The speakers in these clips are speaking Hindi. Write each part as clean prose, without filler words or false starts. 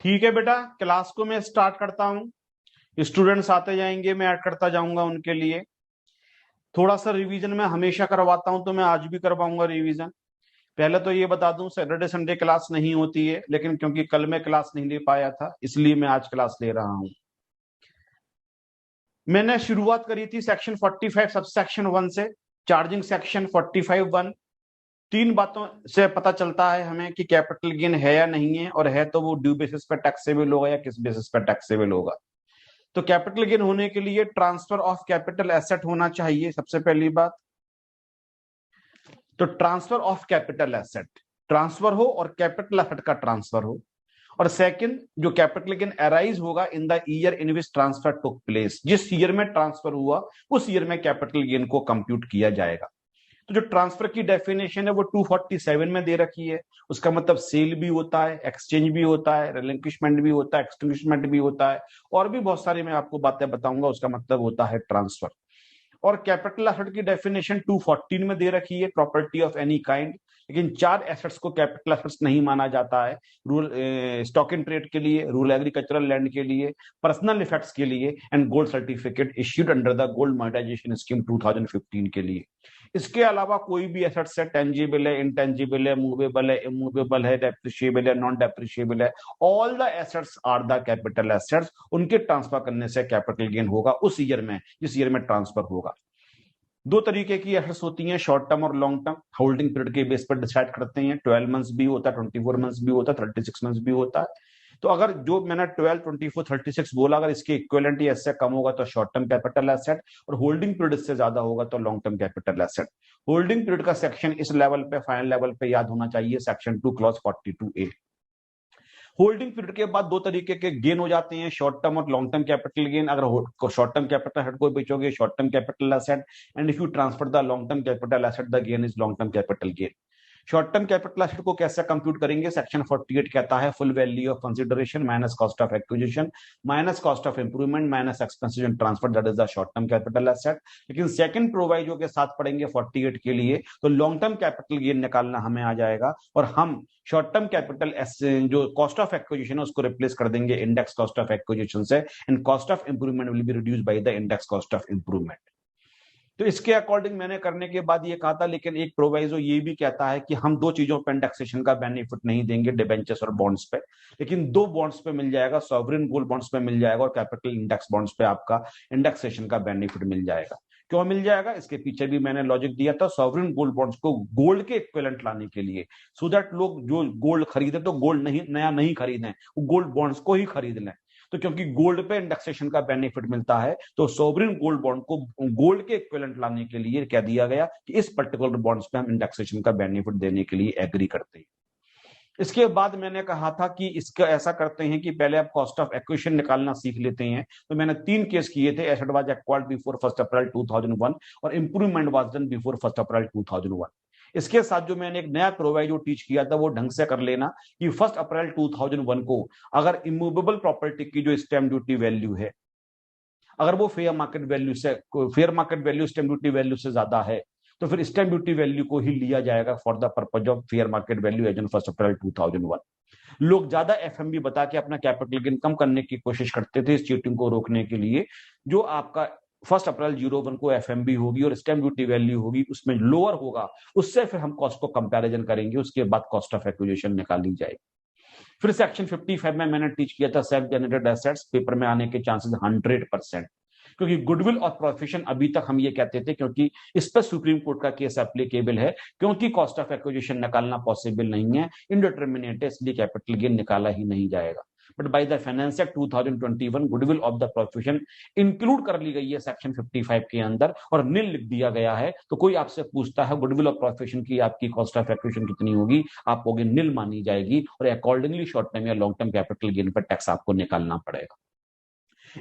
ठीक है बेटा, क्लास को मैं स्टार्ट करता हूँ। स्टूडेंट्स आते जाएंगे, मैं ऐड करता जाऊंगा उनके लिए। थोड़ा सा रिवीजन मैं हमेशा करवाता हूँ, तो मैं आज भी करवाऊंगा रिवीजन। पहले तो ये बता दूं, सैटरडे संडे क्लास नहीं होती है, लेकिन क्योंकि कल मैं क्लास नहीं ले पाया था, इसलिए मैं आज क्लास ले रहा हूँ। मैंने शुरुआत करी थी सेक्शन 45 सब सेक्शन 1 से। Charging section 45(1). तीन बातों से पता चलता है हमें कि कैपिटल गेन है या नहीं है, और है तो वो ड्यू बेसिस पर टैक्सेबल होगा या किस बेसिस पर टैक्सेबल होगा। तो कैपिटल गेन होने के लिए ट्रांसफर ऑफ कैपिटल एसेट होना चाहिए, सबसे पहली बात। तो transfer of capital asset transfer हो और कैपिटल एसेट का ट्रांसफर हो। और सेकंड, जो कैपिटल गेन अराइज होगा इन the year in which transfer took place, जिस ईयर में ट्रांसफर हुआ उस ईयर में कैपिटल गेन को कंप्यूट किया जाएगा। तो जो ट्रांसफर की डेफिनेशन है वो 247 में दे रखी है। उसका मतलब सेल भी होता है, एक्सचेंज भी होता है, रिलिंक्विशमेंट भी होता है, एक्सटिंग्विशमेंट भी होता है, और भी बहुत सारी मैं आपको बातें बताऊंगा। उसका मतलब होता है ट्रांसफर। और कैपिटल एसेट की डेफिनेशन 214 में दे रखी है, प्रॉपर्टी ऑफ एनी काइंड। लेकिन चार एसेट्स को कैपिटल एसेट्स नहीं माना जाता है। रूल स्टॉक इन ट्रेड के लिए, रूरल एग्रीकल्चरल लैंड के लिए, पर्सनल इफेक्ट्स के लिए, and gold certificate issued under the gold monetisation scheme 2015 के लिए। इसके अलावा कोई भी एसेट्स है, टेंजिबल है, इंटेंजिबल है, मूवेबल है, इमूवेबल है, डेप्रिशिएबल है, नॉन डेप्रिशिएबल है, all the assets are the capital assets. उनके ट्रांसफर करने से कैपिटल गेन होगा उस ईयर में जिस ईयर में ट्रांसफर होगा। दो तरीके की एसेट्स होती हैं, शॉर्ट टर्म और लॉन्ग टर्म। होल्डिंग पीरियड के बेस पर डिसाइड करते हैं। 12 मंथ्स भी होता है, 24 मंथ्स भी होता है, 36 मंथ्स भी होता है। तो अगर जो मैंने 12, 24, 36 बोला, अगर इसके इक्विवेलेंट या इससे कम होगा तो शॉर्ट टर्म कैपिटल एसेट, और होल्डिंग पीरियड इससे ज्यादा होगा तो long term capital asset. Holding period का सेक्शन इस लेवल पे, फाइनल लेवल पे याद होना चाहिए, section 2 clause 42A। Holding period के बाद दो तरीके के गेन हो जाते हैं, शॉर्ट टर्म और लॉन्ग टर्म कैपिटल गेन। अगर शॉर्ट टर्म कैपिटल एसेट को बेचोगे, short term capital asset, and if you transfer the long term capital asset, the gain is long term capital gain. Short term capital asset को कैसे कंप्यूट करेंगे? सेक्शन 48 कहता है full value of consideration minus cost of acquisition minus cost of improvement minus expenses in transfer, that is the short term capital asset. लेकिन सेकंड प्रोवाइजो के साथ पढ़ेंगे 48 के लिए, तो लॉन्ग टर्म कैपिटल गेन निकालना हमें आ जाएगा, और हम शॉर्ट टर्म कैपिटल जो कॉस्ट ऑफ एक्विजिशन है उसको रिप्लेस कर देंगे इंडेक्स कॉस्ट ऑफ एक्विजिशन से, and cost of improvement will be reduce by the index cost of improvement. तो इसके अकॉर्डिंग मैंने करने के बाद ये कहा था, लेकिन एक प्रोवाइजो ये भी कहता है कि हम दो चीजों पर इंडेक्सेशन का बेनिफिट नहीं देंगे, डिबेंचर्स और बॉन्ड्स पे। लेकिन दो बॉन्ड्स पे मिल जाएगा, सॉवरेन गोल्ड बॉन्ड्स पे मिल जाएगा, और कैपिटल इंडेक्स बॉन्ड्स पे आपका इंडेक्सेशन का बेनिफिट मिल जाएगा। क्यों मिल जाएगा? इसके पीछे भी मैंने लॉजिक दिया था, सॉवरेन गोल्ड बॉन्ड्स को गोल्ड के इक्विवेलेंट लाने के लिए, सो दैट लोग जो गोल्ड खरीदे तो गोल्ड नहीं, नया नहीं खरीदें, वो गोल्ड बॉन्ड्स को ही खरीद लें। तो क्योंकि गोल्ड पे इंडेक्सेशन का बेनिफिट मिलता है, तो सोवरेन गोल्ड बॉन्ड को गोल्ड के इक्विवेलेंट लाने के लिए कह दिया गया कि इस पर्टिकुलर बॉन्ड्स पे हम इंडेक्सेशन का बेनिफिट देने के लिए एग्री करते हैं। इसके बाद मैंने कहा था कि इसका ऐसा करते हैं कि पहले आप कॉस्ट ऑफ एक्विजिशन निकालना सीख लेते हैं। तो मैंने तीन केस किए थे, asset was acquired before 1 April 2001 और improvement was done before 1 April 2001। इसके साथ जो मैंने एक नया प्रोवाइजो टीच किया था वो ढंग से कर लेना कि 1 अप्रैल 2001 को अगर इमूवेबल प्रॉपर्टी की जो स्टैम्प ड्यूटी वैल्यू है, अगर वो fair market value stamp duty value से ज्यादा है, तो फिर स्टैम्प ड्यूटी वैल्यू को ही लिया जाएगा for the purpose of fair market value as on 1 April 2001। लोग ज्यादा एफएमबी बता के अपना कैपिटल गेन कम करने की कोशिश करते थे इस चीटिंग को रोकने के लिए। जो आपका 1 अप्रैल 01 को एफएमबी होगी और स्टैम्प ड्यूटी वैल्यू होगी उसमें लोअर होगा, उससे फिर हम कॉस्ट को कंपैरिजन करेंगे, उसके बाद कॉस्ट ऑफ एक्विजिशन निकाली जाएगी। फिर सेक्शन 55 में मैंने टीच किया था सेल्फ जनरेटेड एसेट्स, पेपर में आने के चांसेस 100%। क्योंकि गुडविल और प्रोफिशन अभी तक हम ये कहते थे, क्योंकि इस पर सुप्रीम कोर्ट का केस एप्लीकेबल है, क्योंकि कॉस्ट ऑफ एक्विजिशन निकालना पॉसिबल नहीं है, इनडिटरमिनेट है, इसलिए कैपिटल गेन निकाला ही नहीं जाएगा। But by the finance act 2021 goodwill of the profession include कर ली गई है सेक्शन 55 के अंदर, और नील लिख दिया गया है। तो कोई आपसे पूछता है गुडविल ऑफ प्रोफिशन की आपकी कॉस्ट ऑफ एक्विजिशन कितनी होगी, आप कहोगे नील मानी जाएगी, और अकॉर्डिंगली शॉर्ट टर्म या लॉन्ग टर्म कैपिटल गेन पर टैक्स आपको निकालना पड़ेगा।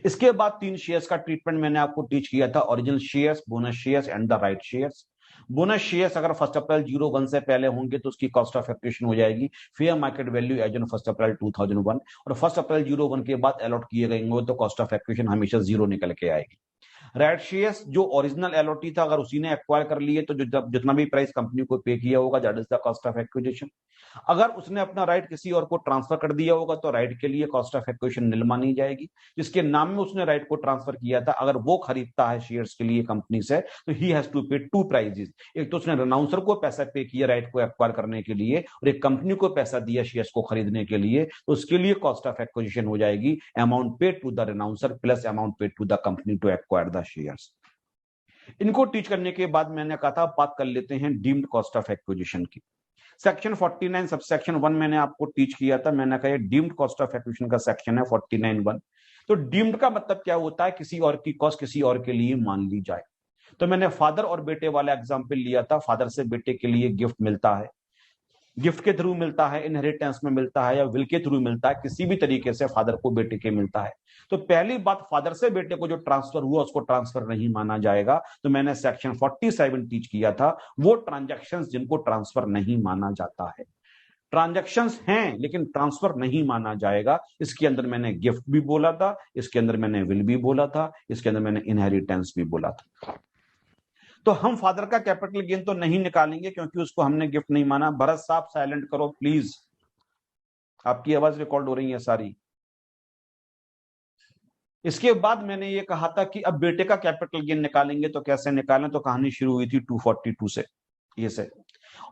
इसके बाद तीन शेयर्स का ट्रीटमेंट मैंने आपको टीच किया था, original shares, bonus shares and the right shares. Bonus shares अगर 1 अप्रैल 01 से पहले होंगे तो उसकी कॉस्ट ऑफ एक्विजिशन हो जाएगी fair market value as on 1 April 2001, और 1 अप्रैल 01 के बाद अलॉट किए गए होंगे तो कॉस्ट ऑफ एक्विजिशन हमेशा जीरो निकल के आएगी। राइट शेयर्स जो ओरिजिनल एलओटी था, अगर उसी ने एक्वायर कर लिए तो जो जितना भी प्राइस कंपनी को पे किया होगा, that is the cost of acquisition. अगर उसने अपना राइट किसी और को ट्रांसफर कर दिया होगा तो राइट के लिए कॉस्ट ऑफ एक्विजिशन निल मानी जाएगी। जिसके नाम में उसने राइट को ट्रांसफर किया था, अगर वो खरीदता है शेयर्स के लिए कंपनी से, तो ही हैज टू पे टू प्राइजेस। एक तो उसने रेनाउंसर को पैसा पे किया राइट को एक्वायर करने के लिए, और एक कंपनी को पैसा दिया शेयर्स को खरीदने के लिए, तो उसके लिए कॉस्ट ऑफ एक्विजिशन हो जाएगी amount paid to the renouncer plus amount paid to the company to acquire the shares. इनको टीच करने के बाद मैंने कहा था बात कर लेते हैं डीम्ड कॉस्ट ऑफ एक्विजिशन की। सेक्शन 49 सबसेक्शन 1 मैंने आपको टीच किया था। मैंने कहा ये डीम्ड कॉस्ट ऑफ एक्विजिशन का सेक्शन है 49(1). तो डीम्ड का मतलब क्या होता है? किसी और की कॉस्ट किसी और के लिए मान ली जाए। तो मैंने फादर और बेटे वाला एग्जांपल लिया था। फादर से बेटे के लिए गिफ्ट मिलता है, गिफ्ट के थ्रू मिलता है, इनहेरिटेंस में मिलता है, या विल के थ्रू मिलता है, किसी भी तरीके से फादर को बेटे के मिलता है। तो पहली बात, फादर से बेटे को जो ट्रांसफर हुआ उसको ट्रांसफर नहीं माना जाएगा। तो मैंने सेक्शन 47 टीच किया था, वो ट्रांजैक्शंस जिनको ट्रांसफर नहीं माना जाता है। ट्रांजैक्शंस हैं लेकिन ट्रांसफर नहीं माना जाएगा। इसके अंदर मैंने गिफ्ट भी बोला था, इसके अंदर मैंने विल भी बोला था, इसके अंदर मैंने इनहेरिटेंस भी बोला था। तो हम फादर का कैपिटल गेन तो नहीं निकालेंगे क्योंकि उसको हमने गिफ्ट नहीं माना। भरत साहब साइलेंट करो प्लीज, आपकी आवाज रिकॉर्ड हो रही है सारी। इसके बाद मैंने ये कहा था कि अब बेटे का कैपिटल गेन निकालेंगे तो कैसे निकालें, तो कहानी शुरू हुई थी 242 से, ये से।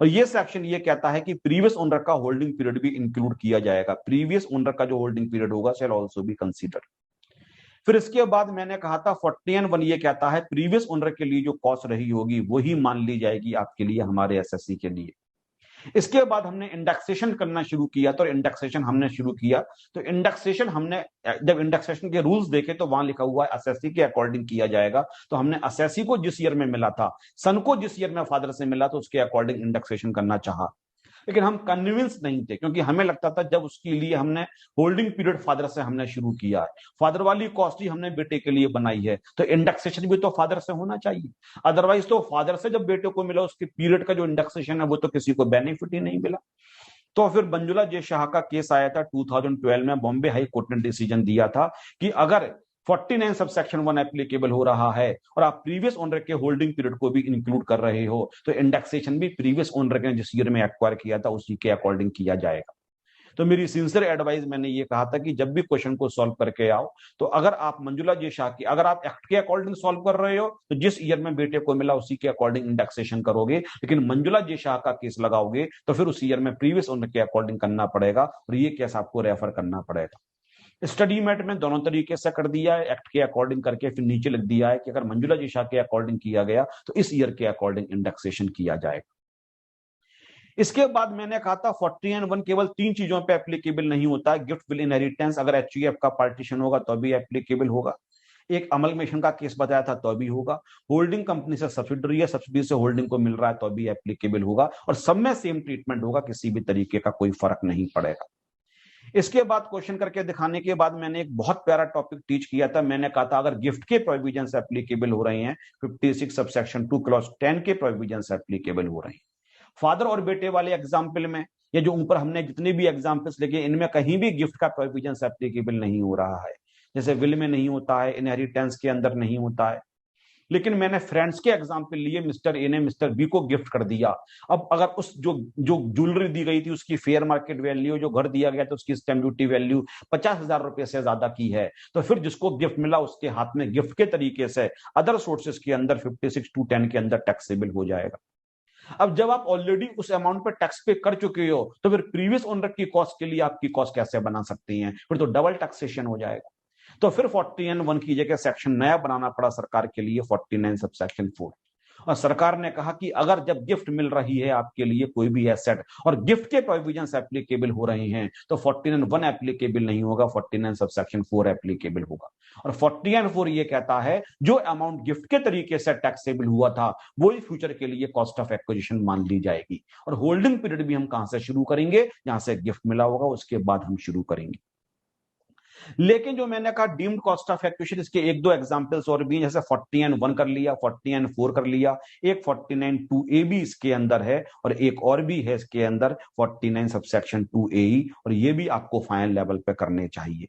और ये सेक्शन ये कहता है कि प्रीवियस ओनर का होल्डिंग पीरियड भी इंक्लूड किया जाएगा। प्रीवियस ओनर का जो होल्डिंग पीरियड होगा शैल आल्सो बी कंसीडर। फिर इसके बाद मैंने कहा था 49(1) ये कहता है प्रीवियस ओनर के लिए जो कॉस्ट रही होगी वही मान ली जाएगी आपके लिए, हमारे एसएससी के लिए। इसके बाद हमने इंडेक्सेशन करना शुरू किया। तो इंडेक्सेशन हमने शुरू किया, तो इंडेक्सेशन हमने जब इंडेक्सेशन के रूल्स देखे तो वहां लिखा हुआ है असेसी के अकॉर्डिंग किया जाएगा। तो हमने असेसी को जिस ईयर में मिला था, सन को जिस ईयर में फादर से मिला, तो उसके अकॉर्डिंग इंडेक्सेशन करना चाहा। लेकिन हम कन्विंस नहीं थे क्योंकि हमें लगता था जब उसके लिए हमने होल्डिंग पीरियड फादर से हमने शुरू किया है, फादर वाली कॉस्ट ही हमने बेटे के लिए बनाई है, तो इंडेक्सेशन भी तो फादर से होना चाहिए। अदरवाइज तो फादर से जब बेटे को मिला उसके पीरियड का जो इंडेक्सेशन है वो तो किसी को बेनिफिट ही नहीं मिला। तो फिर मंजुला जे शाह का केस आया था 2012 में, बॉम्बे हाई कोर्ट ने डिसीजन दिया था कि अगर 49 सबसेक्शन 1 एप्लीकेबल हो रहा है और आप प्रीवियस ओनर के होल्डिंग पीरियड को भी इंक्लूड कर रहे हो, तो इंडेक्सेशन भी प्रीवियस ओनर ने जिस ईयर में एक्वायर किया था उसी के अकॉर्डिंग किया जाएगा। तो मेरी सिंसियर एडवाइस, मैंने ये कहा था कि जब भी क्वेश्चन को सॉल्व करके आओ, तो अगर आप मंजुला जे शाह की, अगर आप एक्ट के अकॉर्डिंग सॉल्व कर रहे हो तो जिस ईयर में बेटे को मिला उसी के अकॉर्डिंग इंडेक्सेशन करोगे। लेकिन मंजुला जे शाह का केस लगाओगे तो फिर उस ईयर में प्रीवियस ओनर के अकॉर्डिंग करना पड़ेगा, और ये केस आपको रेफर करना पड़ेगा। स्टडी मेट में दोनों तरीके से कर दिया है, एक्ट के अकॉर्डिंग करके फिर नीचे लिख दिया है कि अगर मंजुला जी शाह के अकॉर्डिंग किया गया तो इस ईयर के अकॉर्डिंग इंडेक्सेशन किया जाएगा। इसके बाद मैंने कहा था 49(1) केवल 3 चीजों पे एप्लीकेबल नहीं होता है। गिफ्ट, विल, इनहेरिटेंस अगर एचयूएफ का पार्टीशन होगा तो भी एप्लीकेबल होगा। एक अमलमेशन का केस बताया था तो भी होगा। होल्डिंग कंपनी से सब्सिडरी है, सब्सिडरी से होल्डिंग को मिल रहा है तो भी एप्लीकेबल होगा, और सब में सेम ट्रीटमेंट होगा, किसी भी तरीके का कोई फर्क नहीं पड़ेगा। इसके बाद क्वेश्चन करके दिखाने के बाद मैंने एक बहुत प्यारा टॉपिक टीच किया था। मैंने कहा था अगर गिफ्ट के प्रोविजन एप्लीकेबल हो रहे हैं 56 सबसेक्शन 2 क्लॉज 10 के प्रोविजन एप्लीकेबल हो रहे हैं। फादर और बेटे वाले एग्जाम्पल में, ये जो ऊपर हमने जितने भी एग्जाम्पल्स लेके, इनमें कहीं भी गिफ्ट का प्रोविजन एप्लीकेबल नहीं हो रहा है। जैसे विल में नहीं होता है, इनहेरिटेंस के अंदर नहीं होता है। लेकिन मैंने फ्रेंड्स के एग्जाम्पल लिए, मिस्टर ए ने मिस्टर बी को गिफ्ट कर दिया। अब अगर उस जो जो ज्वेलरी दी गई थी उसकी फेयर मार्केट वैल्यू, जो घर दिया गया था उसकी स्टैम्प ड्यूटी वैल्यू 50,000 रुपए से ज्यादा की है, तो फिर जिसको गिफ्ट मिला उसके हाथ में गिफ्ट के तरीके से अदर सोर्सेस के अंदर 56(2)(10) के अंदर टैक्सेबल हो जाएगा। अब जब आप ऑलरेडी उस अमाउंट पर टैक्स पे कर चुके हो तो फिर प्रीवियस ओनर की कॉस्ट के लिए आपकी कॉस्ट कैसे बना सकती हैं? फिर तो डबल टैक्सेशन हो जाएगा। तो फिर 49(1) की जगह सेक्शन नया बनाना पड़ा सरकार के लिए, 49 सबसेक्शन 4। और सरकार ने कहा कि अगर जब गिफ्ट मिल रही है आपके लिए कोई भी एसेट और गिफ्ट के प्रोविजंस एप्लीकेबल हो रहे हैं, तो 49(1) एप्लीकेबल नहीं होगा, 49 सबसेक्शन 4 एप्लीकेबल होगा। और 49(4) ये कहता है जो अमाउंट गिफ्ट के तरीके से टैक्सेबल हुआ था वो ही फ्यूचर के लिए कॉस्ट ऑफ एक्विजिशन मान ली जाएगी। और होल्डिंग पीरियड भी हम कहां से शुरू करेंगे? जहां से गिफ्ट मिला होगा उसके बाद हम शुरू करेंगे। लेकिन जो मैंने कहा डीम्ड कॉस्ट ऑफ एक्विजिशन, इसके एक दो एग्जांपल्स और भी हैं। जैसे 49(1) कर लिया, 49(4) कर लिया, एक 49(2)(a) भी इसके अंदर है, और एक और भी है इसके अंदर 49 सबसेक्शन 2(a)(e), और ये भी आपको फाइनल लेवल पे करने चाहिए।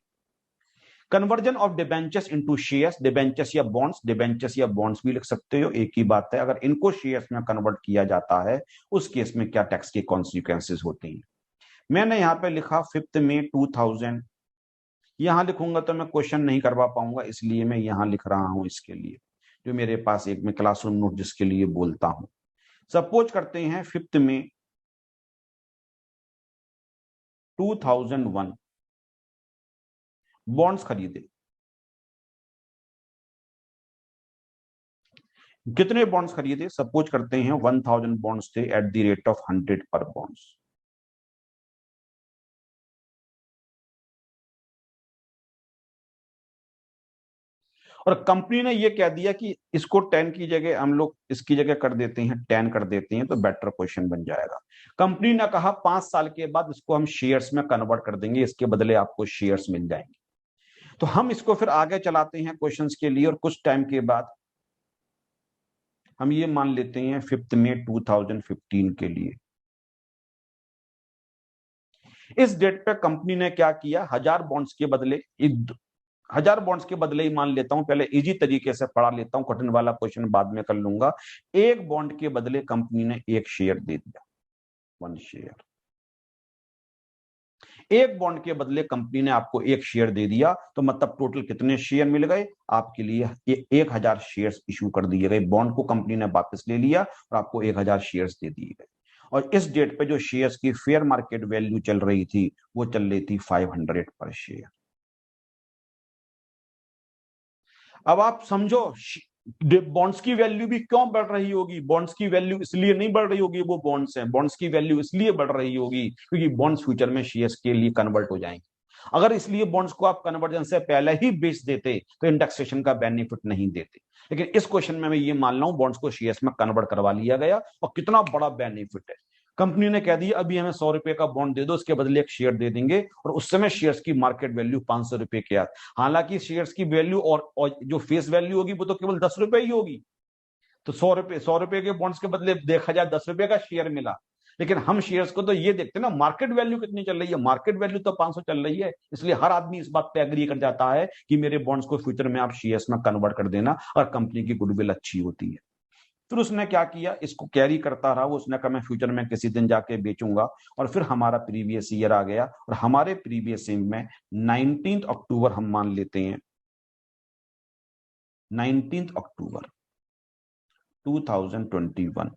Conversion of debentures into shares, debentures या बॉन्ड्स, डिबेंचर्स या बॉन्ड्स भी लिख सकते हो, एक ही बात है। अगर इनको शेयर्स में कन्वर्ट किया जाता है उस केस में क्या टैक्स के कॉन्सिक्वेंसेस होते हैं। मैंने यहां पे लिखा 5 मई 2000, यहां लिखूंगा तो मैं क्वेश्चन नहीं करवा पाऊंगा, इसलिए मैं यहां लिख रहा हूं इसके लिए, जो मेरे पास एक मैं क्लासरूम नोट जिसके लिए बोलता हूं। सपोज करते हैं 5 मई 2001 बॉन्ड्स खरीदे। कितने बॉन्ड्स खरीदे? सपोज करते हैं 1000 बॉन्ड्स थे एट द रेट ऑफ 100 पर बॉन्ड्स। और कंपनी ने ये कह दिया कि इसको 10 की जगह हम लोग इसकी जगह कर देते हैं 10 कर देते हैं तो बेटर क्वेश्चन बन जाएगा। कंपनी ने कहा 5 साल के बाद इसको हम शेयर्स में कन्वर्ट कर देंगे, इसके बदले आपको शेयर्स मिल जाएंगे। तो हम इसको फिर आगे चलाते हैं क्वेश्चंस के लिए, और कुछ टाइम के बाद हम ये मान लेते हैं 5 मई 2015 के लिए। इस डेट पे कंपनी ने क्या किया, 1000 बॉन्ड्स के बदले 1000 बॉन्ड्स के बदले ही मान लेता हूं, पहले इजी तरीके से पढ़ा लेता हूं, कठिन वाला क्वेश्चन बाद में कर लूंगा। एक बॉन्ड के बदले कंपनी ने एक शेयर दे दिया, 1 शेयर। एक बॉन्ड के बदले कंपनी ने आपको एक शेयर दे दिया, तो मतलब टोटल कितने शेयर मिल गए आपके लिए? 1000 शेयर्स इशू कर दिए गए। बॉन्ड को कंपनी ने वापस ले लिया और आपको 1000 शेयर्स दे दिए गए। और इस डेट पे जो शेयर्स की फेयर मार्केट वैल्यू चल रही थी वो चल रही थी 500 पर शेयर। अब आप समझो बॉन्ड्स की वैल्यू भी क्यों बढ़ रही होगी। बॉन्ड्स की वैल्यू इसलिए नहीं बढ़ रही होगी, वो बॉन्ड्स हैं, बॉन्ड्स की वैल्यू इसलिए बढ़ रही होगी क्योंकि बॉन्ड्स फ्यूचर में शेयर्स के लिए कन्वर्ट हो जाएंगे। अगर इसलिए बॉन्ड्स को आप कन्वर्जन से पहले ही बेच देते तो इंडेक्सेशन का बेनिफिट नहीं देते। लेकिन इस क्वेश्चन में मैं ये मान रहा हूं बॉन्ड्स को शेयर्स में कन्वर्ट करवा लिया गया, और कितना बड़ा बेनिफिट है। कंपनी ने कह दिया अभी हमें 100 रुपए का बॉन्ड दे दो, उसके बदले एक शेयर दे देंगे, और उस समय शेयर्स की मार्केट वैल्यू 500 रुपए के। हालांकि शेयर्स की वैल्यू और जो फेस वैल्यू होगी वो तो केवल 10 रुपए ही होगी। तो 100 रुपए के बॉन्ड्स के बदले देखा जाए 10 रुपए का शेयर मिला। लेकिन हम शेयर्स को तो ये देखते हैं ना मार्केट वैल्यू कितनी चल रही है, मार्केट वैल्यू तो 500 चल रही है, इसलिए हर आदमी इस बात पे एग्री कर जाता है कि मेरे बॉन्ड्स को फ्यूचर में आप शेयर्स में कन्वर्ट कर देना, और कंपनी की गुडविल अच्छी होती है। फिर उसने क्या किया, इसको कैरी करता रहा वो, उसने कहा मैं फ्यूचर में किसी दिन जाके बेचूंगा। और फिर हमारा प्रीवियस ईयर आ गया, और हमारे प्रीवियस ईयर में 19 अक्टूबर हम मान लेते हैं, 19 अक्टूबर 2021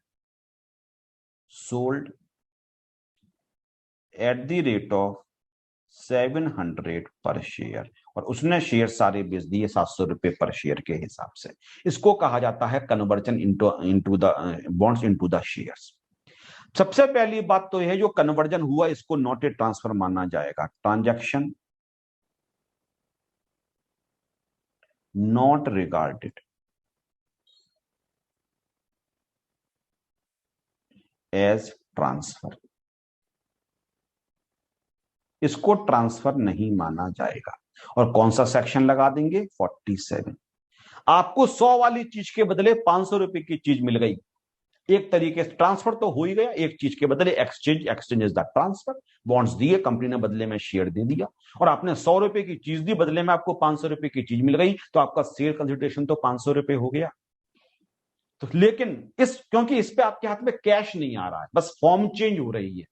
sold at the rate of 700 पर शेयर, और उसने शेयर सारे बेच दिए 700 रुपए पर शेयर के हिसाब से। इसको कहा जाता है conversion into the bonds into the shares. सबसे पहली बात तो यह जो कन्वर्जन हुआ इसको नॉट ए ट्रांसफर माना जाएगा। Transaction not regarded as transfer, इसको ट्रांसफर नहीं माना जाएगा। और कौन सा सेक्शन लगा देंगे? 47। आपको 100 वाली चीज के बदले 500 रुपए की चीज मिल गई, एक तरीके से ट्रांसफर तो हो ही गया, एक चीज के बदले exchange, exchange is the transfer. Bonds दिए, कंपनी ने बदले में शेयर दे दिया, और आपने 100 रुपए की चीज दी, बदले में आपको 500 रुपए की चीज मिल गई, तो आपका शेयर कंसिडरेशन तो 500 रुपए हो गया। तो लेकिन क्योंकि इस पे आपके हाथ में कैश नहीं आ रहा है, बस फॉर्म चेंज हो रही है,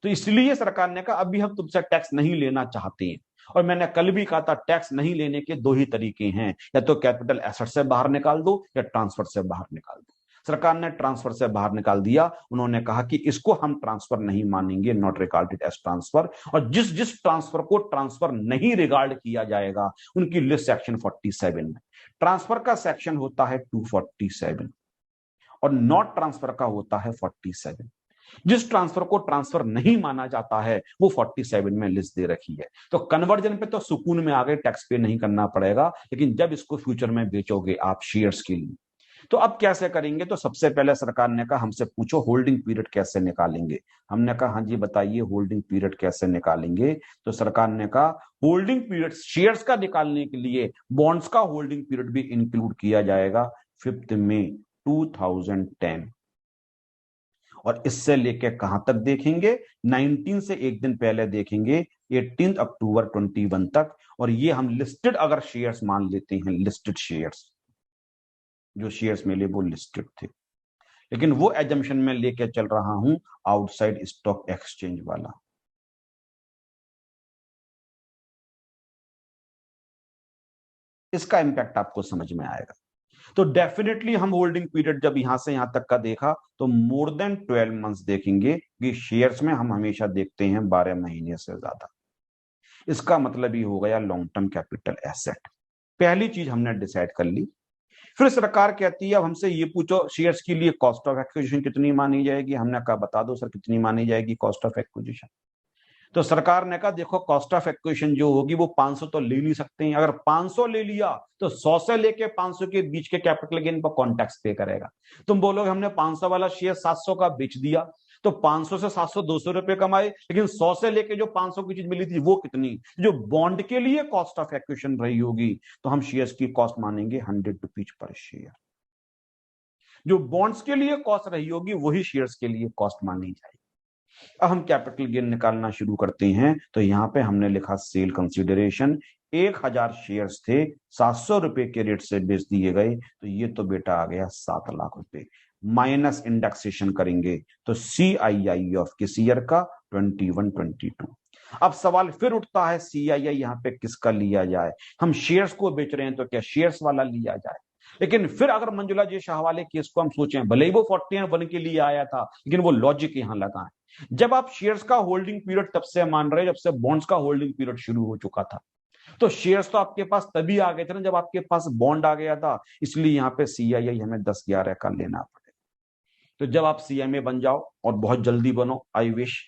तो इसलिए सरकार ने कहा अभी हम तुमसे टैक्स नहीं लेना चाहते हैं। और मैंने कल भी कहा था टैक्स नहीं लेने के दो ही तरीके हैं, या तो कैपिटल एसेट से बाहर निकाल दो या ट्रांसफर से बाहर निकाल दो। सरकार ने ट्रांसफर से बाहर निकाल दिया, उन्होंने कहा कि इसको हम ट्रांसफर नहीं मानेंगे, नॉट रिगार्डेड एज ट्रांसफर। और जिस जिस ट्रांसफर को ट्रांसफर नहीं रिगार्ड किया जाएगा उनकी लिस्ट सेक्शन 47 में। ट्रांसफर का सेक्शन होता है 247 और नॉट ट्रांसफर का होता है 47। जिस ट्रांसफर को ट्रांसफर नहीं माना जाता है वो 47 में लिस्ट दे रखी है। तो कन्वर्जन पे तो सुकून में आ गए, टैक्स पे नहीं करना पड़ेगा, लेकिन जब इसको फ्यूचर में बेचोगे आप शेयर्स के लिए, तो अब कैसे करेंगे? तो सबसे पहले सरकार ने कहा हमसे पूछो होल्डिंग पीरियड कैसे निकालेंगे। हमने कहा हाँ जी बताइए होल्डिंग पीरियड कैसे निकालेंगे। तो सरकार ने कहा होल्डिंग पीरियड शेयर्स का निकालने के लिए बॉन्ड्स का होल्डिंग पीरियड भी इंक्लूड किया जाएगा 5 मई 2010। और इससे लेके कहां तक देखेंगे? 19 से एक दिन पहले देखेंगे 18 अक्टूबर 21 तक, और ये हम लिस्टेड अगर शेयर्स मान लेते हैं, लिस्टेड शेयर्स, जो शेयर्स मिले वो लिस्टेड थे, लेकिन वो एजम्पशन में लेके चल रहा हूं आउटसाइड स्टॉक एक्सचेंज वाला। इसका इंपैक्ट आपको समझ में आएगा। तो डेफिनेटली हम होल्डिंग पीरियड जब यहां से यहां तक का देखा तो मोर देन 12 मंथ्स देखेंगे कि शेयर्स में हम हमेशा देखते हैं 12 महीने से ज्यादा। इसका मतलब ही हो गया लॉन्ग टर्म कैपिटल एसेट। पहली चीज हमने डिसाइड कर ली। फिर सरकार कहती है अब हमसे ये पूछो शेयर्स के लिए कॉस्ट ऑफ एक्विजिशन कितनी मानी जाएगी। हमने कहा बता दो सर कितनी मानी जाएगी कॉस्ट ऑफ एक्विजिशन। तो सरकार ने कहा देखो कॉस्ट ऑफ एक्विजिशन जो होगी वो 500 तो ले नहीं सकते हैं, अगर 500 ले लिया तो 100 से लेके 500 के बीच के कैपिटल गेन पर कौन टैक्स पे करेगा। तुम बोलोगे हमने 500 वाला शेयर 700 का बेच दिया तो 500 से 700 200 रुपए कमाए, लेकिन 100 से लेके जो 500 की चीज मिली थी वो कितनी, जो बॉन्ड के लिए कॉस्ट ऑफ एक्विजिशन रही होगी, तो हम शेयर्स की कॉस्ट मानेंगे 100 रुपीज पर शेयर। जो बॉन्ड्स के लिए कॉस्ट रही होगी वही शेयर्स के लिए कॉस्ट मानी जाएगी। अब हम कैपिटल गेन निकालना शुरू करते हैं। तो यहां पे हमने लिखा सेल कंसीडरेशन, 1000 शेयर्स थे, 700 रुपए के रेट से बेच दिए गए, तो ये तो बेटा आ गया 7 लाख रुपए। माइनस इंडेक्सेशन करेंगे तो CII ऑफ किस ईयर का, 21-22। अब सवाल फिर उठता है CII यहां पे किसका लिया जाए। हम शेयर्स को बेच रहे हैं तो क्या शेयर्स वाला लिया जाए। लेकिन फिर अगर मंजुला जी शाह वाले केस को हम सोचें, भले ही वो 41 के लिए आया था, लेकिन वो लॉजिक यहां लगा है। जब आप शेयर्स का होल्डिंग पीरियड तब से मान रहे हैं जब से बॉन्ड्स का होल्डिंग पीरियड शुरू हो चुका था, तो शेयर्स तो आपके पास तभी आ गए थे ना जब आपके पास बॉन्ड आ गया था। इसलिए यहां पे CII हमें 10-11 का लेना पड़ेगा। तो जब आप CMA बन जाओ, और बहुत जल्दी बनो, आई विश,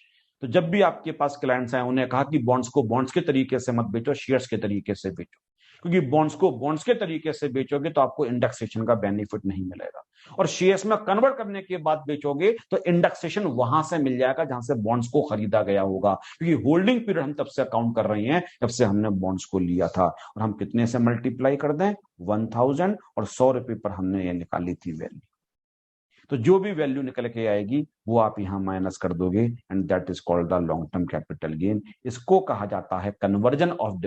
तो जब भी आपके पास क्लाइंट्स आए उन्हें कहा कि बॉन्ड्स को बॉन्ड्स के तरीके से मत बेचो, शेयर्स के तरीके से बेचो, क्योंकि बॉन्ड्स को बॉन्ड्स के तरीके से बेचोगे तो आपको इंडेक्सेशन का बेनिफिट नहीं मिलेगा, और शेयर्स में कन्वर्ट करने के बाद बेचोगे तो इंडेक्सेशन वहां से मिल जाएगा जहां से बॉन्ड्स को खरीदा गया होगा, क्योंकि होल्डिंग पीरियड हम तब से काउंट कर रहे हैं जब से हमने बॉन्ड्स को लिया था। और हम कितने से मल्टीप्लाई कर दें, 1000, और 100 रुपए पर हमने ये निकाली थी वैल्यू। तो जो भी वैल्यू निकल के आएगी वो आप यहां माइनस कर दोगे, and that is called the long term capital gain. इसको कहा जाता है कन्वर्जन ऑफ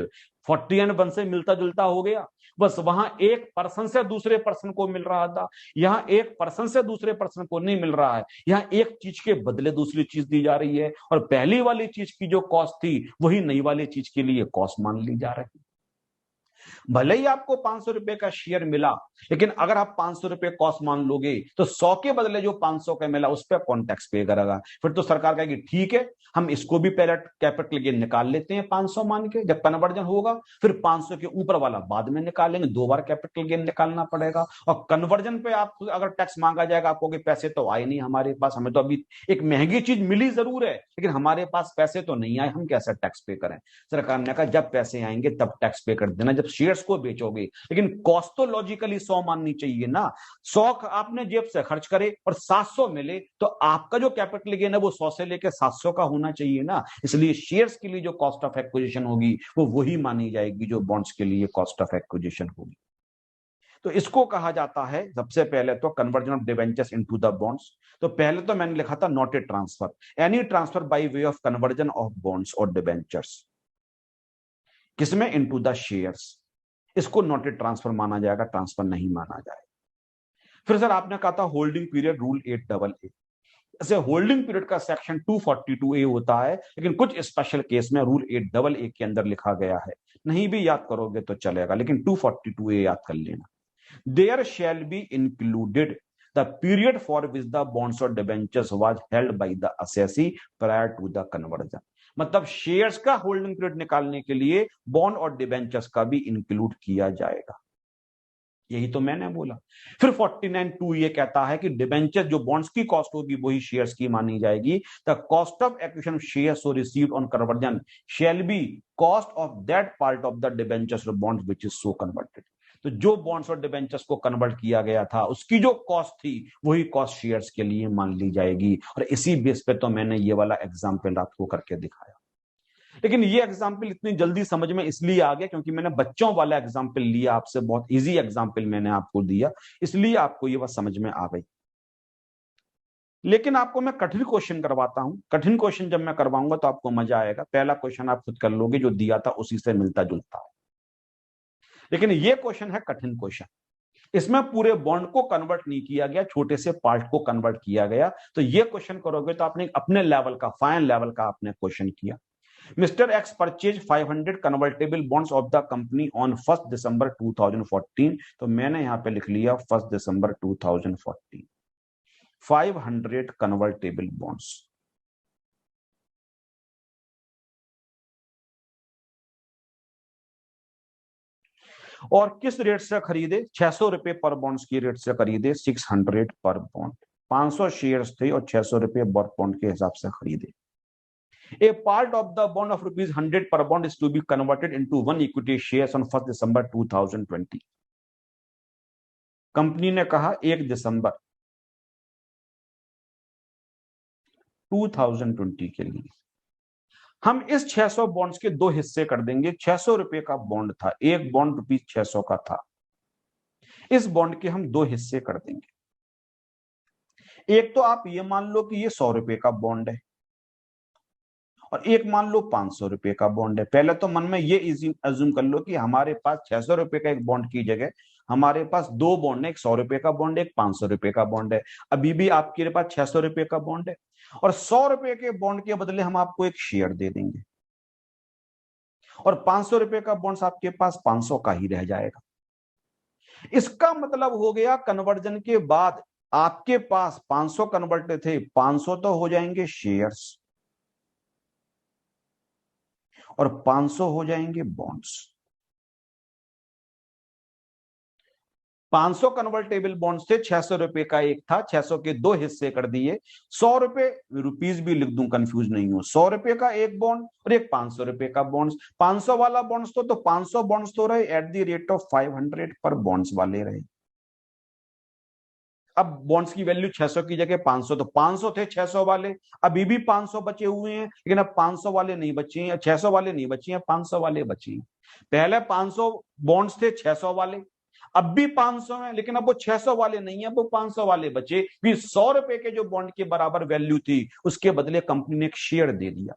41 से मिलता जुलता हो गया, बस वहां एक पर्सन से दूसरे पर्सन को मिल रहा था, यहां एक पर्सन से दूसरे पर्सन को नहीं मिल रहा है। यहां एक चीज के बदले दूसरी चीज दी जा रही है, और पहली वाली चीज की जो कॉस्ट थी वही नई वाली चीज के लिए कॉस्ट मान ली जा रही है। भले ही आपको 500 रुपए का शेयर मिला, लेकिन अगर आप 500 रुपए कॉस्ट मान लोगे तो 100 के बदले जो 500 का मिला उस पर कौन टैक्स पे करेगा। फिर तो सरकार कहेगी ठीक है हम इसको भी पहले कैपिटल गेन निकाल लेते हैं 500 मान के, जब कन्वर्जन होगा फिर 500 के ऊपर वाला बाद में निकालेंगे, 2 बार कैपिटल गेन निकालना पड़ेगा। और कन्वर्जन पे आप अगर टैक्स मांगा जाएगा, आप कहोगे पैसे तो आए नहीं हमारे पास, हमें तो अभी एक महंगी चीज मिली जरूर है लेकिन हमारे पास पैसे तो नहीं आए, हम कैसे टैक्स पे करें। सरकार ने कहा जब पैसे आएंगे तब टैक्स पे कर देना, जब शेयर्स को बेचोगे। लेकिन कॉस्ट तो लॉजिकली 100 माननी चाहिए ना। 100 आपने जेब से खर्च करे और 700 मिले तो आपका जो कैपिटल गेन है वो 100 से लेकर 700 का होना चाहिए ना। इसलिए शेयर्स के लिए जो कॉस्ट ऑफ एक्विजिशन होगी वो वही मानी जाएगी जो बॉन्ड्स के लिए कॉस्ट ऑफ एक्विजिशन होगी। तो इसको कहा जाता है सबसे पहले तो conversion of debentures into the bonds. तो पहले तो मैंने लिखा था not a transfer, any transfer by way of conversion of bonds और डिबेंचर्स, किसमें, इनटू द शेयर्स। इसको नॉट ए ट्रांसफर माना जाएगा, ट्रांसफर नहीं माना जाएगा। फिर सर आपने कहा था होल्डिंग पीरियड रूल 8AA, ऐसे होल्डिंग पीरियड का सेक्शन 242A होता है, लेकिन कुछ स्पेशल केस में रूल 8AA के अंदर लिखा गया है। नहीं भी याद करोगे तो चलेगा, लेकिन 242A याद कर लेना। There shall be included the period for which the bonds और debentures was held by the assessee prior to the conversion. मतलब शेयर्स का होल्डिंग पीरियड निकालने के लिए बॉन्ड और डिबेंचर्स का भी इंक्लूड किया जाएगा। यही तो मैंने बोला। फिर 49(2) ये कहता है कि डिबेंचर जो बॉन्ड्स की कॉस्ट होगी वही शेयर्स की मानी जाएगी। The cost of acquisition shares so received on conversion shall be cost of that part of the debentures और bonds which is so converted. तो जो बॉन्ड्स और डिबेंचर्स को कन्वर्ट किया गया था उसकी जो कॉस्ट थी वही कॉस्ट शेयर्स के लिए मान ली जाएगी। और इसी बेस पे तो मैंने ये वाला एग्जाम्पल आपको करके दिखाया। लेकिन ये एग्जाम्पल इतनी जल्दी समझ में इसलिए आ गया क्योंकि मैंने बच्चों वाला एग्जाम्पल लिया आपसे, बहुत इजी एग्जाम्पल मैंने आपको दिया, इसलिए आपको ये बात समझ में आ गई। लेकिन आपको मैं कठिन क्वेश्चन करवाता हूं। कठिन क्वेश्चन जब मैं करवाऊंगा तो आपको मजा आएगा। पहला क्वेश्चन आप खुद कर लोगे, जो दिया था उसी से मिलता जुलता है, लेकिन ये क्वेश्चन है कठिन क्वेश्चन। इसमें पूरे बॉन्ड को कन्वर्ट नहीं किया गया, छोटे से पार्ट को कन्वर्ट किया गया। तो ये क्वेश्चन करोगे तो आपने अपने लेवल का, फाइन लेवल का आपने क्वेश्चन किया। Mister x purchase 500 convertible bonds of the company on 1 दिसंबर 2014। तो मैंने यहां पे लिख लिया 1 दिसंबर 2014, 500 कन्वर्टेबल बॉन्ड्स। और किस रेट से खरीदे? 600 रुपए पर बॉन्ड्स की रेट से खरीदे, 600 पर बॉन्ड। 500 शेयर्स थे और 600 रुपए पर बॉन्ड के हिसाब से खरीदे। A part of the bond of rupees 100 per bond is to be converted into one equity shares on 1 December 2020। Company ने कहा 1 दिसंबर 2020 के लिए हम इस 600 बॉन्ड्स के दो हिस्से कर देंगे। 600 रुपए का बॉन्ड था, एक बॉन्ड रुपीज 600 का था। इस बॉन्ड के हम दो हिस्से कर देंगे। एक तो आप ये मान लो कि ये 100 रुपए का बॉन्ड है, और एक मान लो 500 रुपए का बॉन्ड है। पहले तो मन में ये अज्यूम कर लो कि हमारे पास 600 रुपए का एक बॉन्ड की जगह हमारे पास दो बॉन्ड है, एक 100 रुपए का बॉन्ड है, एक 500 रुपए का बॉन्ड है। अभी भी आपके पास 600 रुपए का बॉन्ड है, और 100 रुपए के बॉन्ड के बदले हम आपको एक शेयर दे देंगे, और 500 रुपए का बॉन्ड आपके पास 500 का ही रह जाएगा। इसका मतलब हो गया कन्वर्जन के बाद आपके पास 500 कन्वर्ट थे, 500 तो हो जाएंगे शेयर्स और 500 हो जाएंगे बॉन्ड्स। 500 कन्वर्टेबल बॉन्ड्स थे, 600 रुपए का एक था, 600 के दो हिस्से कर दिए। 100 रुपए रुपीज भी लिख दूं, कंफ्यूज नहीं हो। 100 रुपए का एक बॉन्ड और एक 500 रुपए का बॉन्ड्स। 500 वाला बॉन्ड्स तो 500 बॉन्ड्स तो रहे एट द रेट ऑफ 500 पर बॉन्ड्स वाले रहे। अब बॉन्ड्स की वैल्यू 600 की जगह 500, तो 500 थे 600 वाले, अभी भी 500 बचे हुए हैं, लेकिन अब 500 वाले नहीं बचे हैं, 600 वाले नहीं बचे हैं, 500 वाले बचे हैं। पहले 500 बॉन्ड्स थे 600 वाले, अब भी 500 हैं, लेकिन अब वो 600 वाले नहीं है, वो 500 वाले बचे। फिर 100 रुपए के जो बॉन्ड के बराबर वैल्यू थी उसके बदले कंपनी ने एक शेयर दे दिया।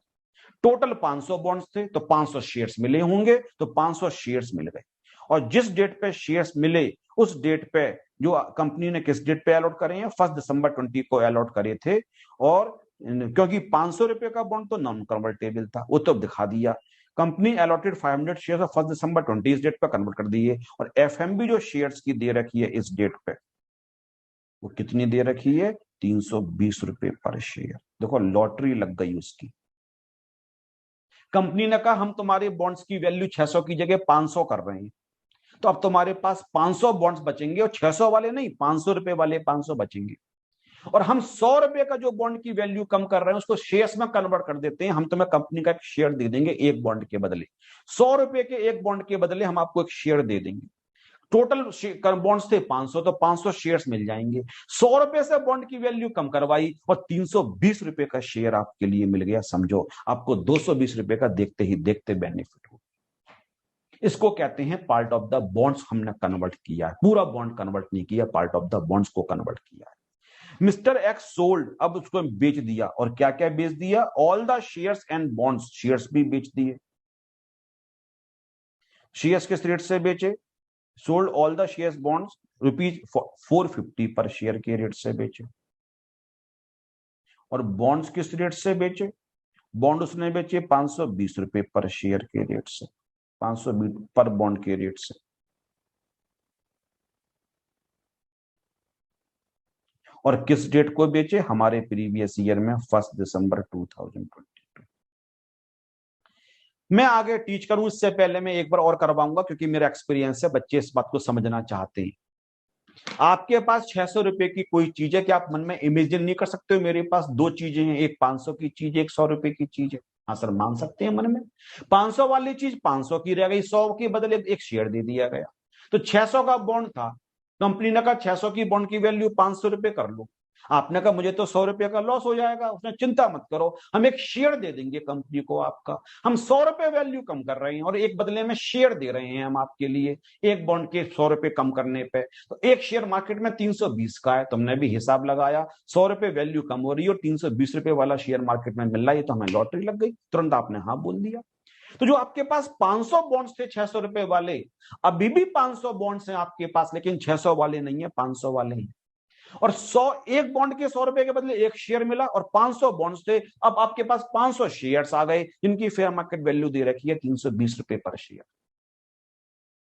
टोटल 500 बॉन्ड्स थे तो 500 शेयर्स मिले होंगे, तो 500 शेयर्स मिल गए। और जिस डेट पे शेयर्स मिले उस डेट पे जो कंपनी ने किस डेट पे अलॉट करे हैं, 1 दिसंबर 20 को अलॉट करे थे। और क्योंकि 500 रुपए का बॉन्ड तो नॉन कन्वर्टेबल था, वो तो दिखा दिया। कंपनी अलॉटेड 500 शेयर 1 दिसंबर 20 इस डेट पे कन्वर्ट कर दिए। और एफएमबी जो शेयर्स की दे रखी है इस डेट पे, वो कितनी दे रखी है? 320 रुपए पर शेयर। देखो लॉटरी लग गई उसकी। कंपनी ने कहा हम तुम्हारे बॉन्ड्स की वैल्यू 600 की जगह 500 कर रहे हैं, तो अब तुम्हारे पास 500 बॉन्ड्स बचेंगे, और 600 वाले नहीं, 500 रुपए वाले 500 बचेंगे। और हम 100 रुपए का जो बॉन्ड की वैल्यू कम कर रहे हैं उसको शेयर्स में कन्वर्ट कर देते हैं। हम तुम्हें कंपनी का एक शेयर दे देंगे एक बॉन्ड के बदले। 100 रुपए के एक बॉन्ड के बदले हम आपको एक शेयर दे देंगे। टोटल बॉन्ड्स थे 500, तो 500 शेयर्स मिल जाएंगे। 100 रुपए से बॉन्ड की वैल्यू कम करवाई और 320 रुपए का शेयर आपके लिए मिल गया। समझो आपको 220 रुपए का देखते ही देखते बेनिफिट हो। इसको कहते हैं पार्ट ऑफ द बॉन्ड्स हमने कन्वर्ट किया है। पूरा बॉन्ड कन्वर्ट नहीं किया, पार्ट ऑफ द बॉन्ड्स को कन्वर्ट किया है। मिस्टर एक्स सोल्ड, अब उसको बेच दिया। और क्या क्या बेच दिया? All the shares and bonds, shares भी बेच दिए। शेयर्स किस रेट से बेचे? Sold all the shares bonds rupees 450 पर शेयर के रेट से बेचे। और बॉन्ड्स किस रेट से बेचे? बॉन्ड उसने बेचे 520 रुपए पर शेयर के रेट से, 520 पर बॉन्ड के रेट से। और किस डेट को बेचे? हमारे प्रीवियस ईयर में 1 दिसंबर 2022। मैं आगे टीच करूं इससे पहले मैं एक बार और करवाऊंगा, क्योंकि मेरा एक्सपीरियंस है, बच्चे इस बात को समझना चाहते हैं। आपके पास 600 रुपए की कोई चीज है कि आप मन में इमेजिन नहीं कर सकते हो मेरे पास दो चीजें हैं, एक 500 की चीज, एक 100 रुपए की चीज है? हाँ सर, मान सकते हैं मन में। 500 वाली चीज 500 की रह गई, 100 के बदले एक शेयर दे दिया गया। तो 600 का बॉन्ड था, कंपनी ने कहा 600 की बॉन्ड की वैल्यू 500 रुपए कर लो। आपने कहा मुझे तो 100 रुपए का लॉस हो जाएगा, उसने चिंता मत करो, हम एक शेयर दे देंगे कंपनी को आपका, हम 100 रुपए वैल्यू कम कर रहे हैं और एक बदले में शेयर दे रहे हैं हम आपके लिए, एक बॉन्ड के 100 रुपए कम करने पे। तो एक शेयर मार्केट में 320 का है, तुमने भी हिसाब लगाया, 100 रुपए वैल्यू कम हो रही है और 320 रुपए वाला शेयर मार्केट में मिल रहा है, तो हमें लॉटरी लग गई, तुरंत आपने हाँ बोल दिया। तो जो आपके पास 500 बॉन्ड्स थे 600 रुपए वाले, अभी भी 500 बॉन्ड्स हैं आपके पास, लेकिन 600 वाले नहीं है, 500 वाले हैं। और 100 एक बॉन्ड के 100 रुपए के बदले एक शेयर मिला और 500 बॉन्ड्स थे, अब आपके पास 500 शेयर्स आ गए जिनकी फेयर मार्केट वैल्यू दे रखी है 320 रुपए पर शेयर।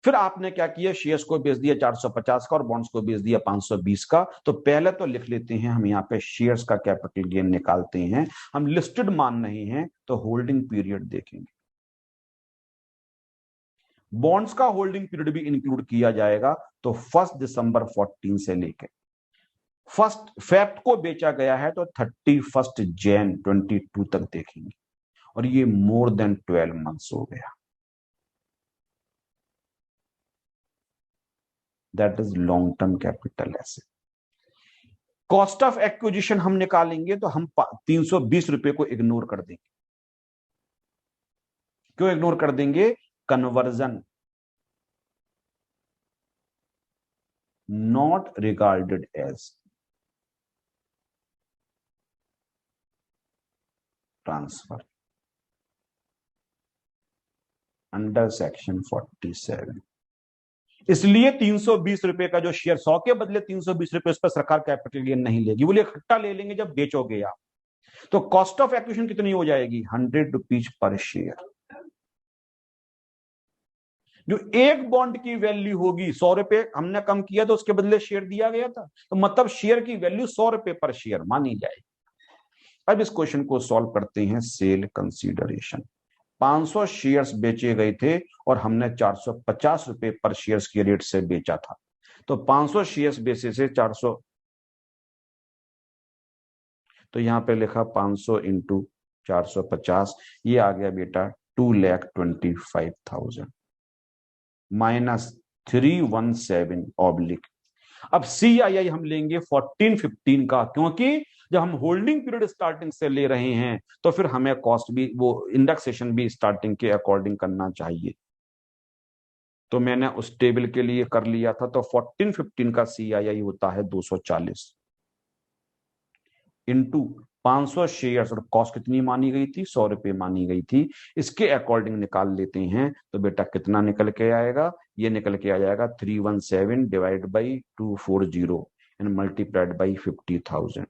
फिर आपने क्या किया, शेयर्स को बेच दिया 450 का और बॉन्ड्स को बेच दिया 520 का। तो पहले तो लिख लेते हैं हम यहाँ पे शेयर्स का कैपिटल गेन निकालते हैं, हम लिस्टेड मान रहे हैं तो होल्डिंग पीरियड देखेंगे, बॉन्ड्स का होल्डिंग पीरियड भी इंक्लूड किया जाएगा। तो 1 दिसंबर 14 से लेकर 1 फेब को बेचा गया है तो 31 जैन 22 तक देखेंगे, और ये मोर देन 12 मंथ्स हो गया, that is long term capital asset. Cost of acquisition हम निकालेंगे तो हम 320 रुपए को इग्नोर कर देंगे। क्यों इग्नोर कर देंगे? Conversion not regarded as transfer under section 47। इसलिए 320 रुपए का जो शेयर 100 के बदले 320 रुपए, उस पर सरकार कैपिटल गेन नहीं लेगी, बोले इकट्ठा ले लेंगे जब बेचोगे आप। तो कॉस्ट ऑफ एक्विजिशन कितनी हो जाएगी? 100 रुपीज पर शेयर। जो एक बॉन्ड की वैल्यू होगी 100 रुपए, हमने कम किया तो उसके बदले शेयर दिया गया था, तो मतलब शेयर की वैल्यू 100 रुपए पर शेयर मानी जाएगी। अब इस क्वेश्चन को सॉल्व करते हैं। सेल कंसीडरेशन, 500 शेयर्स बेचे गए थे और हमने 450 रुपए पर शेयर्स के रेट से बेचा था। तो 500 शेयर्स बेचे से 400, तो यहां पे लिखा 500 इंटू 450, ये आ गया बेटा 2,25,000 माइनस 317 ऑब्लिक। अब CII हम लेंगे 14-15 का, क्योंकि जब हम होल्डिंग पीरियड स्टार्टिंग से ले रहे हैं तो फिर हमें कॉस्ट भी, वो इंडेक्सेशन भी स्टार्टिंग के अकॉर्डिंग करना चाहिए। तो मैंने उस टेबल के लिए कर लिया था। तो 14-15 का CII होता है 240 इंटू 500 शेयर्स, और कॉस्ट कितनी मानी गई थी? 100 रुपए मानी गई थी, इसके अकॉर्डिंग निकाल लेते हैं। तो बेटा कितना निकल के आएगा? ये निकल के आ जाएगा 317 divide by 240 and multiplied by 50,000।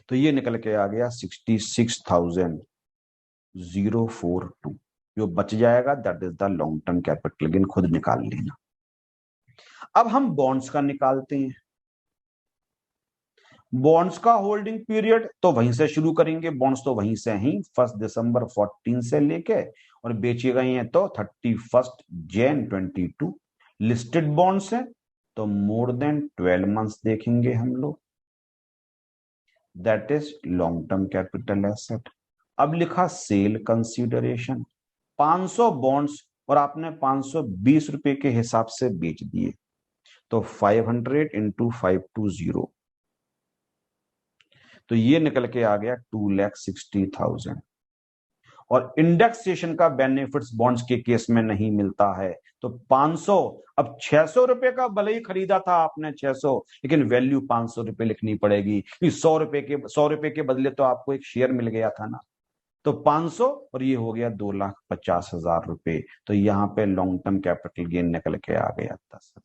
तो ये निकल के आ गया 66,042। जो बच जाएगा that is the long term capital gain, खुद निकाल लेना। अब हम बॉन्ड्स का निकालते हैं। बॉन्ड्स का होल्डिंग पीरियड तो वहीं से शुरू करेंगे, बॉन्ड्स तो वहीं से ही 1 दिसंबर 14 से लेके और बेचे गए हैं तो 31 जैन 22। लिस्टेड बॉन्ड्स हैं तो मोर देन 12 मंथ्स देखेंगे हम लोग, that is long term capital asset. अब लिखा सेल कंसीडरेशन, 500 बॉन्ड्स और आपने 520 रुपए के हिसाब से बेच दिए, तो 500 इंटू 520, तो ये निकल के आ गया 2,60,000। और इंडेक्सेशन का बेनिफिट्स बॉन्ड्स के केस में नहीं मिलता है। तो 500, अब 600 रुपए का भले ही खरीदा था आपने 600, लेकिन वैल्यू 500 रुपए लिखनी पड़ेगी, 100 रुपए के बदले तो आपको एक शेयर मिल गया था ना। तो 500 और ये हो गया 2,50,000 रुपए। तो यहां पे लॉन्ग टर्म कैपिटल गेन निकल के आ गया 10,000।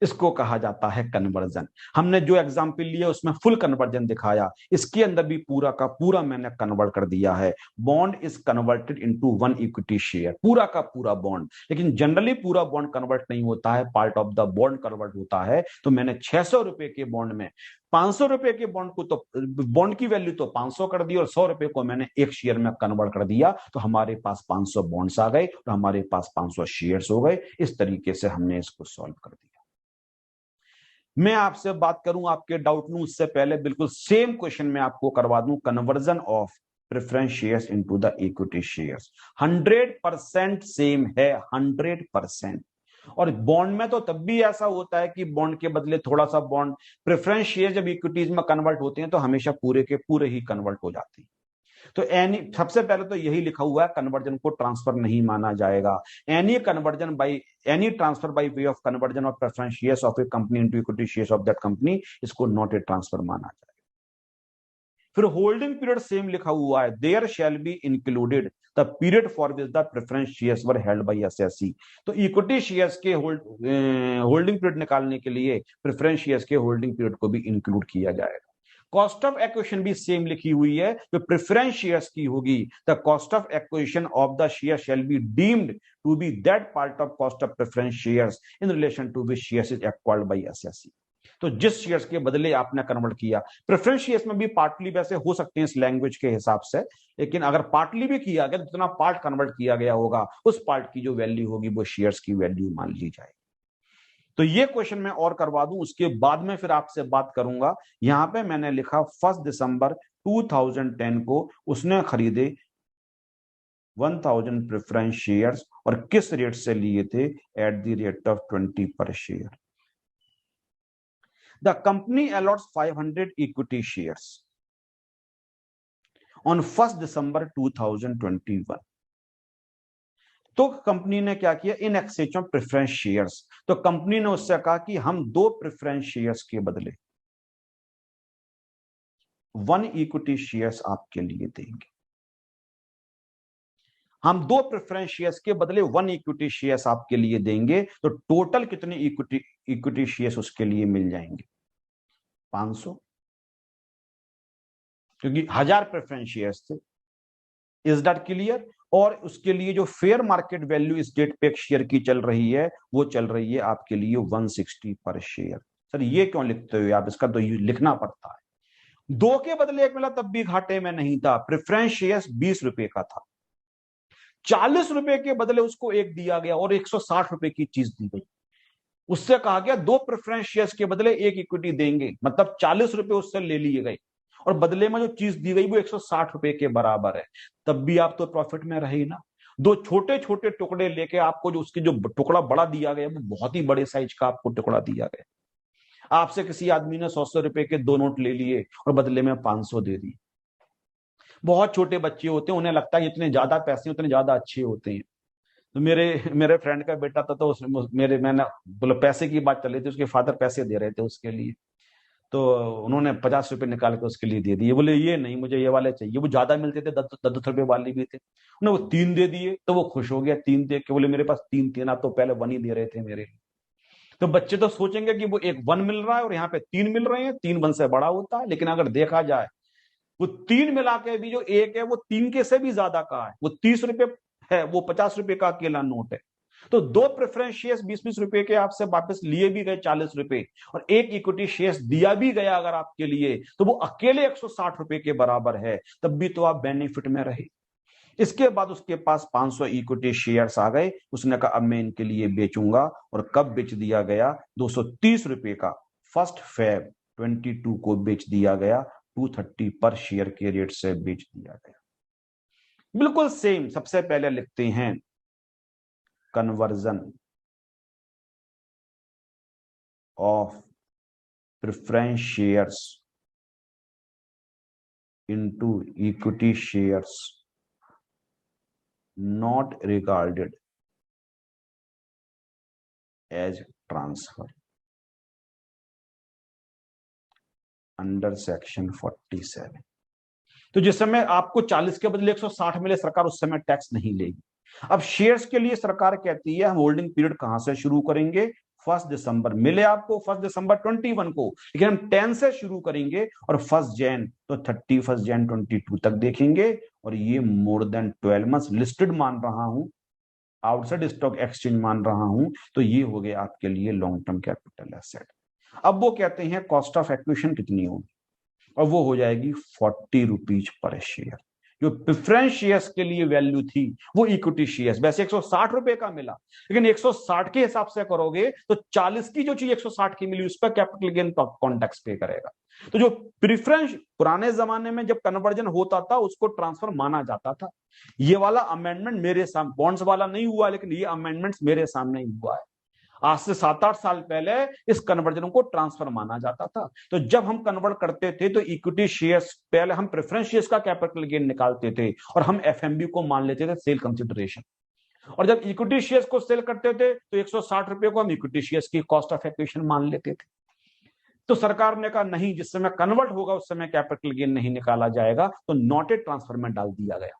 इसको कहा जाता है कन्वर्जन। हमने जो एग्जाम्पल लिया उसमें फुल कन्वर्जन दिखाया, इसके अंदर भी पूरा का पूरा मैंने कन्वर्ट कर दिया है। Bond is converted into 1 equity share, पूरा का पूरा बॉन्ड। लेकिन जनरली पूरा बॉन्ड कन्वर्ट नहीं होता है, part of the bond convert होता है। तो मैंने 600 रुपए के बॉन्ड में 500 रुपए के बॉन्ड को, तो बॉन्ड की वैल्यू तो 500 कर दी और 100 रुपए को मैंने एक शेयर में कन्वर्ट कर दिया। तो हमारे पास 500 बॉन्ड्स आ गए और हमारे पास 500 शेयर्स हो गए। इस तरीके से हमने इसको सॉल्व कर दिया। मैं आपसे बात करूं, आपके डाउट लूं, उससे पहले बिल्कुल सेम क्वेश्चन मैं आपको करवा दूं। Conversion of preference shares into the equity shares 100% same है, 100%। और बॉन्ड में तो तब भी ऐसा होता है कि बॉन्ड के बदले थोड़ा सा बॉन्ड, प्रेफरेंस शेयर जब इक्विटीज में कन्वर्ट होते हैं तो हमेशा पूरे के पूरे ही कन्वर्ट हो जाते हैं। तो एनी, सबसे पहले तो यही लिखा हुआ है, कन्वर्जन को ट्रांसफर नहीं माना जाएगा। Any conversion by, any transfer by way of conversion of preference shares of a company into equity shares of that company, इसको नॉट ए ट्रांसफर माना जाएगा। फिर होल्डिंग पीरियड सेम लिखा हुआ है, there shall be included the period for which the preference shares were held by assessee. तो इक्विटी शेयर्स के होल्डिंग पीरियड निकालने के लिए प्रेफरेंस शेयर्स के होल्डिंग पीरियड को भी इंक्लूड किया जाएगा। कॉस्ट ऑफ एक्विजिशन भी सेम लिखी हुई है, जो प्रेफरेंस शेयर्स की होगी, the cost of acquisition of the share shall be deemed to be that part of cost of preference shares in relation to which shares is acquired by assessee. तो जिस शेयर्स के बदले आपने कन्वर्ट किया, प्रेफरेंस शेयर्स में भी पार्टली वैसे हो सकते हैं इस लैंग्वेज के हिसाब से, लेकिन अगर पार्टली भी किया गया तो जितना पार्ट कन्वर्ट किया गया होगा उस पार्ट की जो वैल्यू होगी वो शेयर्स की वैल्यू मान ली जाएगी। तो ये क्वेश्चन मैं और करवा दूं, उसके बाद में फिर आपसे बात करूंगा। यहां पे मैंने लिखा 1 दिसंबर 2010 को उसने खरीदे 1000 प्रेफरेंस शेयर्स और किस रेट से लिए थे, एट द रेट ऑफ 20 पर share. The company a lots 500 equity shares on 1 दिसंबर 2021। तो कंपनी ने क्या किया, in exchange of preference shares, तो कंपनी ने उससे कहा कि हम 2 प्रेफरेंस शेयर्स के बदले 1 इक्विटी शेयर्स आपके लिए देंगे। हम 2 प्रेफरेंस शेयर्स के बदले 1 इक्विटी शेयर्स आपके लिए देंगे, तो टोटल कितने इक्विटी शेयर्स उसके लिए मिल जाएंगे, 500, क्योंकि 1000 प्रेफरेंस शेयर्स थे। Is that clear? और उसके लिए जो फेयर मार्केट वैल्यू इस डेट पे एक शेयर की चल रही है, वो चल रही है आपके लिए 160 पर शेयर। सर ये क्यों लिखते हो आप, इसका तो ये लिखना पड़ता है। 2 के बदले 1 मिला तब भी घाटे में नहीं था। प्रेफरेंस शेयर्स 20 रुपए का था, 40 रुपए के बदले उसको 1 दिया गया और 160 रुपए की चीज दी गई। उससे कहा गया 2 प्रेफरेंस शेयर्स के बदले 1 इक्विटी देंगे, मतलब 40 रुपए उससे ले लिए गए और बदले में जो चीज दी गई वो 160 रुपए के बराबर है। तब भी आप तो प्रॉफिट में रहे ना। 2 छोटे छोटे टुकड़े लेके आपको जो उसकी जो टुकड़ा बड़ा दिया गया वो बहुत ही बड़े साइज का आपको टुकड़ा दिया गया। आपसे किसी आदमी ने 100 रुपए के 2 नोट ले लिए और बदले में 500 दे दिए। बहुत छोटे बच्चे होते हैं, उन्हें लगता है जितने ज्यादा पैसे उतने ज्यादा अच्छे होते हैं। तो मेरे फ्रेंड का बेटा था, तो मैंने बोला, पैसे की बात चल रही थी, उसके फादर पैसे दे रहे थे उसके लिए, तो उन्होंने 50 रुपए निकाल के उसके लिए दे दिए। बोले ये नहीं, मुझे ये वाले चाहिए। वो ज्यादा मिलते थे, 10 रुपए वाले भी थे। उन्होंने वो 3 दे दिए तो वो खुश हो गया। 3 दे के बोले मेरे पास 3 थे ना, तो पहले 1 ही दे रहे थे मेरे। तो बच्चे तो सोचेंगे कि वो एक 1 मिल रहा है और यहाँ पे 3 मिल रहे हैं, 3 1 से बड़ा होता है। लेकिन अगर देखा जाए वो 3 मिला के भी जो 1 है वो 3 के से भी ज्यादा का है। वो 30 रुपए है, वो 50 रुपए का अकेला नोट है। तो 2 प्रेफरेंस शेयर्स 20-20 रुपए के आपसे वापस लिए भी गए 40 रुपए, और 1 इक्विटी शेयर्स दिया भी गया अगर आपके लिए, तो वो अकेले 160 रुपए के बराबर है। तब भी तो आप बेनिफिट में रहे। इसके बाद उसके पास 500 इक्विटी शेयर्स आ गए। उसने कहा अब मैं इनके लिए बेचूंगा, और कब बेच दिया गया, 230 रुपए का 1 फेब 22 को बेच दिया गया। 230 पर शेयर के रेट से बेच दिया गया। बिल्कुल सेम। सबसे पहले लिखते हैं conversion of preference shares into equity shares not regarded as transfer under section 47। तो जिस समय आपको 40 के बदले 160 मिले, सरकार उस समय टैक्स नहीं लेगी। अब शेयर्स के लिए सरकार कहती है हम होल्डिंग पीरियड कहां से शुरू करेंगे, 1 दिसंबर। मिले आपको 1 दिसंबर 21 को, लेकिन हम 10 से शुरू करेंगे और 1 जैन तो 31 जैन 22 तक देखेंगे। और ये मोर देन 12 मंथ्स लिस्टेड मान रहा हूं, आउटसाइड स्टॉक एक्सचेंज मान रहा हूं, तो ये हो गया आपके लिए लॉन्ग टर्म कैपिटल एसेट। अब वो कहते हैं कॉस्ट ऑफ एक्विजिशन कितनी होगी, और वो हो जाएगी 40 रुपीज पर शेयर। जो प्रेफरेंस शेयर्स के लिए वैल्यू थी वो इक्विटी शेयर्स वैसे 160 रुपए का मिला, लेकिन 160 के हिसाब से करोगे तो 40 की जो चीज 160 की मिली उस पर कैपिटल गेन कॉन्टेक्स पे करेगा। तो जो प्रेफरेंस पुराने जमाने में जब कन्वर्जन होता था उसको ट्रांसफर माना जाता था। ये वाला अमेंडमेंट मेरे सामने, बॉन्ड्स वाला नहीं हुआ, लेकिन ये अमेंडमेंट मेरे सामने ही हुआ है। आज से 7-8 साल पहले इस कन्वर्जन को ट्रांसफर माना जाता था। तो जब हम कन्वर्ट करते थे तो इक्विटी शेयर्स, पहले हम प्रेफरेंस शेयर्स का कैपिटल गेन निकालते थे और हम एफएमबी को मान लेते थे सेल कंसिडरेशन। और जब इक्विटी शेयर्स को सेल करते थे तो 160 रुपए को हम इक्विटी शेयर्स की कॉस्ट ऑफ एक्विजिशन मान लेते थे। तो सरकार ने कहा नहीं, जिस समय कन्वर्ट होगा उस समय कैपिटल गेन नहीं निकाला जाएगा, तो नॉट ए ट्रांसफर में डाल दिया गया।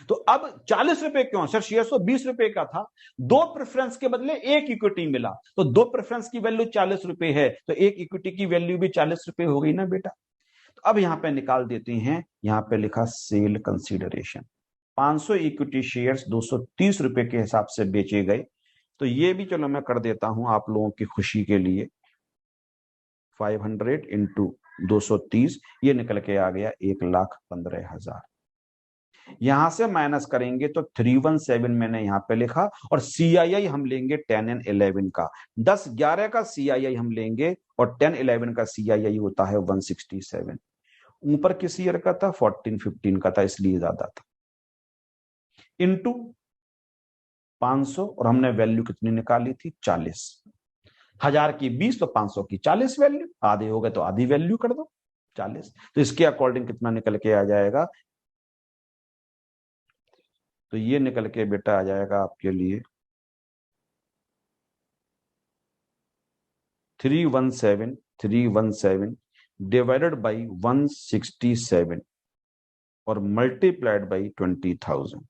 तो अब 40 रुपए क्यों सर? शेयर तो 20 रुपए का था, 2 प्रेफरेंस के बदले 1 इक्विटी मिला, तो 2 प्रेफरेंस की वैल्यू 40 रुपए है, तो 1 इक्विटी की वैल्यू भी 40 रुपए हो गई ना बेटा। तो अब यहां पे निकाल देते हैं, यहां पे लिखा सेल कंसीडरेशन। 500 इक्विटी शेयर्स 230 रुपए के हिसाब से बेचे गए। तो ये भी चलो मैं कर देता हूं आप लोगों की खुशी के लिए, 500 इंटू 230, ये निकल के आ गया 1,15,000। यहां से माइनस करेंगे तो 317 मैंने यहां पे लिखा, और CII हम लेंगे 10 and 11 का, 10-11 का CII हम लेंगे और 10-11 का CII होता है 167। ऊपर किस ईयर का था? 14-15 का था, इसलिए ज्यादा था। इंटू 500, और हमने वैल्यू कितनी निकाली थी? 40। 1000 की 20 तो 500 की 40 वैल्यू, आधे हो गए तो आधी वैल्यू कर दो 40। तो इसके अकॉर्डिंग कितना निकल के आ जाएगा? तो ये निकल के बेटा आ जाएगा आपके लिए 317 डिवाइडेड बाई 167 और मल्टीप्लाइड बाई 20,000।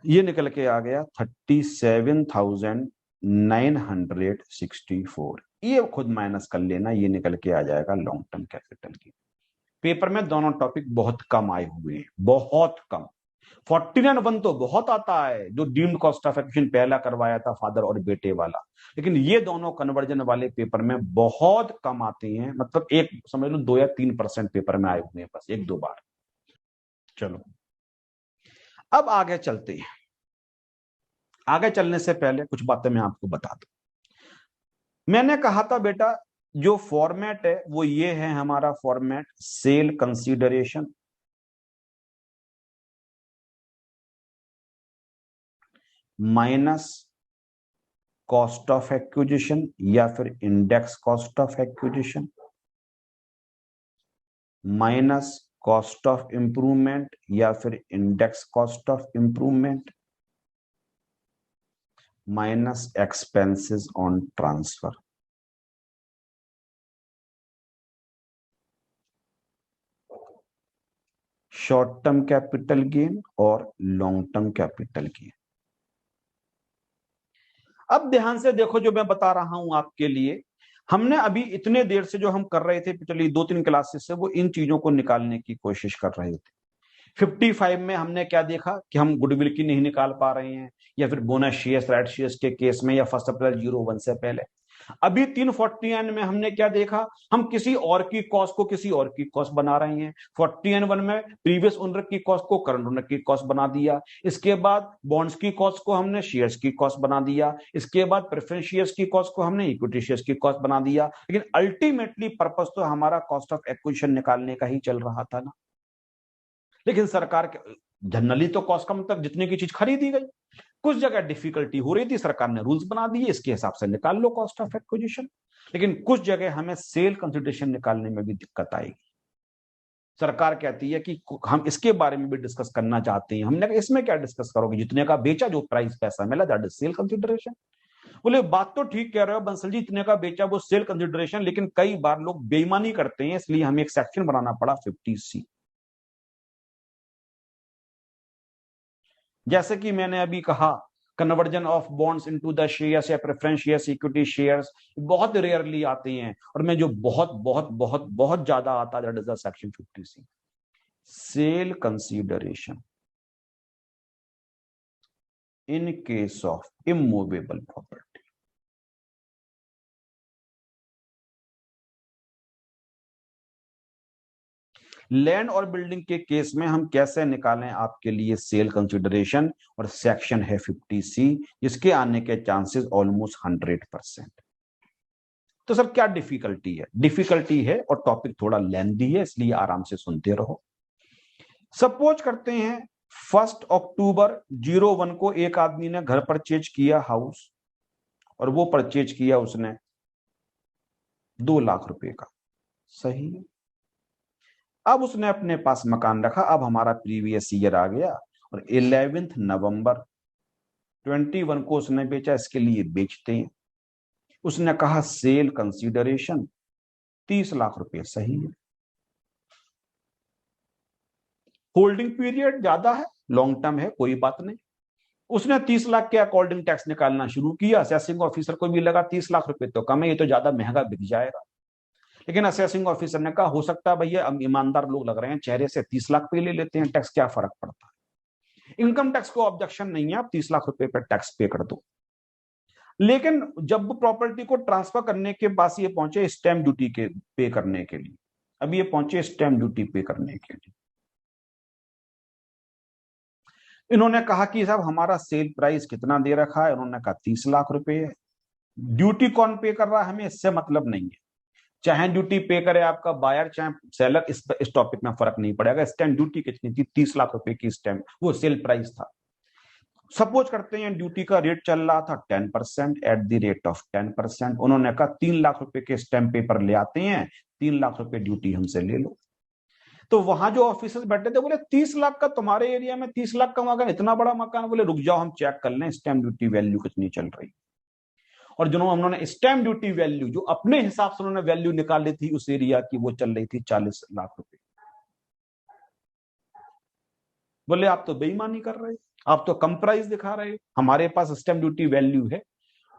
ये निकल के आ गया 37,964। ये खुद माइनस कर लेना, ये निकल के आ जाएगा लॉन्ग टर्म कैपिटल की। पेपर में दोनों टॉपिक बहुत कम आए हुए हैं, बहुत कम। 49(1) तो बहुत आता है, जो डीम्ड कॉस्ट ऑफ एक्विजिशन पहला करवाया था फादर और बेटे वाला, लेकिन ये दोनों कन्वर्जन वाले पेपर में बहुत कम आते हैं। मतलब एक समझ लो 2 या 3% पेपर में आए हुए हैं, बस 1-2 बार। चलो अब आगे चलते हैं। आगे चलने से पहले कुछ बातें मैं आपको बता दूं। मैंने कहा था बेटा, जो फॉर्मेट है वो ये है हमारा format, sale consideration minus cost of acquisition या फिर index cost of acquisition minus cost of improvement या फिर index cost of improvement minus expenses on transfer. Short term capital gain और लॉन्ग टर्म कैपिटल गेन। अब ध्यान से देखो, जो मैं बता रहा हूं आपके लिए, हमने अभी इतने देर से जो हम कर रहे थे पिछली 2-3 क्लासेस से, वो इन चीजों को निकालने की कोशिश कर रहे थे। 55 में हमने क्या देखा कि हम गुडविल की नहीं निकाल पा रहे हैं, या फिर बोनस शेयर्स, राइट शेयर्स के केस में, या 1 अप्रैल 01 से पहले। अभी 349 में हमने क्या देखा? हम किसी और की कॉस्ट को किसी और की कॉस्ट बना रहे हैं। 49(1) में प्रीवियस ओनर की कॉस्ट को करंट ओनर की कॉस्ट बना दिया। इसके बाद बॉन्ड्स की कॉस्ट को हमने शेयर्स की कॉस्ट बना दिया। इसके बाद प्रेफरेंस शेयर्स की कॉस्ट को हमने इक्विटी शेयर्स की कॉस्ट बना दिया। लेकिन अल्टीमेटली पर्पस तो हमारा कॉस्ट ऑफ एक्विजिशन निकालने का ही चल रहा था ना। लेकिन सरकार के जनरली तो कॉस्ट का मतलब जितने की चीज खरीदी गई, कुछ जगह डिफिकल्टी हो रही थी, सरकार ने रूल्स बना दिए, इसके हिसाब से निकाल लो कॉस्ट ऑफ एक्विजिशन। लेकिन कुछ जगह हमें सेल कंसिडरेशन निकालने में भी दिक्कत आएगी। सरकार कहती है कि हम इसके बारे में भी डिस्कस करना चाहते हैं। हमने कहा इसमें क्या डिस्कस करोगे, जितने का बेचा, जो प्राइस पैसा मिला, दैट इज सेल कंसिडरेशन। बोले बात तो ठीक कह रहे हो बंसल जी, इतने का बेचा वो सेल कंसिडरेशन, लेकिन कई बार लोग बेईमानी करते हैं, इसलिए हमें एक सेक्शन बनाना पड़ा 50C। जैसे कि मैंने अभी कहा, conversion of bonds into the shares या प्रेफरेंस शेयर्स, इक्विटी शेयर्स बहुत रेयरली आते हैं, और मैं जो बहुत बहुत बहुत बहुत ज्यादा आता है, that is the section 50C, sale consideration in case of immovable property. Land और बिल्डिंग के केस में हम कैसे निकालें आपके लिए सेल कंसिडरेशन, और सेक्शन है 50C, जिसके आने के चांसेस ऑलमोस्ट 100%। तो सर क्या डिफिकल्टी है? डिफिकल्टी है और टॉपिक थोड़ा लेंथी है, इसलिए आराम से सुनते रहो। सपोज करते हैं 1 अक्टूबर 01 को एक आदमी ने घर परचेज किया हाउस, और वो परचेज किया उसने 2 लाख रुपए का। सही है। अब उसने अपने पास मकान रखा, अब हमारा प्रीवियस ईयर आ गया, और 11 नवंबर 21 को उसने बेचा, इसके लिए बेचते हैं। उसने कहा सेल कंसीडरेशन 30 लाख रुपए। सही है। होल्डिंग पीरियड ज्यादा है, लॉन्ग टर्म है, कोई बात नहीं। उसने 30 लाख के अकॉर्डिंग टैक्स निकालना शुरू किया। असेसिंग ऑफिसर को भी लगा 30 लाख रुपए तो कम है, ये तो ज्यादा महंगा बिक जाएगा। लेकिन असेसिंग ऑफिसर ने कहा हो सकता है भैया, हम ईमानदार लोग लग रहे हैं चेहरे से, 30 लाख पे ले लेते हैं टैक्स, क्या फर्क पड़ता है। इनकम टैक्स को ऑब्जेक्शन नहीं है, आप 30 लाख रुपए पर टैक्स पे कर दो। लेकिन जब प्रॉपर्टी को ट्रांसफर करने के पास ये पहुंचे स्टैंप ड्यूटी के पे करने के लिए, अब ये पहुंचे स्टैंप ड्यूटी पे करने के लिए, इन्होंने कहा कि साहब हमारा सेल प्राइस कितना दे रखा है, उन्होंने कहा 30 लाख रुपए है। ड्यूटी कौन पे कर रहा है हमें इससे मतलब नहीं है, चाहे ड्यूटी पे करे आपका बायर चाहे सेलर, इस टॉपिक में फर्क नहीं पड़ेगा। स्टैंप ड्यूटी कितनी थी, 30 लाख रुपए की स्टैंप, वो सेल प्राइस था। सपोज करते हैं ड्यूटी का रेट चल रहा था 10%, एट द रेट ऑफ 10%, उन्होंने कहा 3 लाख रुपए के स्टैंप पेपर ले आते हैं, 3 लाख रुपए ड्यूटी हमसे ले लो। तो वहां जो ऑफिसर्स बैठे थे बोले 30 लाख का तुम्हारे एरिया में, 30 लाख का मकान, इतना बड़ा मकान, बोले रुक जाओ हम चेक कर लें स्टैंप ड्यूटी वैल्यू कितनी चल रही। और जिन्होंने उन्होंने स्टैंप ड्यूटी वैल्यू जो अपने हिसाब से उन्होंने वैल्यू निकाली थी उस एरिया की, वो चल रही थी 40 लाख रुपए। बोले आप तो बेईमानी कर रहे, आप तो कम प्राइस दिखा रहे, हमारे पास स्टैंप ड्यूटी वैल्यू है,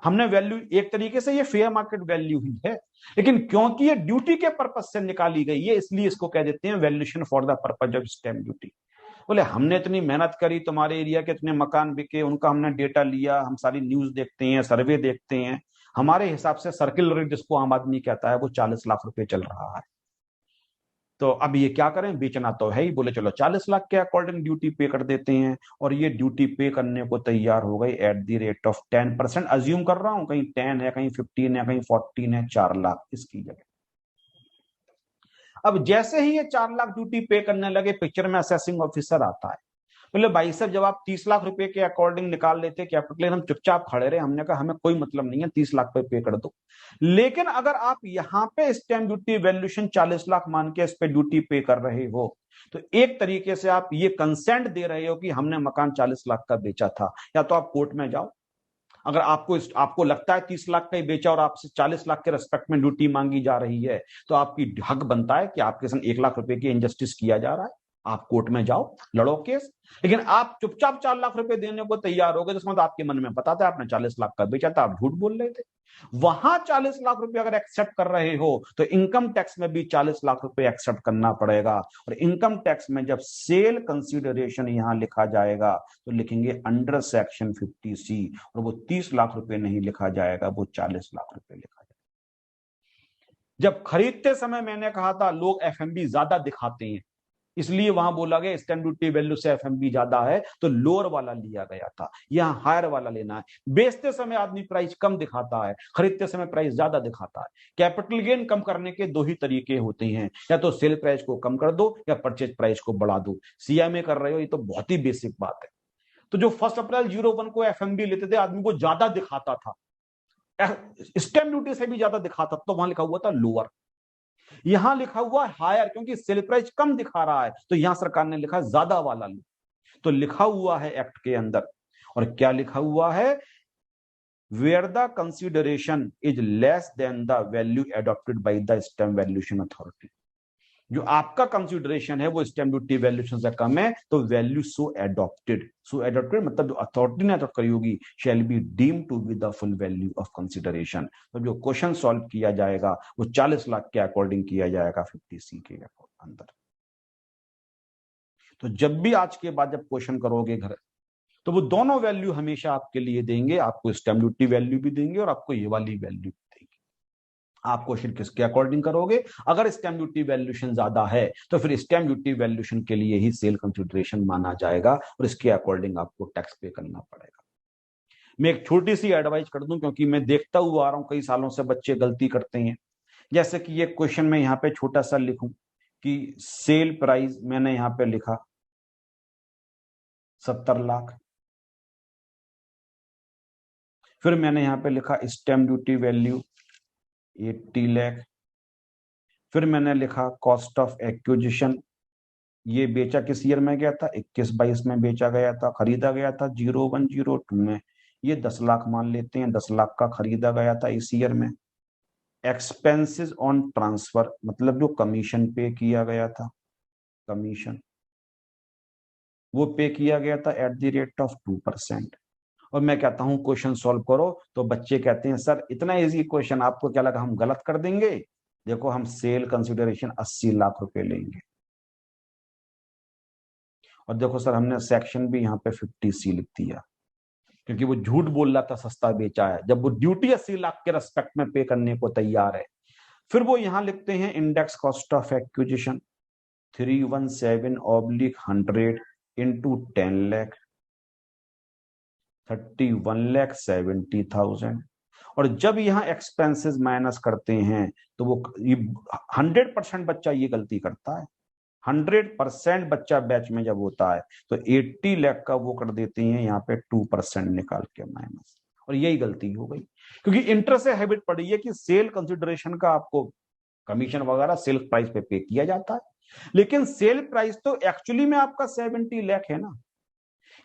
हमने वैल्यू एक तरीके से ये फेयर मार्केट वैल्यू ही है, लेकिन क्योंकि ये ड्यूटी के पर्पज से निकाली गई है इसलिए इसको कह देते हैं valuation for the purpose of stamp duty. बोले हमने इतनी मेहनत करी, तुम्हारे एरिया के इतने मकान बिके, उनका हमने डेटा लिया, हम सारी न्यूज देखते हैं, सर्वे देखते हैं, हमारे हिसाब से सर्किल रेट जिसको आम आदमी कहता है वो 40 लाख रुपए चल रहा है। तो अब ये क्या करें, बेचना तो है ही, बोले चलो 40 लाख के अकॉर्डिंग ड्यूटी पे कर देते हैं। और ये ड्यूटी पे करने को तैयार हो गई at the rate of 10%, assume कर रहा हूं, कहीं 10 है, कहीं 15 है, कहीं 14 है, 4 लाख इसकी जगह। अब जैसे ही ये 4 लाख ड्यूटी पे करने लगे, पिक्चर में असेसिंग ऑफिसर आता है। बोले भाई साहब जब आप 30 लाख रुपए के अकॉर्डिंग निकाल लेते कैपिटल, हम चुपचाप खड़े रहे, हमने कहा हमें कोई मतलब नहीं है, 30 लाख पे कर दो। लेकिन अगर आप यहाँ पे स्टैंप ड्यूटी वैल्यूएशन 40 लाख मान के इस पे ड्यूटी पे कर रहे हो, तो एक तरीके से आप ये कंसेंट दे रहे हो कि हमने मकान 40 लाख का बेचा था। या तो आप कोर्ट में जाओ, अगर आपको लगता है 30 लाख का ही बेचा और आपसे 40 लाख के रेस्पेक्ट में ड्यूटी मांगी जा रही है, तो आपकी हक बनता है कि आपके संग 1 लाख रुपए की इनजस्टिस किया जा रहा है, आप कोर्ट में जाओ, लड़ो केस। लेकिन आप चुपचाप 4 लाख रुपए देने को तैयार हो गए, तो मतलब आपके मन में पता था आपने 40 लाख का बेचा था, आप झूठ बोल रहे थे। वहां 40 लाख रुपए अगर एक्सेप्ट कर रहे हो तो इनकम टैक्स में भी 40 लाख रुपए एक्सेप्ट करना पड़ेगा। और इनकम टैक्स में जब सेल कंसीडरेशन यहां लिखा जाएगा तो लिखेंगे अंडर सेक्शन 50C, और वो 30 लाख रुपए नहीं लिखा जाएगा, वो 40 लाख रुपए लिखा जाएगा। जब खरीदते समय मैंने कहा था लोग एफएमबी ज्यादा दिखाते हैं, इसलिए वहां बोला गया स्टैंप ड्यूटी वैल्यू से एफएमबी ज्यादा है, तो लोअर वाला लिया गया था, यहां हायर वाला लेना है। बेचते समय आदमी प्राइस कम दिखाता है, खरीदते समय प्राइस ज्यादा दिखाता है। कैपिटल गेन कम करने के दो ही तरीके होते हैं, या तो सेल प्राइस को कम कर दो या परचेज प्राइस को बढ़ा दो। सीएमए कर रहे हो, ये तो बहुत ही बेसिक बात है। तो जो 1 अप्रैल 01 को एफएमबी लेते थे आदमी को ज्यादा दिखाता था, स्टैंप ड्यूटी से भी ज्यादा दिखाता, तो वहां लिखा हुआ था लोअर। यहां लिखा हुआ है हायर, क्योंकि सेल प्राइस कम दिखा रहा है, तो यहां सरकार ने लिखा ज्यादा वाला लो। तो लिखा हुआ है एक्ट के अंदर, और क्या लिखा हुआ है, where the consideration is less than the value adopted by the stamp valuation authority. जो आपका कंसिडरेशन है वो स्टैंप ड्यूटी वैल्यूएशन से कम है, तो वैल्यू सो एडॉप्टेड मतलब जो अथॉरिटी ने अडॉप्ट करी होगी shall be deem to be the full value of consideration. तो जो क्वेश्चन सॉल्व किया जाएगा वो 40 लाख के अकॉर्डिंग किया जाएगा 50C के अंदर। तो जब भी आज के बाद जब क्वेश्चन करोगे घर, तो वो दोनों वैल्यू हमेशा आपके लिए देंगे, आपको स्टैंप ड्यूटी वैल्यू भी देंगे और आपको ये वाली वैल्यू आप क्वेश्चन किसके अकॉर्डिंग करोगे। अगर स्टैंप ड्यूटी वैल्यूएशन ज्यादा है तो फिर स्टैंप ड्यूटी वैल्यूएशन के लिए ही सेल कंसिडरेशन माना जाएगा और इसके अकॉर्डिंग आपको टैक्स पे करना पड़ेगा। मैं एक छोटी सी एडवाइस कर दूं, क्योंकि मैं देखता हुआ आ रहा हूं कई सालों से बच्चे गलती करते हैं। जैसे कि ये क्वेश्चन में यहां पे छोटा सा लिखूं कि सेल प्राइस, मैंने यहां पे लिखा 70 लाख। फिर मैंने यहां पे लिखा स्टैम्प ड्यूटी वैल्यू 80 लाख। फिर मैंने लिखा कॉस्ट ऑफ एक्विजिशन, ये बेचा किस ईयर में गया था, 21-22 में बेचा गया था, खरीदा गया था 01-02 में। ये 10 लाख मान लेते हैं, 10 लाख का खरीदा गया था इस ईयर में। एक्सपेंसेस ऑन ट्रांसफर, मतलब जो कमीशन पे किया गया था, कमीशन वो पे किया गया था एट द रेट ऑफ 2%। और मैं कहता हूं क्वेश्चन सॉल्व करो, तो बच्चे कहते हैं सर इतना इजी क्वेश्चन, आपको क्या लगा हम गलत कर देंगे? देखो हम सेल कंसिडरेशन 80 लाख रुपए लेंगे। और देखो सर हमने सेक्शन भी यहाँ पे 50C लिख दिया, क्योंकि वो झूठ बोल रहा था सस्ता बेचा है, जब वो ड्यूटी 80 लाख के रेस्पेक्ट में पे करने को तैयार है। फिर वो यहां लिखते हैं index cost of acquisition 317/100 into 10 lakh, 31,70,000। और जब यहाँ एक्सपेंसेस माइनस करते हैं तो वो 100% बच्चा ये गलती करता है। 100% बच्चा बैच में जब होता है तो 80 लाख का वो कर देते हैं यहाँ पे 2% निकाल के माइनस, और यही गलती हो गई। क्योंकि इंटरेस्ट से हैबिट पड़ी है कि सेल कंसिडरेशन का आपको कमीशन वगैरह सेल प्राइस पे किया जाता है, लेकिन सेल प्राइस तो एक्चुअली में आपका 70 लाख है ना।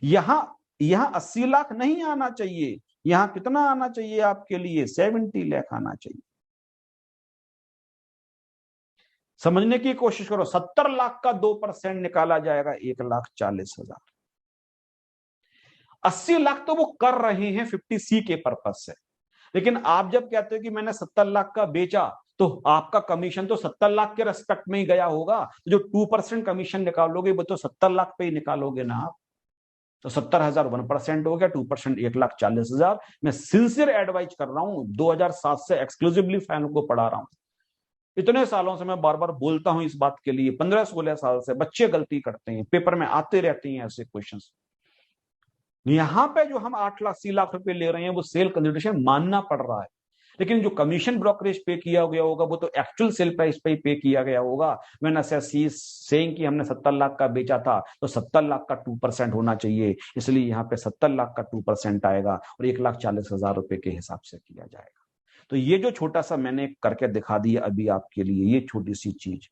यहां यहां 80 लाख नहीं आना चाहिए, यहां कितना आना चाहिए आपके लिए, 70 लाख आना चाहिए। समझने की कोशिश करो, 70 लाख का 2% निकाला जाएगा 1,40,000। 80 लाख तो वो कर रहे हैं 50C के पर्पज से, लेकिन आप जब कहते हो कि मैंने 70 लाख का बेचा, तो आपका कमीशन तो 70 लाख के रेस्पेक्ट में ही गया होगा। जो 2% कमीशन निकालोगे वो तो 70 लाख पे ही निकालोगे ना आप। तो 70,000 1% हो गया, 2% 1,40,000। मैं सिंसियर एडवाइज कर रहा हूं, 2007 से एक्सक्लूसिवली फैन को पढ़ा रहा हूं। इतने सालों से मैं बार बार बोलता हूं इस बात के लिए, 15-16 साल से बच्चे गलती करते हैं, पेपर में आते रहते हैं ऐसे क्वेश्चंस। यहां पे जो हम 8,80,00,000 रुपए ले रहे हैं वो सेल कंसिडरेशन मानना पड़ रहा है, लेकिन जो कमीशन ब्रोकरेज पे किया गया होगा वो तो एक्चुअल सेल प्राइस पे ही पे किया गया होगा। व्हेन असेसी सेइंग कि हमने 70 लाख का बेचा था तो 70 लाख का 2% होना चाहिए, इसलिए यहाँ पे 70 लाख का 2% आएगा और 1,40,000 रुपए के हिसाब से किया जाएगा। तो ये जो छोटा सा मैंने करके दिखा दिया अभी आपके लिए, ये छोटी सी चीज,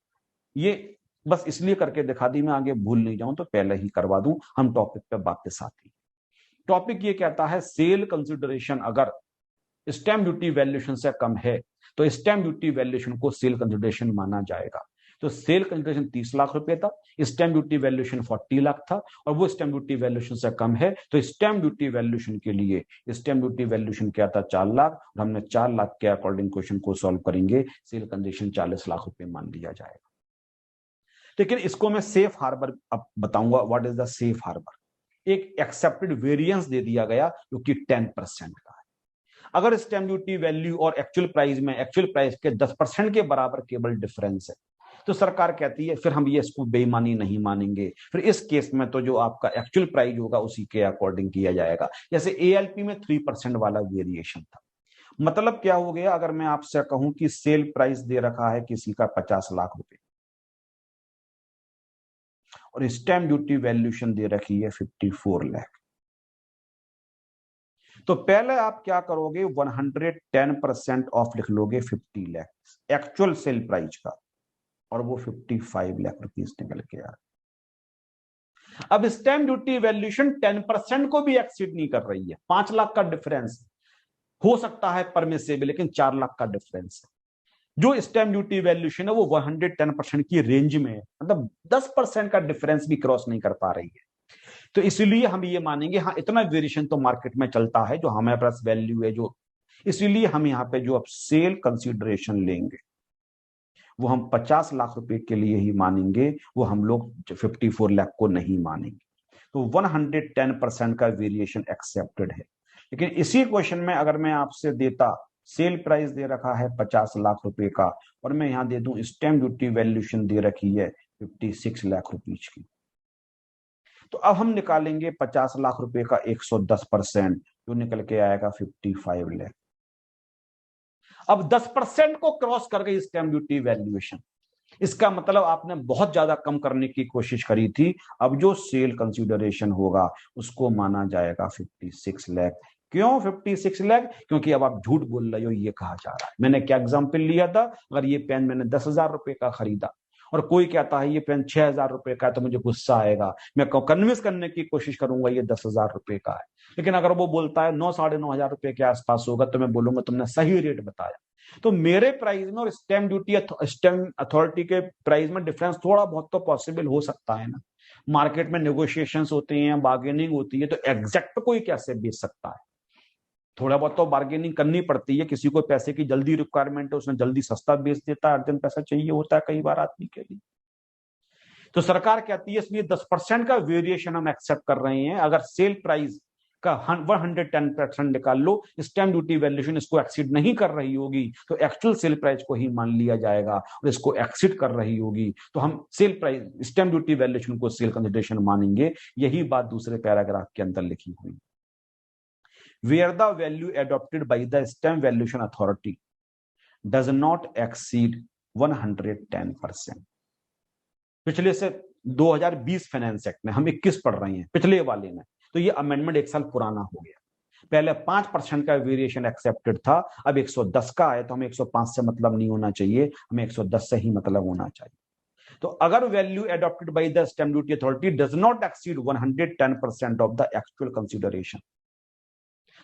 ये बस इसलिए करके दिखा दी, मैं आगे भूल नहीं जाऊं तो पहले ही करवा दूं, हम टॉपिक पे वापस आते हैं। टॉपिक ये कहता है सेल कंसिडरेशन अगर स्टैम्प ड्यूटी वैल्यूएशन से कम है तो स्टैम्प ड्यूटी वैल्यूएशन को सेल कंसिडरेशन माना जाएगा। तो सेल कंसिडरेशन 30 लाख रुपए था, स्टैम्प ड्यूटी वैल्यूएशन 40 लाख था, और वो स्टैम्प ड्यूटी वैल्यूएशन से कम है, तो स्टैम्प ड्यूटी वैल्यूएशन के लिए स्टैम्प ड्यूटी वैल्यूएशन क्या था, 4 लाख, और हमने 4 लाख के अकॉर्डिंग क्वेश्चन को सॉल्व करेंगे, सेल कंसिडरेशन 40 लाख रुपए मान लिया जाएगा। लेकिन इसको मैं सेफ हार्बर अब बताऊंगा। What is the safe harbour? एक एक्सेप्टेड वेरिएंस दे दिया गया जो कि 10% का है। अगर स्टैम्प ड्यूटी वैल्यू और एक्चुअल प्राइस के 10% के बराबर केवल डिफरेंस है, तो सरकार कहती है फिर हम ये इसको बेईमानी नहीं मानेंगे, फिर इस केस में तो जो आपका एक्चुअल प्राइस होगा उसी के अकॉर्डिंग किया जाएगा। जैसे एएलपी में 3% वाला वेरिएशन था। मतलब क्या हो गया, अगर मैं आपसे कहूं कि सेल प्राइस दे रखा है किसी का 50 लाख रुपए और स्टैम्प ड्यूटी वैल्यूएशन दे रखी है 54 लाख, तो पहले आप क्या करोगे, 110% ऑफ लिख लोगे 50 लाख एक्चुअल सेल प्राइस का, और वो 55 लाख रुपीस निकल के आ। अब स्टैम्प ड्यूटी वैल्यूएशन 10% को भी एक्सीड नहीं कर रही है, 5 लाख का डिफरेंस हो सकता है परमिसिबल, लेकिन 4 लाख का डिफरेंस है। जो स्टैम्प ड्यूटी वैल्यूएशन है वो 110% की रेंज में है, मतलब 10% का डिफरेंस भी क्रॉस नहीं कर पा रही है। तो इसलिए हम ये मानेंगे हाँ इतना वेरिएशन तो मार्केट में चलता है, जो हमारे पास वैल्यू है जो, इसीलिए हम यहाँ पे जो अब सेल कंसिडरेशन लेंगे वो हम 50 लाख रुपए के लिए ही मानेंगे, वो हम लोग 54 लाख को नहीं मानेंगे। तो 110% का वेरिएशन एक्सेप्टेड है। लेकिन इसी क्वेश्चन में अगर मैं आपसे देता, सेल प्राइस दे रखा है 50 लाख रुपए का, और मैं यहां दे दूं स्टैम्प ड्यूटी वैल्यूएशन दे रखी है 56 लाख रुपीज की, तो अब हम निकालेंगे 50 लाख रुपए का 110%, जो निकल के आएगा 55 लाख। अब 10% को क्रॉस कर गई स्टैम्प ड्यूटी वैल्यूएशन, इसका मतलब आपने बहुत ज्यादा कम करने की कोशिश करी थी। अब जो सेल कंसिडरेशन होगा उसको माना जाएगा 56 लाख। क्यों 56 लाख? क्योंकि अब आप झूठ बोल रहे हो, ये कहा जा रहा है। मैंने क्या एग्जाम्पल लिया था, अगर ये पेन मैंने 10,000 रुपए का खरीदा और कोई कहता है ये पेन 6,000 रुपए का है, तो मुझे गुस्सा आएगा, मैं कन्विंस करने की कोशिश करूंगा ये 10,000 रुपए का है। लेकिन अगर वो बोलता है 9-9,500 रुपए के आसपास होगा, तो मैं बोलूंगा तुमने सही रेट बताया। तो मेरे प्राइस में और स्टैम्प ड्यूटी स्टैम्प अथॉरिटी के प्राइस में डिफरेंस थोड़ा बहुत तो पॉसिबल हो सकता है ना। मार्केट में नेगोशिएशंस होती हैं, बार्गेनिंग होती है, तो एग्जैक्ट कोई कैसे बेच सकता है? थोड़ा बहुत तो बार्गेनिंग करनी पड़ती है। किसी को पैसे की जल्दी रिक्वायरमेंट है, उसने जल्दी सस्ता बेच देता है, अर्जेंट पैसा चाहिए होता है कई बार आदमी के लिए। तो सरकार कहती है इसलिए 10% का वेरिएशन हम एक्सेप्ट कर रहे हैं। अगर सेल प्राइस का 110% निकाल लो, स्टैम्प ड्यूटी वैल्यूएशन इसको एक्सीड नहीं कर रही होगी, तो एक्चुअल सेल प्राइस को ही मान लिया जाएगा। और इसको एक्सीड कर रही होगी तो हम sale price stamp duty valuation को सेल कंसिडरेशन मानेंगे। यही बात दूसरे पैराग्राफ के अंदर लिखी हुई। Where the value adopted by the stamp valuation authority does not exceed 110%। पिछले से 2020 फाइनेंस एक्ट में, हम 21 पढ़ रहे हैं, पिछले वाले में तो ये अमेंडमेंट 1 साल पुराना हो गया। पहले 5% का वेरिएशन एक्सेप्टेड था, अब 110 का है, तो हमें 105 से मतलब नहीं होना चाहिए, हमें 110 से ही मतलब होना चाहिए। तो अगर value adopted by the stamp duty authority does not exceed 110% of the actual consideration,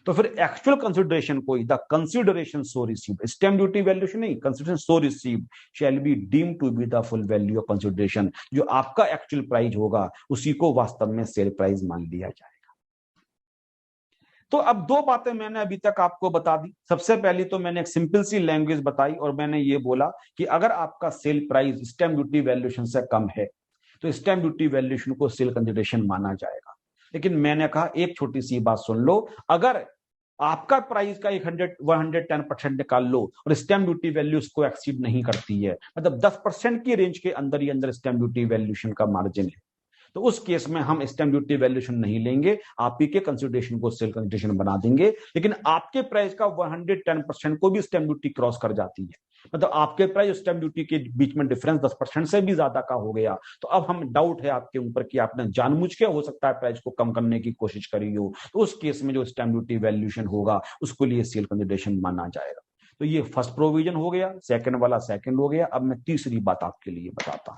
तो फिर एक्चुअल कंसिडरेशन को the consideration so received, stamp duty valuation नहीं, consideration so received shall be deem to be the full value of consideration. जो आपका एक्चुअल प्राइस होगा उसी को वास्तव में सेल प्राइस मान लिया जाएगा। तो अब दो बातें मैंने अभी तक आपको बता दी। सबसे पहली तो मैंने एक सिंपल सी लैंग्वेज बताई और मैंने ये बोला कि अगर आपका cell price stamp duty valuation से कम है तो स्टैम्प ड्यूटी वैल्यूएशन को सेल कंसिडरेशन माना जाएगा। लेकिन मैंने कहा एक छोटी सी बात सुन लो, अगर आपका प्राइस का 110% निकाल लो और स्टैम्प ड्यूटी वैल्यू उसको एक्सीड नहीं करती है, मतलब 10% की रेंज के अंदर ही अंदर स्टैम्प ड्यूटी वैल्यूएशन का मार्जिन है, तो उस केस में हम स्टैम्प ड्यूटी वैल्यूएशन नहीं लेंगे, आप ही के कंसिडरेशन को सेल कंसिडरेशन बना देंगे। लेकिन आपके प्राइस का 110% को भी स्टैम्प ड्यूटी क्रॉस कर जाती है, मतलब आपके प्राइस और स्टैम्प ड्यूटी के बीच में डिफरेंस 10% से भी ज्यादा का हो गया, तो अब हम डाउट है आपके ऊपर कि आपने जानबूझ के हो सकता है प्राइस को कम करने की कोशिश करी हो, तो उस केस में जो स्टैम्प ड्यूटी वैल्यूएशन होगा उसको लिए सेल कंसिडरेशन माना जाएगा। तो ये फर्स्ट प्रोविजन हो गया, सेकंड वाला सेकंड हो गया। अब मैं तीसरी बात आपके लिए बताता हूं।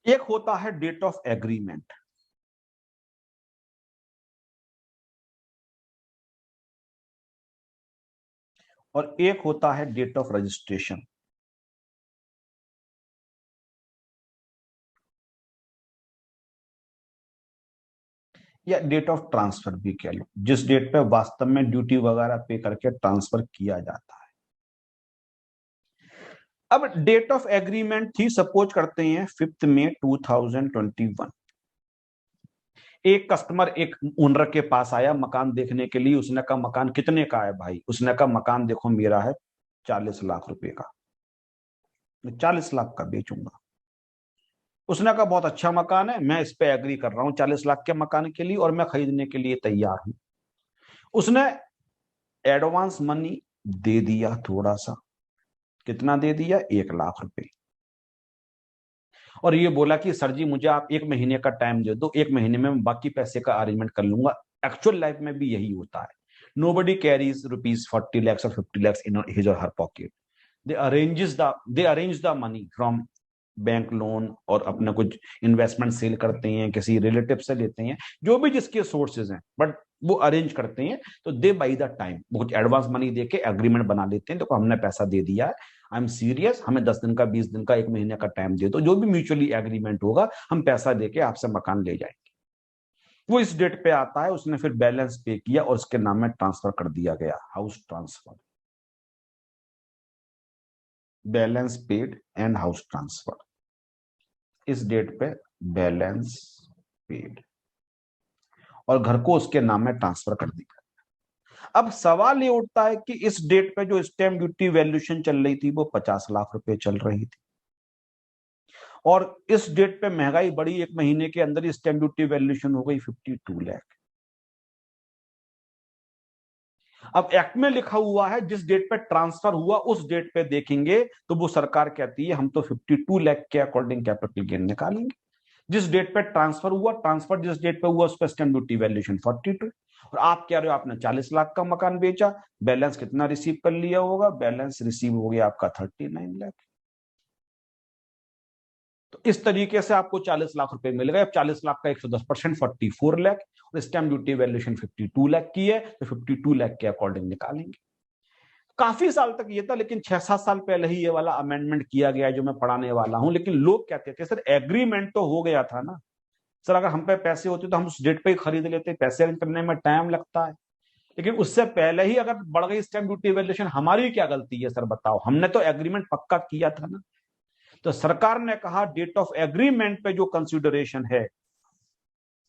एक होता है डेट ऑफ एग्रीमेंट, और एक होता है डेट ऑफ रजिस्ट्रेशन, या डेट ऑफ ट्रांसफर भी कह लो, जिस डेट पे वास्तव में ड्यूटी वगैरह पे करके ट्रांसफर किया जाता है। अब डेट ऑफ एग्रीमेंट थी, सपोज करते हैं 5 मई 2021। एक कस्टमर एक ओनर के पास आया मकान देखने के लिए, उसने कहा मकान कितने का है भाई? उसने कहा मकान देखो मेरा है 40 लाख रुपए का, मैं 40 लाख का बेचूंगा। उसने कहा बहुत अच्छा मकान है, मैं इस पे एग्री कर रहा हूं 40 लाख के मकान के लिए, और मैं खरीदने के लिए तैयार हूं। उसने एडवांस मनी दे दिया थोड़ा सा, कितना दे दिया? 1 लाख रुपए। और ये बोला कि सर जी मुझे आप 1 महीने का टाइम दे दो, 1 महीने में मैं बाकी पैसे का अरेंजमेंट कर लूंगा। एक्चुअल लाइफ में भी यही होता है। Nobody carries rupees 40 lakhs or 50 lakhs in his or her pocket. They arrange the money from bank loan, और अपना कुछ इन्वेस्टमेंट सेल करते हैं, किसी रिलेटिव से लेते हैं, जो भी जिसके सोर्सेज हैं, बट वो अरेंज करते हैं। तो दे बाई द टाइम कुछ एडवांस मनी देके एग्रीमेंट बना लेते हैं, तो हमने पैसा दे दिया है, आई एम सीरियस, हमें 10 दिन का, 20 दिन का, 1 महीने का टाइम दे दो, जो भी म्यूचुअली एग्रीमेंट होगा हम पैसा देके आपसे मकान ले जाएंगे। वो इस डेट पे आता है, उसने फिर बैलेंस पे किया और उसके नाम में ट्रांसफर कर दिया गया, house transfer, balance paid and house transfer. इस डेट पे बैलेंस पेड और घर को उसके नाम में ट्रांसफर कर दिया। अब सवाल ये उठता है कि इस डेट पे जो स्टैम्प ड्यूटी वैल्यूएशन चल रही थी वो 50 लाख रुपए चल रही थी, और इस डेट पे महंगाई बढ़ी, 1 महीने के अंदर ही स्टैंप ड्यूटी वैल्यूएशन हो गई 52 लाख। अब एक्ट में लिखा हुआ है जिस डेट पे ट्रांसफर हुआ उस डेट पे देखेंगे तो वो सरकार कहती है हम तो 52 लाख के अकॉर्डिंग कैपिटल गेन निकालेंगे। जिस डेट पे ट्रांसफर हुआ, ट्रांसफर जिस डेट पे हुआ उस पर स्टैंप ड्यूटी वैल्यूएशन 42, और आप कह रहे हो आपने 40 लाख का मकान बेचा, बैलेंस कितना रिसीव कर लिया होगा? बैलेंस रिसीव हो गया आपका 39 लाख। तो इस तरीके से आपको 40 लाख रुपए मिल गए। अब 40 लाख का 110% 44 लाख, और स्टैंप ड्यूटी वैल्यूएशन 52 लाख की है, तो 52 लाख के अकॉर्डिंग निकालेंगे। काफी साल तक ये था, लेकिन 6-7 साल पहले ही ये वाला अमेंडमेंट किया गया है जो मैं पढ़ाने वाला हूं। लेकिन लोग कहते थे सर एग्रीमेंट तो हो गया था ना सर, अगर हम पे पैसे होते तो हम उस डेट पे ही खरीद लेते, पैसे अरेंज करने में टाइम लगता है। लेकिन उससे पहले ही अगर बढ़ गई स्टैंप ड्यूटी वैल्यूएशन, हमारी क्या गलती है सर बताओ? हमने तो एग्रीमेंट पक्का किया था ना। तो सरकार ने कहा डेट ऑफ एग्रीमेंट पे जो कंसिडरेशन है,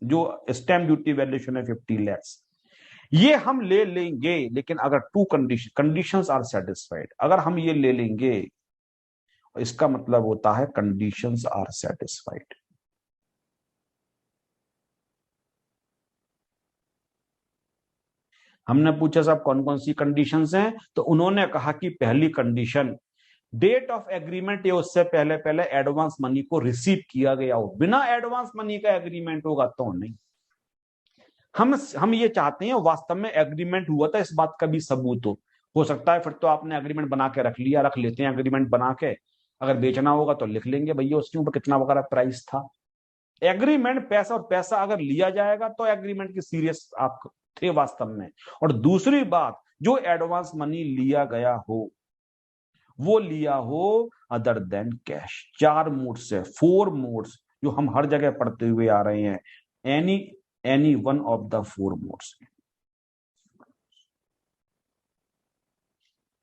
जो स्टैंप ड्यूटी वैल्यूएशन है 50 लाख, ये हम ले लेंगे, लेकिन अगर 2 कंडीशंस आर सेटिस्फाइड। अगर हम ये ले लेंगे, इसका मतलब होता है कंडीशंस आर सेटिस्फाइड। हमने पूछा साहब कौन कौन सी कंडीशंस हैं, तो उन्होंने कहा कि पहली कंडीशन, डेट ऑफ एग्रीमेंट या उससे पहले पहले एडवांस मनी को रिसीव किया गया हो। बिना एडवांस मनी का एग्रीमेंट होगा तो नहीं। हम ये चाहते हैं वास्तव में एग्रीमेंट हुआ था, इस बात का भी सबूत हो सकता है फिर तो आपने एग्रीमेंट बना के रख लिया, रख लेते हैं एग्रीमेंट बना के, अगर बेचना होगा तो लिख लेंगे भैया उसके ऊपर कितना वगैरह प्राइस था। एग्रीमेंट पैसा, और पैसा अगर लिया जाएगा तो एग्रीमेंट की सीरियस आप थे वास्तव में। और दूसरी बात, जो एडवांस मनी लिया गया हो वो लिया हो अदर देन कैश। 4 मोड्स से 4 मोड्स जो हम हर जगह पढ़ते हुए आ रहे हैं, any one of the 4 modes.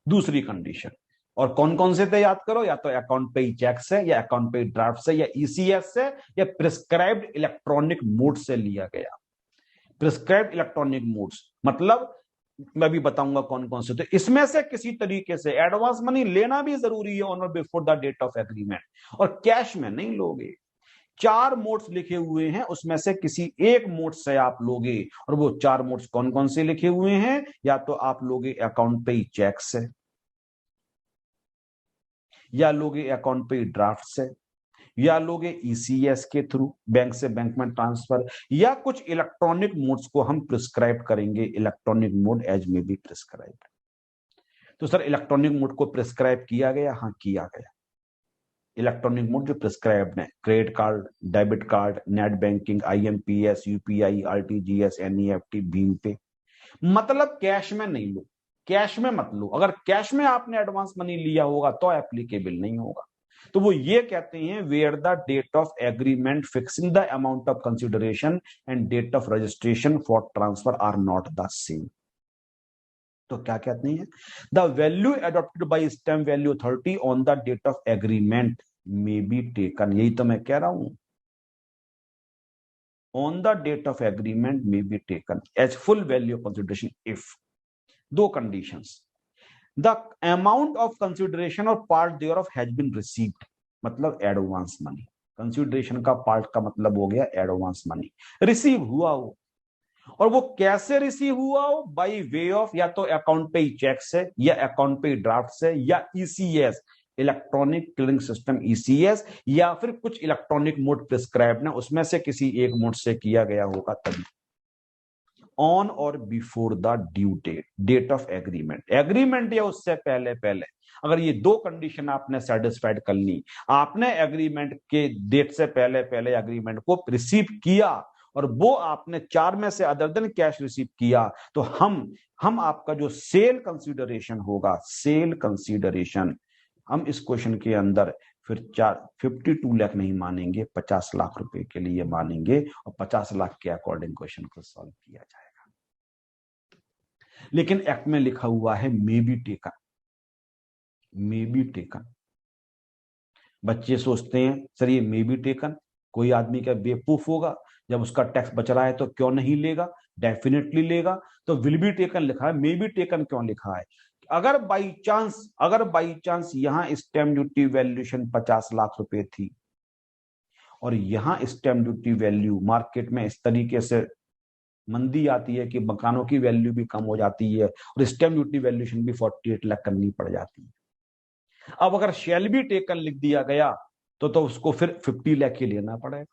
दूसरी कंडीशन, और कौन कौन से थे याद करो, या तो अकाउंट पे चेक से, या अकाउंट पे ड्राफ्ट से, या ईसीएस से, या प्रिस्क्राइब्ड इलेक्ट्रॉनिक मोड से लिया गया। प्रिस्क्राइब्ड इलेक्ट्रॉनिक मोड्स मतलब मैं भी बताऊंगा कौन कौन से। तो इसमें से किसी तरीके से एडवांस मनी लेना भी जरूरी है ऑन और before the date of agreement, और कैश में नहीं लोगे। 4 मोड्स लिखे हुए हैं, उसमें से किसी एक मोड से आप लोगे, और वो 4 मोड्स कौन कौन से लिखे हुए हैं? या तो आप लोगे अकाउंट पे चेक से, या लोगे अकाउंट पे ड्राफ्ट से, या लोगे ईसीएस के थ्रू, बैंक से बैंक में ट्रांसफर, या कुछ इलेक्ट्रॉनिक मोड्स को हम प्रिस्क्राइब करेंगे। इलेक्ट्रॉनिक मोड एज में बी प्रिस्क्राइब। तो सर इलेक्ट्रॉनिक मोड को प्रिस्क्राइब किया गया? हाँ किया गया। इलेक्ट्रॉनिक मोड जो प्रिस्क्राइब्ड है, credit card, debit card, net banking, IMPS, UPI, RTGS, NEFT, Bhim पे। मतलब कैश में नहीं लो, कैश में मत लो। अगर कैश में आपने एडवांस मनी लिया होगा तो एप्लीकेबल नहीं होगा। तो वो ये कहते हैं where the date of agreement fixing the amount of consideration and date of registration for transfer are not the same. तो क्या कहते हैं? The value adopted by stamp value authority on the date of agreement may be taken, यही तो मैं कह रहा हूं, on the date of agreement may be taken as full value of consideration if, 2 conditions, the amount of consideration और part thereof has been received, मतलब एडवांस मनी। कंसिडरेशन का पार्ट का मतलब हो गया एडवांस मनी, रिसीव हुआ हो। और वो कैसे रिसीव हुआ हो? बाई वे ऑफ या तो अकाउंट पे चेक से, या अकाउंट पे ड्राफ्ट से, या ECS, electronic clearing system ECS, या फिर कुछ इलेक्ट्रॉनिक मोड प्रिस्क्राइब ना, उसमें से किसी एक मोड से किया गया होगा तभी। ऑन और before the due date, date of agreement, agreement या उससे पहले पहले। अगर ये 2 कंडीशन आपने सेटिस्फाइड कर ली, आपने एग्रीमेंट के डेट से पहले पहले एग्रीमेंट को रिसीव किया, और वो आपने 4 में से अदर देन कैश रिसीव किया, तो हम आपका जो सेल कंसीडरेशन होगा, सेल कंसीडरेशन, हम इस क्वेश्चन के अंदर फिर 52 लाख नहीं मानेंगे, 50 लाख रुपए के लिए मानेंगे, और 50 लाख के अकॉर्डिंग क्वेश्चन को सॉल्व किया जाएगा। लेकिन एक्ट में लिखा हुआ है मे be taken, may be taken. बच्चे सोचते हैं सर ये मे बी टेकन, कोई आदमी क्या बेवकूफ होगा, जब उसका टैक्स बच रहा है तो क्यों नहीं लेगा? डेफिनेटली लेगा। तो विल बी टेकन लिखा है, मे बी टेकन क्यों लिखा है? अगर बाई चांस यहां स्टैम्प ड्यूटी वैल्यूएशन 50 लाख रुपए थी, और यहां स्टैम्प ड्यूटी वैल्यू मार्केट में इस तरीके से मंदी आती है कि मकानों की वैल्यू भी कम हो जाती है और स्टैम्प ड्यूटी वैल्यूएशन भी 48 लाख करनी पड़ जाती है। अब अगर शैल बी टेकन लिख दिया गया तो उसको फिर 50 लाख ही लेना पड़ेगा।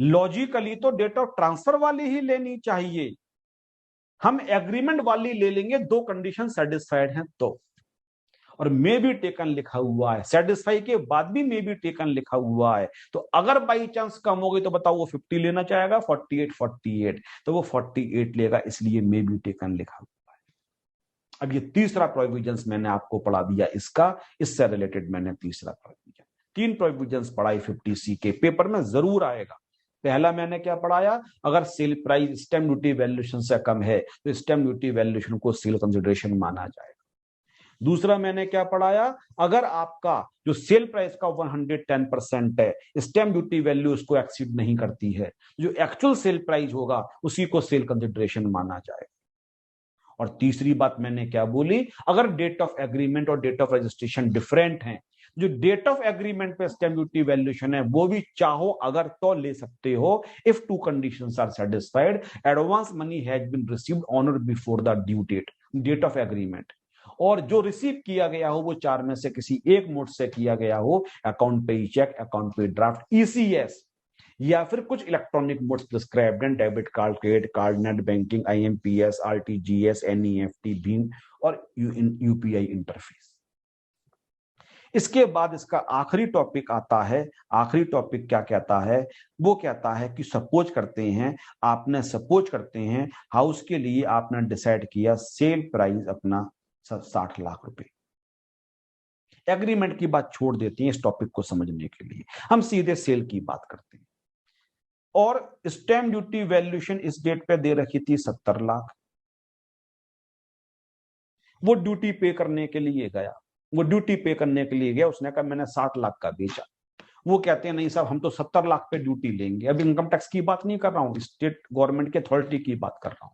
लॉजिकली तो डेट ऑफ ट्रांसफर वाली ही लेनी चाहिए, हम एग्रीमेंट वाली ले लेंगे, दो कंडीशन सेटिस्फाइड हैं तो। और मे बी टेकन लिखा हुआ है, सेटिस्फाई के बाद भी मे बी टेकन लिखा हुआ है, तो अगर बाई चांस कम हो गई तो बताओ वो 50 लेना चाहेगा, 48 तो वो 48 लेगा, इसलिए मे बी टेकन लिखा हुआ है। अब ये तीसरा प्रोविजंस मैंने आपको पढ़ा दिया, इसका इससे रिलेटेड मैंने तीसरा प्रोविजन, 3 प्रोविजंस पढ़ाई 50C के पेपर में जरूर आएगा। पहला मैंने क्या पढ़ाया, अगर cell price stamp duty valuation से कम है तो स्टैम्प ड्यूटी वैल्यूएशन को सेल कंसिडरेशन माना जाएगा। दूसरा मैंने क्या पढ़ाया, अगर आपका जो सेल प्राइस का 110% है, स्टैम्प ड्यूटी वैल्यू उसको एक्सीड नहीं करती है, जो एक्चुअल सेल प्राइस होगा उसी को सेल कंसिडरेशन माना जाएगा। और तीसरी बात मैंने क्या बोली, अगर डेट ऑफ एग्रीमेंट और डेट ऑफ रजिस्ट्रेशन डिफरेंट हैं, जो डेट ऑफ एग्रीमेंट पे स्टैम्प ड्यूटी वैल्यूएशन है वो भी चाहो अगर तो ले सकते हो, if two conditions are satisfied, advance money has been received on और before the due date, date of agreement, और जो रिसीव किया गया हो वो 4 में से किसी एक मोड से किया गया हो, अकाउंट पे चेक, अकाउंट पे ड्राफ्ट, ईसीएस, या फिर कुछ इलेक्ट्रॉनिक मोड्स प्रिस्क्राइब्ड हैं, debit card, credit card, net banking, IMPS, RTGS, NEFT, Bhim और यूपीआई इंटरफेस। इसके बाद इसका आखिरी टॉपिक आता है, आखिरी टॉपिक क्या कहता है, वो कहता है कि सपोज करते हैं हाउस के लिए आपने डिसाइड किया सेल प्राइस अपना 60 लाख रुपए। एग्रीमेंट की बात छोड़ देते हैं इस टॉपिक को समझने के लिए, हम सीधे सेल की बात करते हैं। और स्टैम्प ड्यूटी वैल्यूएशन इस डेट पे दे रखी थी 70 लाख। वो ड्यूटी पे करने के लिए गया, उसने कहा मैंने 60 लाख का बेचा। वो कहते हैं नहीं साहब हम तो 70 लाख पे ड्यूटी लेंगे। अब इनकम टैक्स की बात नहीं कर रहा हूं, स्टेट गवर्नमेंट के अथॉरिटी की बात कर रहा हूं।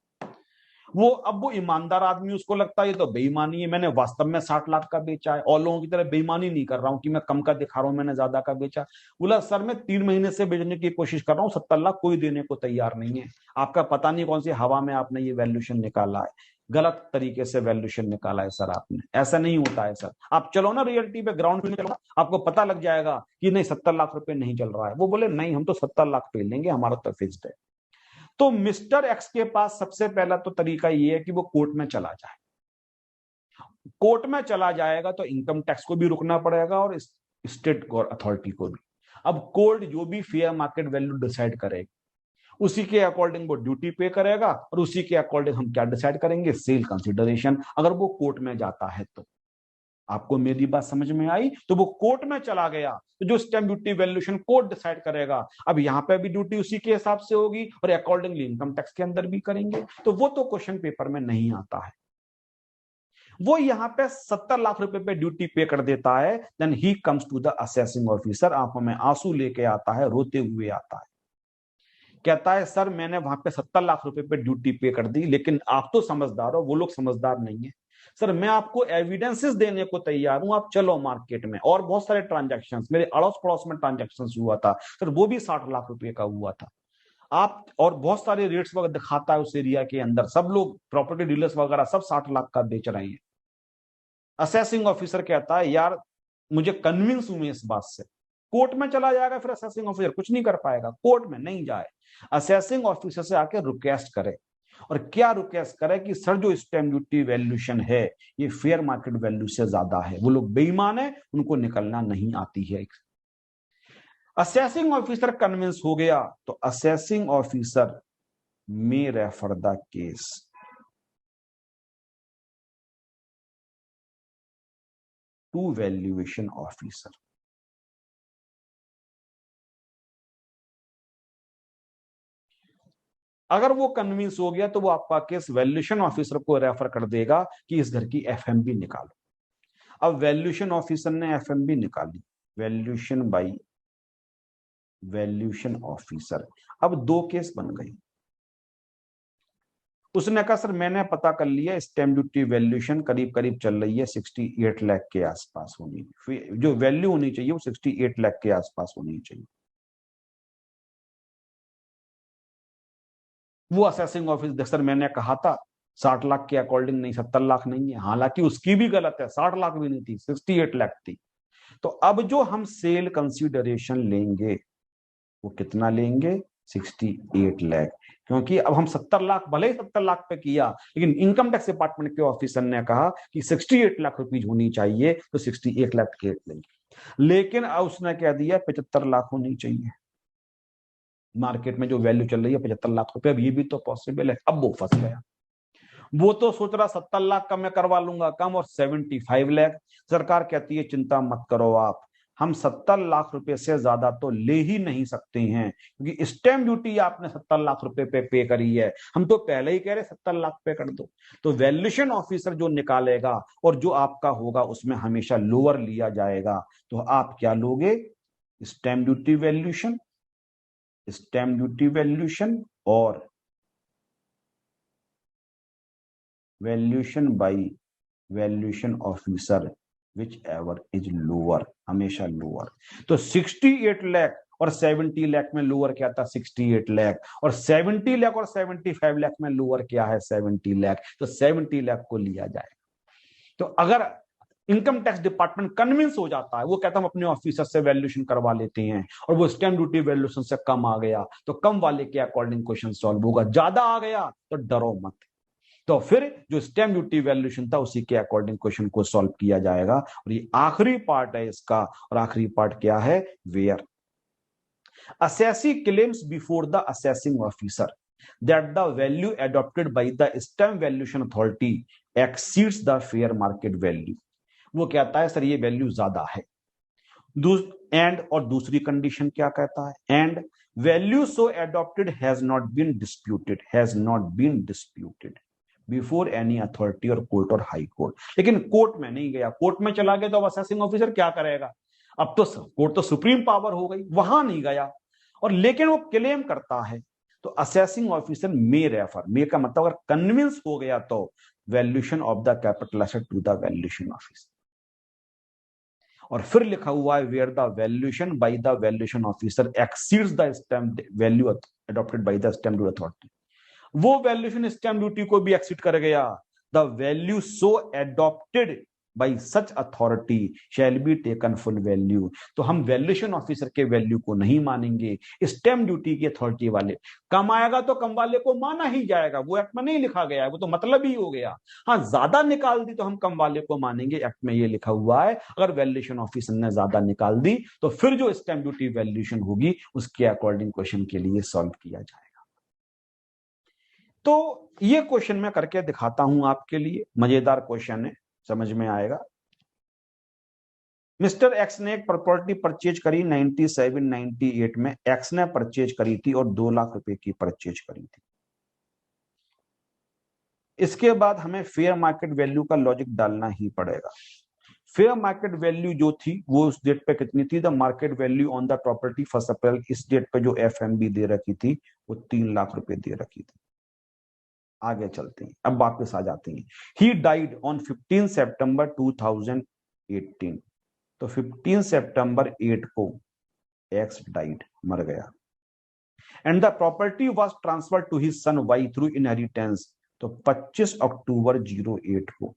वो ईमानदार आदमी, उसको लगता है ये तो बेईमानी है, मैंने वास्तव में 60 लाख का बेचा है, और लोगों की तरह बेईमानी नहीं कर रहा हूं कि मैं कम का दिखा रहा हूं, मैंने ज्यादा का बेचा। बोला सर मैं 3 महीने से बेचने की कोशिश कर रहा हूं, 70 लाख कोई देने को तैयार नहीं है। आपका पता नहीं कौन सी हवा में आपने ये वैल्यूएशन निकाला है, गलत तरीके से वैल्यूएशन निकाला है सर आपने, ऐसा नहीं होता है सर। आप चलो ना रियलिटी पे, ग्राउंड पे चलो, आपको पता लग जाएगा कि नहीं 70 लाख रुपए नहीं चल रहा है। वो बोले नहीं हम तो 70 लाख पे लेंगे, हमारा तो फिक्स्ड है। तो मिस्टर एक्स के पास सबसे पहला तो तरीका ये है कि वो कोर्ट में चला जाए। कोर्ट में चला जाएगा तो इनकम टैक्स को भी रुकना पड़ेगा और स्टेट अथॉरिटी को भी। अब कोर्ट जो भी फेयर मार्केट वैल्यू डिसाइड करेगा उसी के अकॉर्डिंग वो ड्यूटी पे करेगा, और उसी के अकॉर्डिंग हम क्या डिसाइड करेंगे, सेल कंसिडरेशन, अगर वो कोर्ट में जाता है तो। आपको मेरी बात समझ में आई? तो वो कोर्ट में चला गया तो जो stamp duty valuation court decide करेगा। अब यहां पे भी ड्यूटी उसी के हिसाब से होगी और अकॉर्डिंगली इनकम टैक्स के अंदर भी करेंगे, तो वो तो क्वेश्चन पेपर में नहीं आता है। वो यहां पे 70 लाख रुपए पे ड्यूटी पे कर देता है, then he comes to the assessing officer, आंखों में आंसू लेके आता है, रोते हुए आता है, कहता है सर मैंने वहां पे 70 लाख रुपए पे ड्यूटी पे कर दी, लेकिन आप तो समझदार हो, वो लोग समझदार नहीं है। सर मैं आपको एविडेंसेस देने को तैयार हूं, आप चलो मार्केट में, और बहुत सारे ट्रांजैक्शंस मेरे अड़ोस पड़ोस में ट्रांजैक्शंस हुआ था सर, वो भी 60 लाख रुपए का हुआ था। आप और बहुत सारे रेट्स वगैरह दिखाता है उस एरिया के अंदर, सब लोग प्रॉपर्टी डीलर्स वगैरह सब 60 लाख का बेच रहे हैं। असेसिंग ऑफिसर कहता है यार मुझे कन्विंस हूं मैं इस बात से। कोर्ट में चला जाएगा, फिर असेसिंग ऑफिसर कुछ नहीं कर पाएगा, कोर्ट में नहीं जाए, असेसिंग ऑफिसर से आके रिक्वेस्ट करे। और क्या रिक्वेस्ट करे कि सर जो स्टैम्प ड्यूटी वैल्यूएशन है ये फेयर मार्केट वैल्यू से ज्यादा है, वो लोग बेईमान है, उनको निकलना नहीं आती है। असेसिंग ऑफिसर कन्विंस हो गया तो assessing officer may refer the case to valuation officer. अगर वो कन्विंस हो गया तो वो आपका केस वैल्यूएशन ऑफिसर को रेफर कर देगा कि इस घर की एफएमबी निकालो। अब वैल्यूएशन ऑफिसर ने एफएमबी निकाली, वैल्यूएशन बाई वैल्यूएशन ऑफिसर, अब 2 केस बन गई। उसने कहा सर मैंने पता कर लिया स्टैम्प ड्यूटी वैल्यूएशन करीब करीब चल रही है 68 लाख के आसपास होनी, जो वैल्यू होनी चाहिए वो 68 लाख के आसपास होनी चाहिए। वो असेसिंग ऑफिस सर मैंने कहा था 60 लाख के अकॉर्डिंग नहीं 70 लाख नहीं है, हालांकि उसकी भी गलत है, 60 लाख भी नहीं थी, 68 लाख थी। तो अब जो हम सेल कंसीडरेशन लेंगे वो कितना लेंगे, 68 लाख, क्योंकि अब हम 70 लाख, भले ही 70 लाख पे किया, लेकिन इनकम टैक्स डिपार्टमेंट के ऑफिसर ने कहा कि 68 लाख रुपीज होनी चाहिए, तो 68 लाख के लेंगे। लेकिन अब उसने कह दिया 75 लाख होनी चाहिए, मार्केट में जो वैल्यू चल रही है 75 लाख रुपए, अब ये भी तो पॉसिबल है। अब वो फंस गया, वो तो सोच रहा 70 लाख का मैं करवा लूंगा कम, और 75 लाख। सरकार कहती है चिंता मत करो आप, हम 70 लाख रुपए से ज्यादा तो ले ही नहीं सकते हैं, क्योंकि स्टैंप ड्यूटी आपने 70 लाख रुपए पे करी है, हम तो पहले ही कह रहे 70 लाख पे कर दो। तो वैल्यूएशन ऑफिसर जो निकालेगा और जो आपका होगा उसमें हमेशा लोअर लिया जाएगा। तो आप क्या लोगे, stamp duty valuation, stamp duty valuation और valuation by valuation officer whichever is lower, हमेशा लोअर। तो 68 लाख और 70 लाख में लोअर क्या था, 68 लाख, और 70 लाख और 75 लाख में लोअर क्या है, 70 लाख। तो 70 लाख को लिया जाएगा। तो अगर इनकम टैक्स डिपार्टमेंट कन्विंस हो जाता है, वो कहता है हम अपने ऑफिसर से वैल्यूएशन करवा लेते हैं, और वो स्टैंप ड्यूटी वैल्यूएशन से कम आ गया, तो कम वाले के अकॉर्डिंग क्वेश्चन सॉल्व होगा, ज्यादा आ गया तो डरो मत। तो फिर जो स्टैंप ड्यूटी वैल्यूएशन था उसी के अकॉर्डिंग क्वेश्चन को सॉल्व किया जाएगा। और ये आखिरी पार्ट है इसका, और आखिरी पार्ट क्या है, where assessee claims before the assessing officer that the value adopted by the stamp valuation authority exceeds the fair market value। वो कहता है सर ये वैल्यू ज्यादा है, एंड और दूसरी कंडीशन क्या कहता है, and value so adopted has not been disputed, has not been disputed before any authority और कोर्ट और हाई कोर्ट। लेकिन कोर्ट में नहीं गया, कोर्ट में चला गया तो अब असेसिंग ऑफिसर क्या करेगा, अब तो कोर्ट तो सुप्रीम पावर हो गई, वहां नहीं गया, और लेकिन वो क्लेम करता है। तो assessing officer may refer, may का मतलब अगर कन्विंस हो गया तो valuation of the capital asset to the valuation officer. और फिर लिखा हुआ है where the valuation by the valuation officer exceeds the stamp value adopted by the stamp duty authority. वो वैल्यूएशन स्टैम्प ड्यूटी को भी एक्सीड कर गया। The value so adopted by such authority shall be taken full value. तो हम वैल्यूएशन ऑफिसर के वैल्यू को नहीं मानेंगे, स्टैम्प ड्यूटी की अथॉरिटी वाले कम आएगा तो कम वाले को माना ही जाएगा, वो एक्ट में नहीं लिखा गया है, वो तो मतलब ही हो गया। हाँ ज्यादा निकाल दी तो हम कम वाले को मानेंगे, एक्ट में ये लिखा हुआ है। अगर वैल्यूएशन ऑफिसर ने ज्यादा निकाल दी तो फिर जो स्टैम्प ड्यूटी वैल्यूएशन होगी उसके अकॉर्डिंग क्वेश्चन के लिए सॉल्व किया जाएगा। तो ये क्वेश्चन मैं करके दिखाता हूं आपके लिए, मजेदार क्वेश्चन है, समझ में आएगा। मिस्टर एक्स ने एक प्रॉपर्टी परचेज करी 97-98 में, एक्स ने परचेज करी थी और 2 लाख रुपए की परचेज करी थी। इसके बाद हमें फेयर मार्केट वैल्यू का लॉजिक डालना ही पड़ेगा। फेयर मार्केट वैल्यू जो थी वो उस डेट पे कितनी थी, the market value on the property 1 अप्रैल, इस डेट पे जो एफएमबी दे रखी थी वो 3 लाख रुपए दे रखी थी। आगे चलते हैं, अब वापस आ जाते हैं। ही डाइड ऑन 15 सितंबर 2018। तो 15 सितंबर 8 को एक्स डाइड, मर गया। And the property was transfer to his son Y through inheritance. तो 25 अक्टूबर 08 को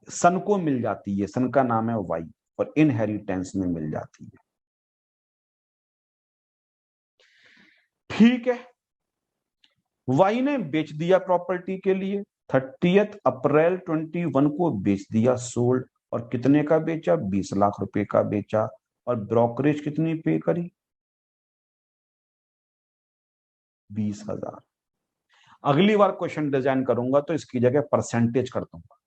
सन को मिल जाती है, सन का नाम है वाई, और इनहेरिटेंस में मिल जाती है। ठीक है, वाई ने बेच दिया प्रॉपर्टी के लिए, 30 अप्रैल 21 को बेच दिया, सोल्ड। और कितने का बेचा, 20 लाख रुपए का बेचा। और ब्रोकरेज कितनी पे करी, 20,000। अगली बार क्वेश्चन डिजाइन करूंगा तो इसकी जगह परसेंटेज कर दूंगा।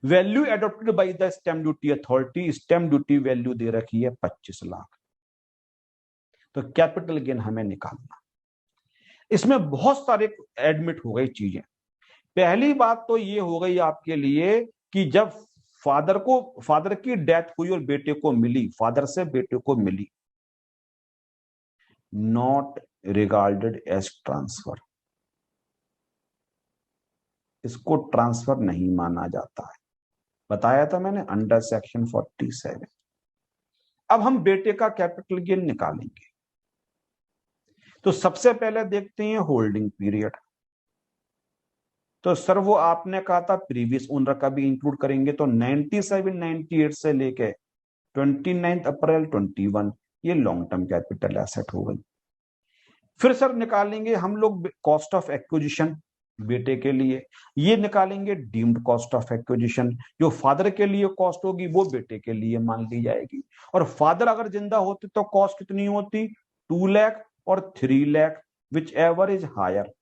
Value adopted by the stamp duty authority, stamp duty value दे रखी है 25 लाख। तो कैपिटल गेन हमें निकालना। इसमें बहुत सारे एडमिट हो गई चीजें। पहली बात तो ये हो गई आपके लिए कि जब फादर की डेथ हुई और बेटे को मिली, फादर से बेटे को मिली, नॉट रिगार्डेड एज ट्रांसफर, इसको ट्रांसफर नहीं माना जाता है, बताया था मैंने अंडर सेक्शन 47। अब हम बेटे का कैपिटल गेन निकालेंगे। तो सबसे पहले देखते हैं होल्डिंग पीरियड। तो सर वो आपने कहा था प्रीवियस ओनर का भी इंक्लूड करेंगे, तो 97 98 से लेके 29 अप्रैल 21, ये लॉन्ग टर्म कैपिटल एसेट हो गई। फिर सर निकालेंगे हम लोग कॉस्ट ऑफ एक्विजिशन बेटे के लिए, ये निकालेंगे डीम्ड कॉस्ट ऑफ एक्विजिशन। जो फादर के लिए कॉस्ट होगी वो बेटे के लिए मान ली जाएगी। और फादर अगर जिंदा होते तो कॉस्ट कितनी होती, 2 लाख और 3 lakh, whichever is higher,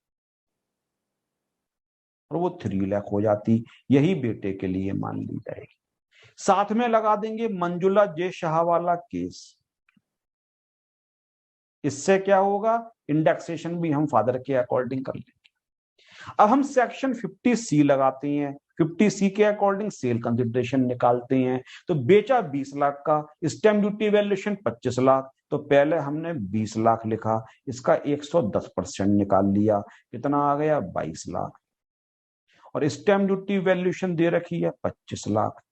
और वो 3 लाख हो जाती, यही बेटे के लिए मान ली जाएगी। साथ में लगा देंगे मंजुला जे शाह वाला केस। इससे क्या होगा, इंडेक्सेशन भी हम फादर के अकॉर्डिंग कर लेंगे। अब हम सेक्शन 50C लगाते हैं, 50C के अकॉर्डिंग सेल कंसिडरेशन निकालते हैं। तो बेचा 20 लाख का, स्टैम्प ड्यूटी वैल्यूएशन 25 लाख, तो पहले हमने 20 लाख लिखा, इसका 110% निकाल लिया, कितना आ गया 22 लाख। और स्टैम्प ड्यूटी वैल्यूएशन दे रखी है 25 लाख।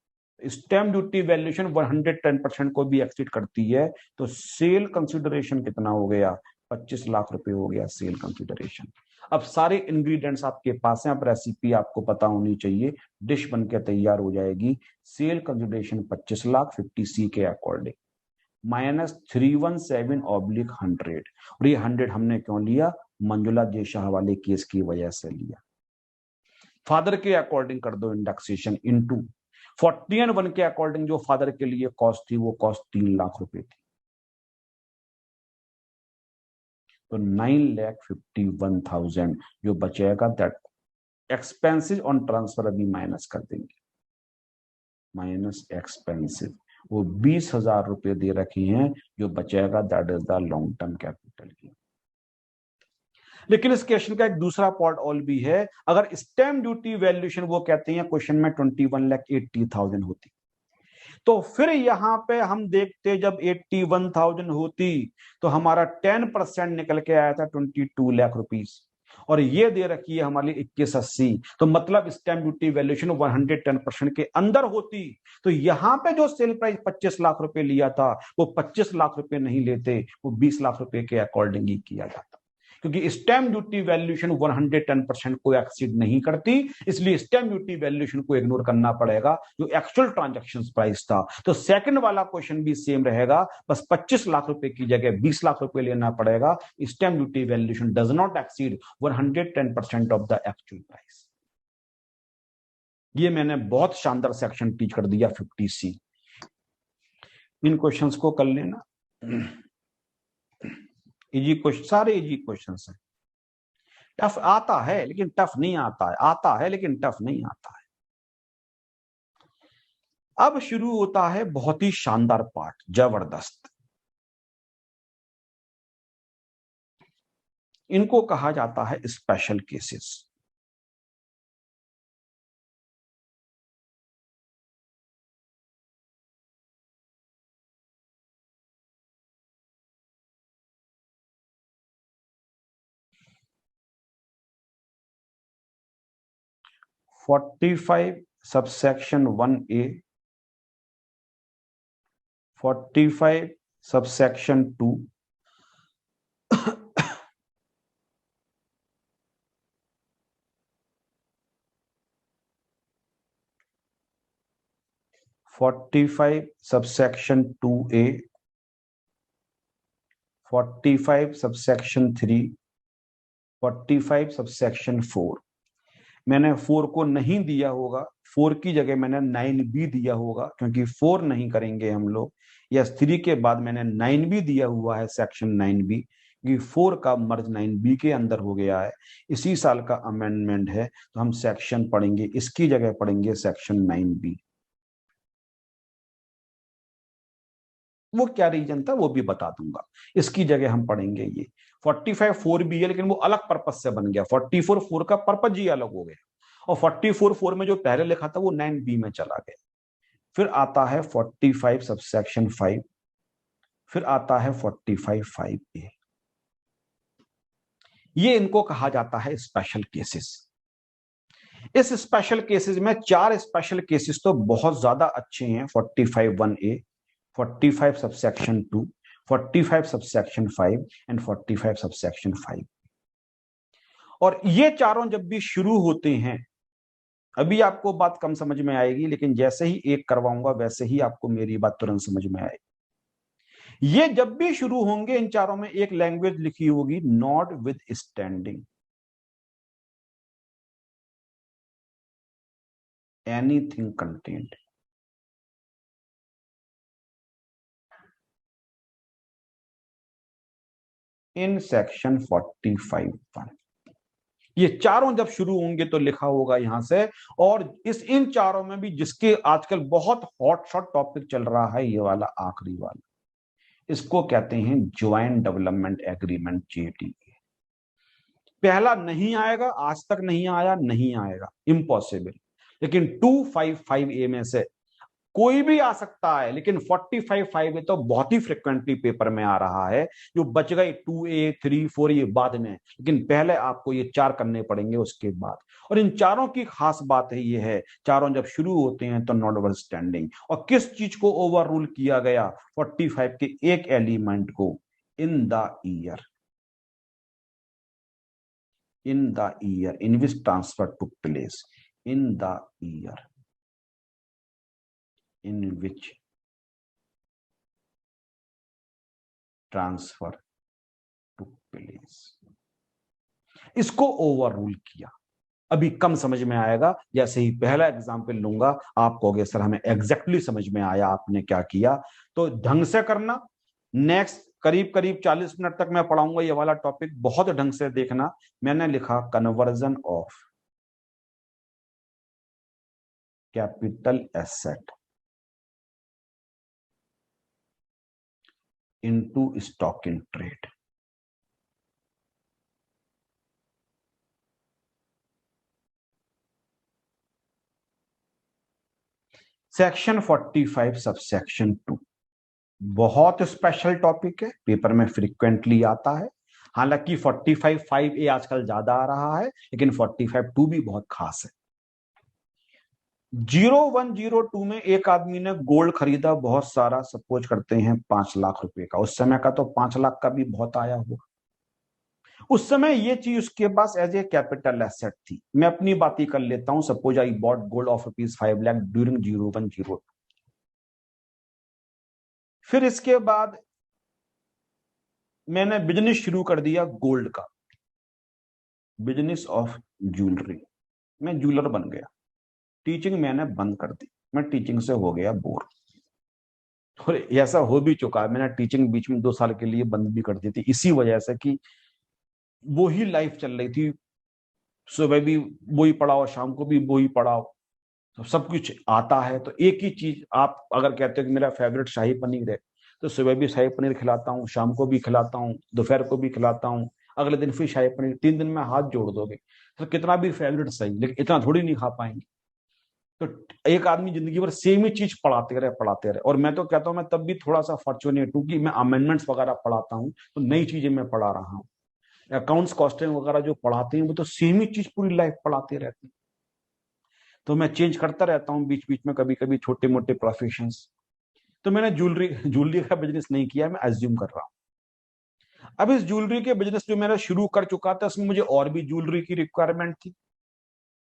स्टैम्प ड्यूटी वैल्यूएशन 110% को भी एक्सीड करती है, तो सेल कंसिडरेशन कितना हो गया, 25 लाख रुपए हो गया सेल कंसिडरेशन। अब सारे इंग्रेडिएंट्स आपके पास हैं, अब रेसिपी आपको पता होनी चाहिए, डिश बन के तैयार हो जाएगी। सेल कंसिडरेशन 25 लाख 50C के अकॉर्डिंग, माइनस 317/100। और ये 100 हमने क्यों लिया, मंजुला जे शाह वाले केस की वजह से लिया। फादर के अकॉर्डिंग कर दो इंडेक्सेशन इनटू 41 के अकॉर्डिंग जो फादर के लिए कॉस्ट थी वो कॉस्ट 3 लाख रुपए थी, तो 9,51,000 जो बचेगा, दैट एक्सपेंसिव ऑन ट्रांसफर अभी माइनस कर देंगे, माइनस एक्सपेंसिव, वो 20,000 रुपए दे रखी हैं, जो बचेगा that is the long term capital की। लेकिन इस क्वेश्चन का एक दूसरा पार्ट ऑल भी है, अगर स्टैम्प ड्यूटी वैल्यूएशन वो कहते हैं क्वेश्चन में 21,80,000 होती, तो फिर यहां पे हम देखते जब 81,000 होती तो हमारा 10% निकल के आया था 22 लाख रुपीस, और ये दे रखी है हमारी 2180, तो मतलब स्टैम्प ड्यूटी वैल्यूएशन 110% के अंदर होती, तो यहां पे जो सेल प्राइस 25 लाख रुपए लिया था वो 25 लाख रुपए नहीं लेते, वो 20 लाख रुपए के अकॉर्डिंग ही किया जाता, क्योंकि स्टैम्प ड्यूटी वैल्यूएशन 110% को एक्सीड नहीं करती, इसलिए स्टैम्प ड्यूटी वैल्यूएशन को इग्नोर करना पड़ेगा जो एक्चुअल ट्रांजैक्शन प्राइस था। तो सेकंड वाला क्वेश्चन भी सेम रहेगा, बस 25 लाख रुपए की जगह 20 लाख रुपए लेना पड़ेगा। Stamp duty valuation does not exceed 110% of the actual price. ये मैंने बहुत शानदार सेक्शन टीच कर दिया 50C। इन क्वेश्चंस को कर लेना, इजी क्वेश्चन, सारे इजी क्वेश्चंस हैं। टफ आता है लेकिन टफ नहीं आता है, आता है लेकिन टफ नहीं आता है। अब शुरू होता है बहुत ही शानदार पार्ट, जबरदस्त। इनको कहा जाता है special cases. (45) subsection 1A, 45 subsection 2, 45 subsection 2A, 45 subsection 3, 45 subsection 4। मैंने 4 को नहीं दिया होगा, 4 की जगह मैंने 9B दिया होगा, क्योंकि 4 नहीं करेंगे हम लोग। यस, 3 के बाद मैंने 9B दिया हुआ है, सेक्शन 9B, क्योंकि 4 का मर्ज 9B के अंदर हो गया है, इसी साल का अमेंडमेंट है, तो हम सेक्शन पढ़ेंगे, इसकी जगह पढ़ेंगे सेक्शन 9B। वो क्या रीजन था वो भी बता दूंगा, इसकी जगह हम पढ़ेंगे ये 45 4B है, लेकिन वो अलग पर्पज से बन गया, 44 4 का पर्पज ही अलग हो गया, और 44 4 में जो पहले लिखा था वो 9B में चला गया। फिर आता है 45 सबसेक्शन 5, फिर आता है 45 5A। ये इनको कहा जाता है स्पेशल केसेस। इस स्पेशल केसेस में 4 स्पेशल केसेस तो बहुत ज्यादा अच्छे हैं, 45 1A, 45 subsection 2, 45 subsection 5 and 45 subsection 5। और ये चारों जब भी शुरू होते हैं, अभी आपको बात कम समझ में आएगी, लेकिन जैसे ही एक करवाऊंगा वैसे ही आपको मेरी बात तुरंत समझ में आएगी। ये जब भी शुरू होंगे, इन चारों में एक लैंग्वेज लिखी होगी, not with standing anything content in section 45(1)। ये चारों जब शुरू होंगे तो लिखा होगा यहां से। और इन चारों में भी जिसके आजकल बहुत हॉट शॉट टॉपिक चल रहा है, ये वाला आखिरी वाला, इसको कहते हैं ज्वाइंट डेवलपमेंट एग्रीमेंट, JDA। पहला नहीं आएगा, आज तक नहीं आया, नहीं आएगा, इम्पॉसिबल। लेकिन 255A में से कोई भी आ सकता है, लेकिन 45(5) तो बहुत ही फ्रिक्वेंटली पेपर में आ रहा है। जो बच गई 2A 3 4 ये बाद में, लेकिन पहले आपको ये 4 करने पड़ेंगे उसके बाद। और इन चारों की खास बात है ये है, चारों जब शुरू होते हैं तो नॉट ओवर स्टैंडिंग। और किस चीज को ओवर रूल किया गया? 45 के एक एलिमेंट को, इन the year, in the year in which transfer took place, in the year in which transfer took place, इसको ओवर रूल किया। अभी कम समझ में आएगा, जैसे ही पहला एग्जाम्पल लूंगा आप कहोगे सर हमें एग्जैक्टली समझ में आया, आपने क्या किया। तो ढंग से करना। नेक्स्ट करीब करीब 40 मिनट तक मैं पढ़ाऊंगा ये वाला टॉपिक, बहुत ढंग से देखना। मैंने लिखा conversion of capital asset into stock in trade। Section 45 subsection 2 बहुत स्पेशल टॉपिक है, पेपर में फ्रीक्वेंटली आता है। हालांकि 45(5)A आजकल ज्यादा आ रहा है, लेकिन 45(2) भी बहुत खास है। 0102 में एक आदमी ने गोल्ड खरीदा बहुत सारा, सपोज करते हैं 5 लाख रुपए का। उस समय का तो 5 लाख का भी बहुत आया होगा। उस समय ये चीज उसके पास एज ए कैपिटल एसेट थी। मैं अपनी बात ही कर लेता हूं, suppose I bought gold of ₹5 lakh during 0102। फिर इसके बाद मैंने बिजनेस शुरू कर दिया गोल्ड का, बिजनेस ऑफ ज्वेलरी। मैं ज्वेलर बन गया। टीचिंग मैंने बंद कर दी, मैं टीचिंग से हो गया बोर। और ऐसा हो भी चुका है, मैंने टीचिंग बीच में 2 साल के लिए बंद भी कर दी थी, इसी वजह से कि वो ही लाइफ चल रही थी। सुबह भी वही पढ़ाओ, शाम को भी वही पढ़ाओ, तो सब कुछ आता है। तो एक ही चीज, आप अगर कहते हो कि मेरा फेवरेट शाही पनीर है, तो सुबह भी शाही पनीर खिलाता हूँ, शाम को भी खिलाता हूँ, दोपहर को भी खिलाता हूँ, अगले दिन फिर शाही पनीर। 3 दिन में हाथ जोड़ दोगे तो कितना भी फेवरेट सही, लेकिन इतना थोड़ी नहीं खा पाएंगे। तो एक आदमी जिंदगी भर सेम ही चीज पढ़ाते रहे। और मैं तो कहता हूँ मैं तब भी थोड़ा सा फॉर्चुनेट हूँ कि मैं अमेंडमेंट्स वगैरह पढ़ाता हूँ, तो नई चीजें मैं पढ़ा रहा हूँ। अकाउंट्स कॉस्टिंग वगैरह जो पढ़ाते हैं वो तो सेम ही चीज पूरी लाइफ पढ़ाते रहते हैं। तो मैं चेंज करता रहता हूँ बीच बीच में, कभी कभी छोटे मोटे प्रोफेशंस। तो मैंने ज्वेलरी का बिजनेस नहीं किया, मैं एज्यूम कर रहा हूँ। अब इस ज्वेलरी के बिजनेस जो मैंने शुरू कर चुका था, उसमें मुझे और भी ज्वेलरी की रिक्वायरमेंट थी,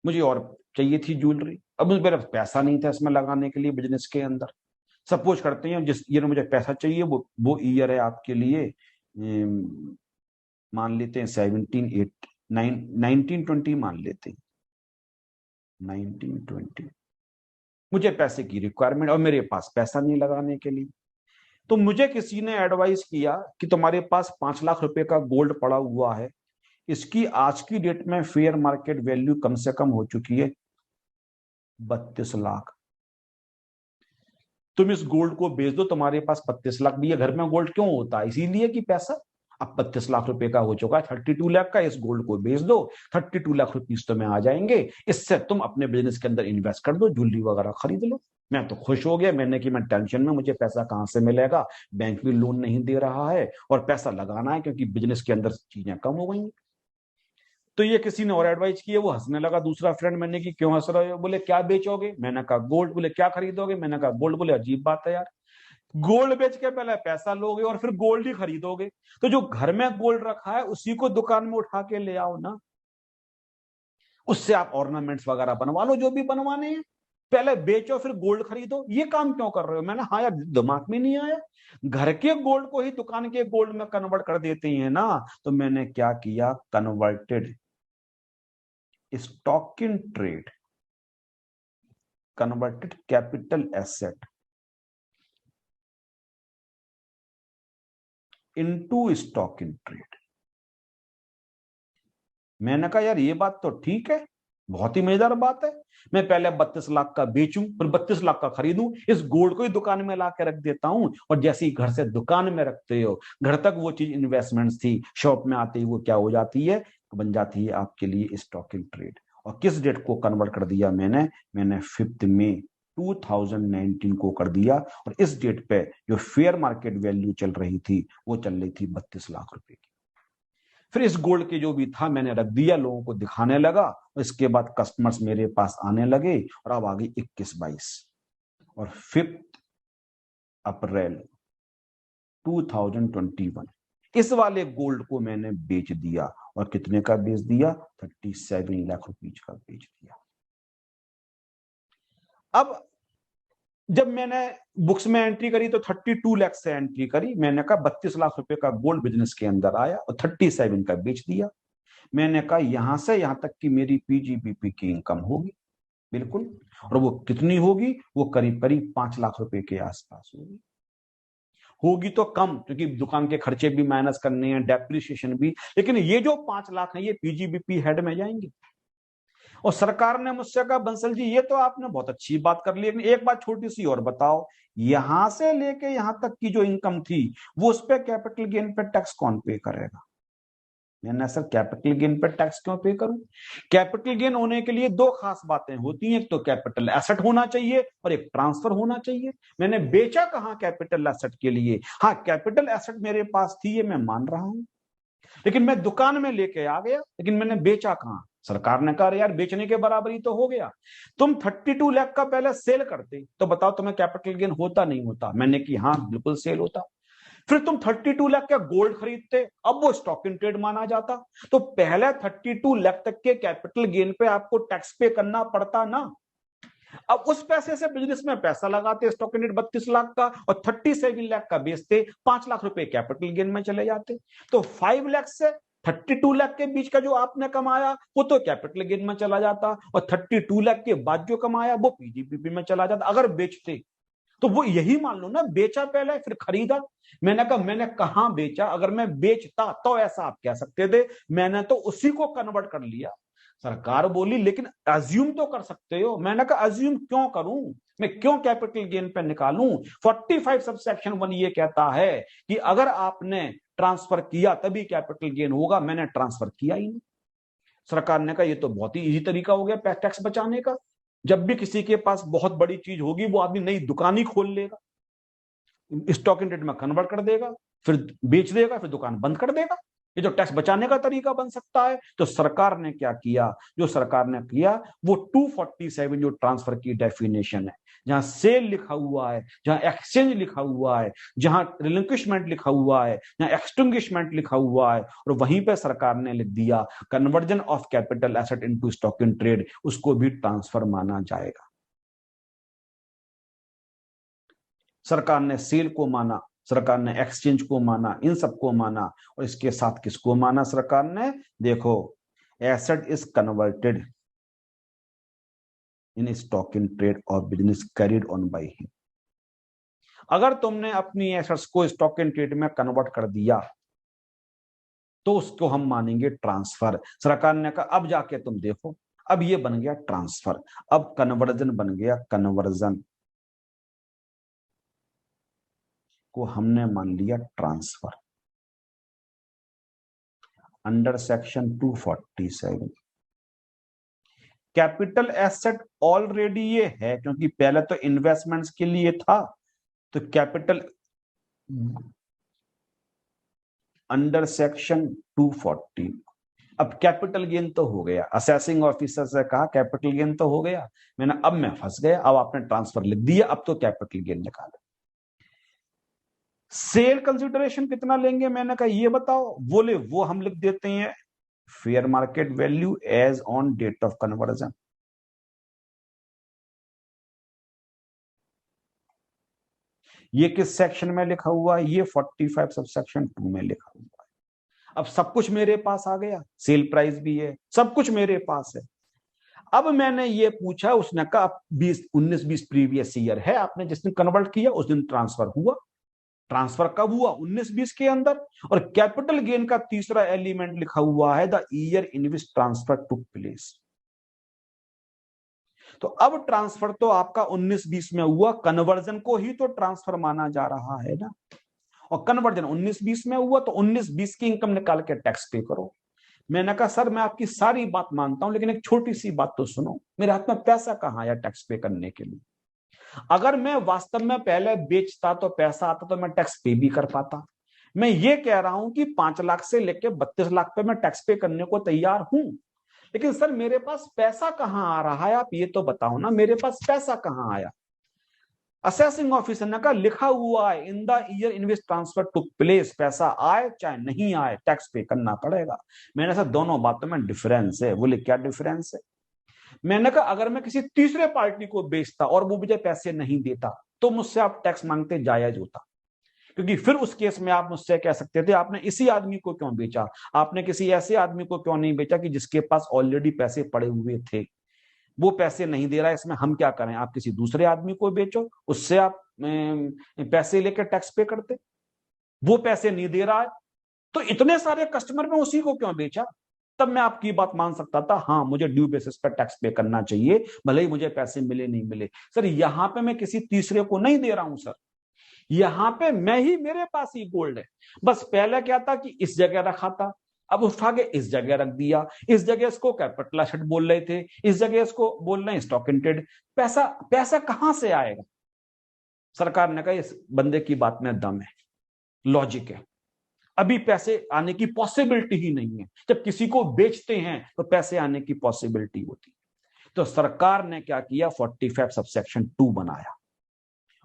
मुझे और चाहिए थी ज्वेलरी। अब मेरा पैसा नहीं था इसमें लगाने के लिए बिजनेस के अंदर। सपोज करते हैं जिस ईयर में मुझे पैसा चाहिए वो ईयर है आपके लिए, मान लेते हैं 1920 मान लेते हैं 1920। मुझे पैसे की रिक्वायरमेंट और मेरे पास पैसा नहीं लगाने के लिए। तो मुझे किसी ने एडवाइस किया कि तुम्हारे पास 5 लाख रुपए का गोल्ड पड़ा हुआ है, इसकी आज की डेट में फेयर मार्केट वैल्यू कम से कम हो चुकी है 32 लाख। तुम इस गोल्ड को बेच दो, तुम्हारे पास 32 लाख भी है। घर में गोल्ड क्यों होता है? इसीलिए कि पैसा अब 32 लाख रुपए का हो चुका है, 32 लाख का। इस गोल्ड को बेच दो, 32 लाख रुपीस तुम्हें आ जाएंगे। इससे तुम अपने बिजनेस के अंदर इन्वेस्ट कर दो, ज्वेलरी वगैरह खरीद लो। मैं तो खुश हो गया, मैंने कि मैं टेंशन में, मुझे पैसा कहां से मिलेगा, बैंक भी लोन नहीं दे रहा है और पैसा लगाना है क्योंकि बिजनेस के अंदर चीजें कम हो गई। तो ये किसी ने और एडवाइस की है, वो हंसने लगा दूसरा फ्रेंड। मैंने कि क्यों हंस रहे हो? बोले क्या बेचोगे? मैंने कहा गोल्ड। बोले क्या खरीदोगे? मैंने कहा गोल्ड। बोले अजीब बात है यार, गोल्ड बेच के पहले पैसा लोगे और फिर गोल्ड ही खरीदोगे। तो जो घर में गोल्ड रखा है उसी को दुकान में उठा के ले आओ ना, उससे आप ऑर्नामेंट्स वगैरह बनवा लो जो भी बनवाने हैं। पहले बेचो फिर गोल्ड खरीदो, ये काम क्यों कर रहे हो? मैंने हाँ यार दिमाग में नहीं आया, घर के गोल्ड को ही दुकान के गोल्ड में कन्वर्ट कर देते हैं ना। तो मैंने क्या किया, converted stock in trade, converted capital asset into stock in trade. मैंने कहा यार ये बात तो ठीक है, बहुत ही मजेदार बात है। मैं पहले 32 लाख का बेचूं फिर 32 लाख का खरीदूं, इस गोल्ड को ही दुकान में ला के रख देता हूं, और जैसे ही घर से दुकान में रखते हो, घर तक वो चीज इन्वेस्टमेंट्स थी, शॉप में आते ही वो क्या हो जाती है, बन जाती है आपके लिए स्टॉक इन ट्रेड। और किस डेट को कन्वर्ट कर दिया मैंने 5 मई 2019 को कर दिया। और इस डेट पे जो फेयर मार्केट वैल्यू चल रही थी वो चल रही थी 32 लाख रुपए की। फिर इस गोल्ड के जो भी था मैंने रख दिया, लोगों को दिखाने लगा। इसके बाद कस्टमर्स मेरे पास आने लगे, और अब आ गई 21-22 और 5 अप्रैल 2021 इस वाले गोल्ड को मैंने बेच दिया। और कितने का बेच दिया, 37 लाख रुपीज का बेच दिया। अब जब मैंने बुक्स में एंट्री करी तो 32 लाख से एंट्री करी। मैंने कहा 32 लाख रुपए का गोल्ड बिजनेस के अंदर आया और 37 का बेच दिया। मैंने कहा यहां से यहां तक की मेरी पीजीबीपी की इनकम होगी, बिल्कुल। और वो कितनी होगी, वो करीब करीब 5 लाख रुपए के आसपास होगी। होगी तो कम, क्योंकि दुकान के खर्चे भी माइनस करने हैं, डेप्रिसिएशन भी, लेकिन ये जो 5 लाख है ये पीजीबीपी हेड में जाएंगे। और सरकार ने मुझसे कहा बंसल जी ये तो आपने बहुत अच्छी बात कर ली, लेकिन एक बात छोटी सी और बताओ, यहां से लेके यहां तक की जो इनकम थी वो उस पर कैपिटल गेन पे टैक्स कौन पे करेगा? मैंने सर कैपिटल गेन पे टैक्स क्यों पे करूं? कैपिटल गेन होने के लिए दो खास बातें होती हैं, एक तो कैपिटल एसेट होना चाहिए और एक ट्रांसफर होना चाहिए। मैंने बेचा कहां कैपिटल एसेट के लिए? हाँ कैपिटल एसेट मेरे पास थी ये मैं मान रहा हूं, लेकिन मैं दुकान में लेके आ गया, लेकिन मैंने बेचा कहां? सरकार ने कहा यार बेचने के बराबर ही तो हो गया। तुम 32 लाख का पहले सेल करते तो बताओ तुम्हें कैपिटल गेन होता नहीं होता? मैंने कि हाँ बिल्कुल सेल होता। फिर तुम 32 लाख का गोल्ड खरीदते, अब वो स्टॉक इन ट्रेड माना जाता। तो पहले 32 लाख तक के कैपिटल गेन पे आपको टैक्स पे करना पड़ता ना। अब उस पैसे से बिजनेस में पैसा लगाते, स्टॉक इन ट्रेड 32 लाख का, और 37 लाख का बेचते, 5 लाख रुपए कैपिटल गेन में चले जाते। तो 5 लाख से 32 लाख के बीच का जो आपने कमाया वो तो कैपिटल गेन में चला जाता, और 32 लाख के बाद जो कमाया वो पीजीबीपी में चला जाता अगर बेचते। तो वो यही मान लो ना, बेचा पहले फिर खरीदा। मैंने कहा मैंने कहां बेचा? अगर मैं बेचता तो ऐसा आप कह सकते थे, मैंने तो उसी को कन्वर्ट कर लिया। सरकार बोली लेकिन अज्यूम तो कर सकते हो। मैंने कहा अज्यूम क्यों करूं, मैं क्यों कैपिटल गेन पे निकालूं? 45 सब सेक्शन 1 ये कहता है कि अगर आपने ट्रांसफर किया तभी कैपिटल गेन होगा। मैंने ट्रांसफर किया ही नहीं। सरकार ने कहा ये तो बहुत ही इजी तरीका हो गया टैक्स बचाने का। जब भी किसी के पास बहुत बड़ी चीज होगी वो आदमी नई दुकान ही खोल लेगा, स्टॉक इन ट्रेड में कन्वर्ट कर देगा, फिर बेच देगा, फिर दुकान बंद कर देगा। ये जो टैक्स बचाने का तरीका बन सकता है। तो सरकार ने क्या किया, जो सरकार ने किया वो 247 जो ट्रांसफर की डेफिनेशन है, जहां सेल लिखा हुआ है, जहां एक्सचेंज लिखा हुआ है, जहां रिलिंक्विशमेंट लिखा हुआ है, जहां एक्सटिंग्विशमेंट लिखा हुआ है, और वहीं पे सरकार ने लिख दिया conversion of capital asset into stock in trade, उसको भी ट्रांसफर माना जाएगा। सरकार ने सेल को माना, सरकार ने एक्सचेंज को माना, इन सबको माना। और इसके साथ किसको माना सरकार ने? देखो, asset is converted in stock in trade और business carried on by him. अगर तुमने अपनी एसेट्स को स्टॉक इन ट्रेड में कन्वर्ट कर दिया तो उसको हम मानेंगे ट्रांसफर। सरकार ने कहा अब जाके तुम देखो, अब ये बन गया ट्रांसफर, अब कन्वर्जन बन गया। कन्वर्जन को हमने मान लिया transfer under section 247। Capital asset already ये है, क्योंकि पहले तो इन्वेस्टमेंट्स के लिए था, तो कैपिटल अंडर सेक्शन 240। अब कैपिटल गेन तो हो गया, असेसिंग ऑफिसर से कहा कैपिटल गेन तो हो गया। मैंने अब मैं फंस गया, अब आपने ट्रांसफर लिख दिया, अब तो कैपिटल गेन निकालो। सेल कंसिडरेशन कितना लेंगे, मैंने कहा ये बताओ। बोले वो हम लिख देते हैं fair market value as on date of conversion. ये किस सेक्शन में लिखा हुआ है? ये 45 सब सेक्शन 2 में लिखा हुआ है। अब सब कुछ मेरे पास आ गया, सेल प्राइस भी है, सब कुछ मेरे पास है। अब मैंने ये पूछा, उसने कहा 19-20 प्रीवियस ईयर है, आपने जिस दिन कन्वर्ट किया उस दिन ट्रांसफर हुआ। ट्रांसफर कब हुआ? 19-20 के अंदर। और कैपिटल गेन का तीसरा एलिमेंट लिखा हुआ है the year in which transfer took place. तो अब ट्रांसफर तो आपका 19-20 में हुआ, कन्वर्जन को ही तो ट्रांसफर माना जा रहा है ना। और कन्वर्जन 19-20 में हुआ तो 19-20 की इनकम निकाल के टैक्स पे करो। मैंने कहा सर मैं आपकी सारी बात मानता हूं, लेकिन एक छोटी सी बात तो सुनो, मेरे हाथ में पैसा कहां आया टैक्स पे करने के लिए? अगर मैं वास्तव में पहले बेचता तो पैसा आता तो मैं टैक्स पे भी कर पाता। मैं ये कह रहा हूं कि 5 लाख से लेकर 32 लाख पे मैं टैक्स पे करने को तैयार हूं, लेकिन सर मेरे पास पैसा कहां आ रहा है, आप ये तो बताओ ना, मेरे पास पैसा कहां आया? असेसिंग ऑफिसर ने कहा लिखा हुआ है इन the year in which transfer took place, पैसा आए चाहे नहीं आए टैक्स पे करना पड़ेगा। मैंने कहा दोनों बातों में डिफरेंस है। बोले क्या डिफरेंस है? मैंने कहा अगर मैं किसी तीसरे पार्टी को बेचता और वो मुझे पैसे नहीं देता तो मुझसे आप टैक्स मांगते, जायज होता, क्योंकि फिर उस केस में आप मुझसे कह सकते थे आपने इसी आदमी को क्यों बेचा, आपने किसी ऐसे आदमी को क्यों नहीं बेचा कि जिसके पास ऑलरेडी पैसे पड़े हुए थे, वो पैसे नहीं दे रहा है, इसमें हम क्या करें, आप किसी दूसरे आदमी को बेचो, उससे आप पैसे लेकर टैक्स पे करते। वो पैसे नहीं दे रहा है तो इतने सारे कस्टमर में उसी को क्यों बेचा? तब मैं आपकी बात मान सकता था, हाँ मुझे ड्यू बेसिस पर टैक्स पे करना चाहिए, भले ही मुझे पैसे मिले नहीं मिले। सर यहां पे मैं किसी तीसरे को नहीं दे रहा हूं सर, यहां पे मैं ही, मेरे पास ही गोल्ड है। बस पहले क्या था कि इस जगह रखा था, अब उठा के इस जगह रख दिया, इस जगह इसको कैपिटल एसेट बोल रहे थे, इस जगह इसको बोल रहे हैं स्टॉक इन ट्रेड। पैसा पैसा कहां से आएगा? सरकार ने कहा इस बंदे की बात में दम है, लॉजिक है, अभी पैसे आने की पॉसिबिलिटी ही नहीं है। जब किसी को बेचते हैं तो पैसे आने की पॉसिबिलिटी होती है। तो सरकार ने क्या किया, 45 सबसेक्शन 2 बनाया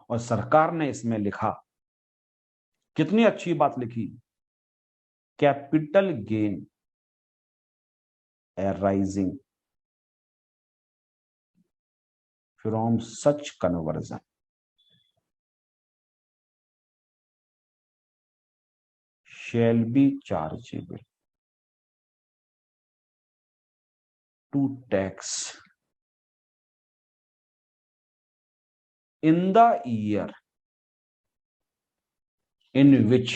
और सरकार ने इसमें लिखा, कितनी अच्छी बात लिखी, capital gain arising from such conversion shall be chargeable to tax in the year in which